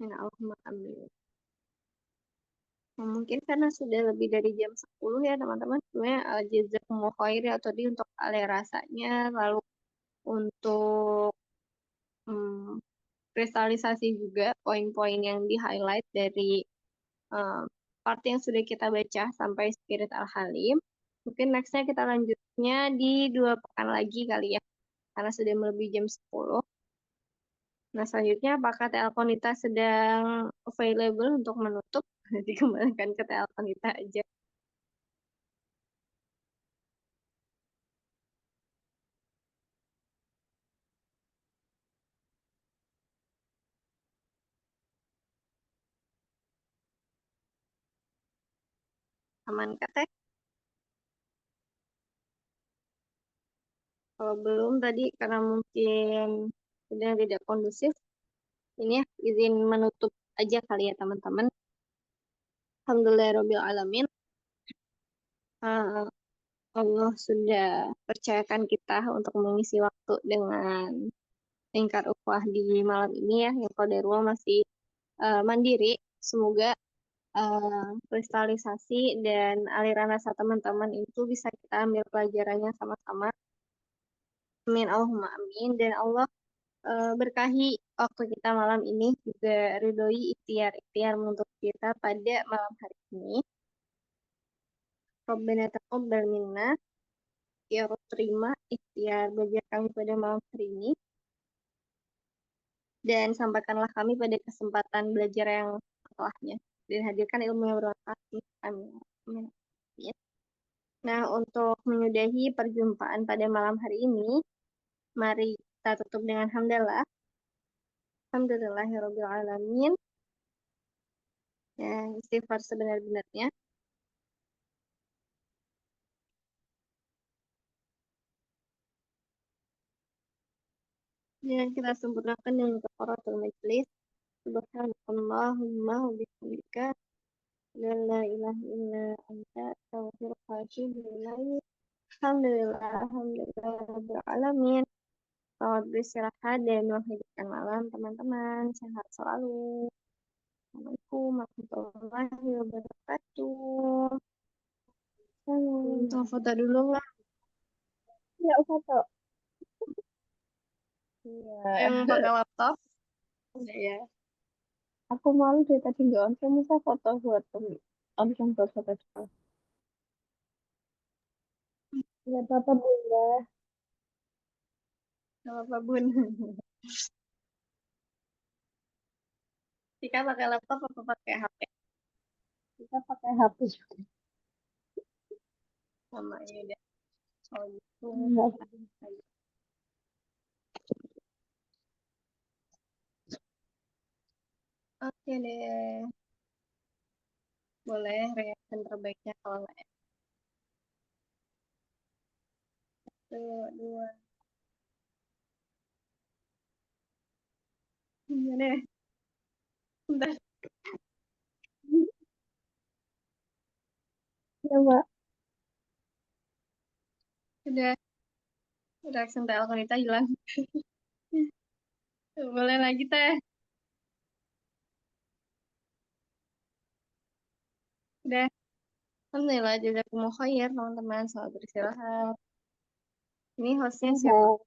Ya Allah, amin. Nah, mungkin karena sudah lebih dari jam 10 ya teman-teman. Sebenarnya jazakumullah khair ya tadi untuk alih rasanya, lalu untuk hmm, kristalisasi juga poin-poin yang di-highlight dari eh, part yang sudah kita baca sampai Spirit Al-Halim. Mungkin nextnya kita lanjutnya di 2 pekan lagi kali ya, karena sudah melebihi jam 10. Nah, selanjutnya apakah Telkomita sedang available untuk menutup? Dikembalikan ke Telkomita aja. Aman kah, Teh? Kalau belum tadi karena mungkin sedang tidak kondusif, ini ya izin menutup aja kali ya teman-teman. Alhamdulillahirabbil alamin. Eh, Allah sudah percayakan kita untuk mengisi waktu dengan lingkar ukhuwah di malam ini ya, yang qadarullah masih mandiri. Semoga kristalisasi dan aliran rasa teman-teman itu bisa kita ambil pelajarannya sama-sama. Amin, Allahumma amin. Dan Allah berkahi waktu kita malam ini, juga ridhoi ikhtiar-ikhtiar menuntut kita pada malam hari ini. Rabbana taqabbal minna, ya Rabb, terima ikhtiar belajar kami pada malam hari ini, dan sampaikanlah kami pada kesempatan belajar yang setelahnya, dan hadirkan ilmu yang bermanfaat. Amin. Amin. Nah, untuk menyudahi perjumpaan pada malam hari ini, mari kita tutup dengan hamdalah. Alhamdulillahirabbil alamin. Ya, istighfar sebenar-benarnya. Dan kita sempurnakan dengan kafaratul majelis. Subhanakallahumma wa bihamdika, la ilaha illa anta, astaghfiruka wa atubu ilaik. Alhamdulillah rabbil alamin. Selamat beristirahat dan menghidupkan malam teman-teman. Sehat selalu. Assalamualaikum warahmatullahi wabarakatuh. Tuh, foto dulu lah. Ya, foto. Iya. Yang pakai laptop. Udah ya. Aku malu dari tadi nggak on cam, bisa foto buat on cam buat foto juga. Ya apa bunda. Gak apa-apa, Bun. Tika pakai laptop apa pakai HP? Kita pakai HP juga. Sama ya udah. Kalau gitu. Enggak. Oke deh. Boleh reaction terbaiknya kalau nggak ya. 1, 2. Iya deh. Bentar. Ya mbak. Udah. Reaction Telkomita hilang. Boleh lagi, Teh. Udah. Alhamdulillah, jazakumullah khair, teman-teman. Selamat beristirahat. Ini hostnya siapa?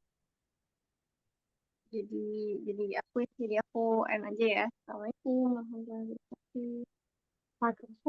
Jadi jadi aku end aja ya. Assalamualaikum warahmatullahi wabarakatuh. Makin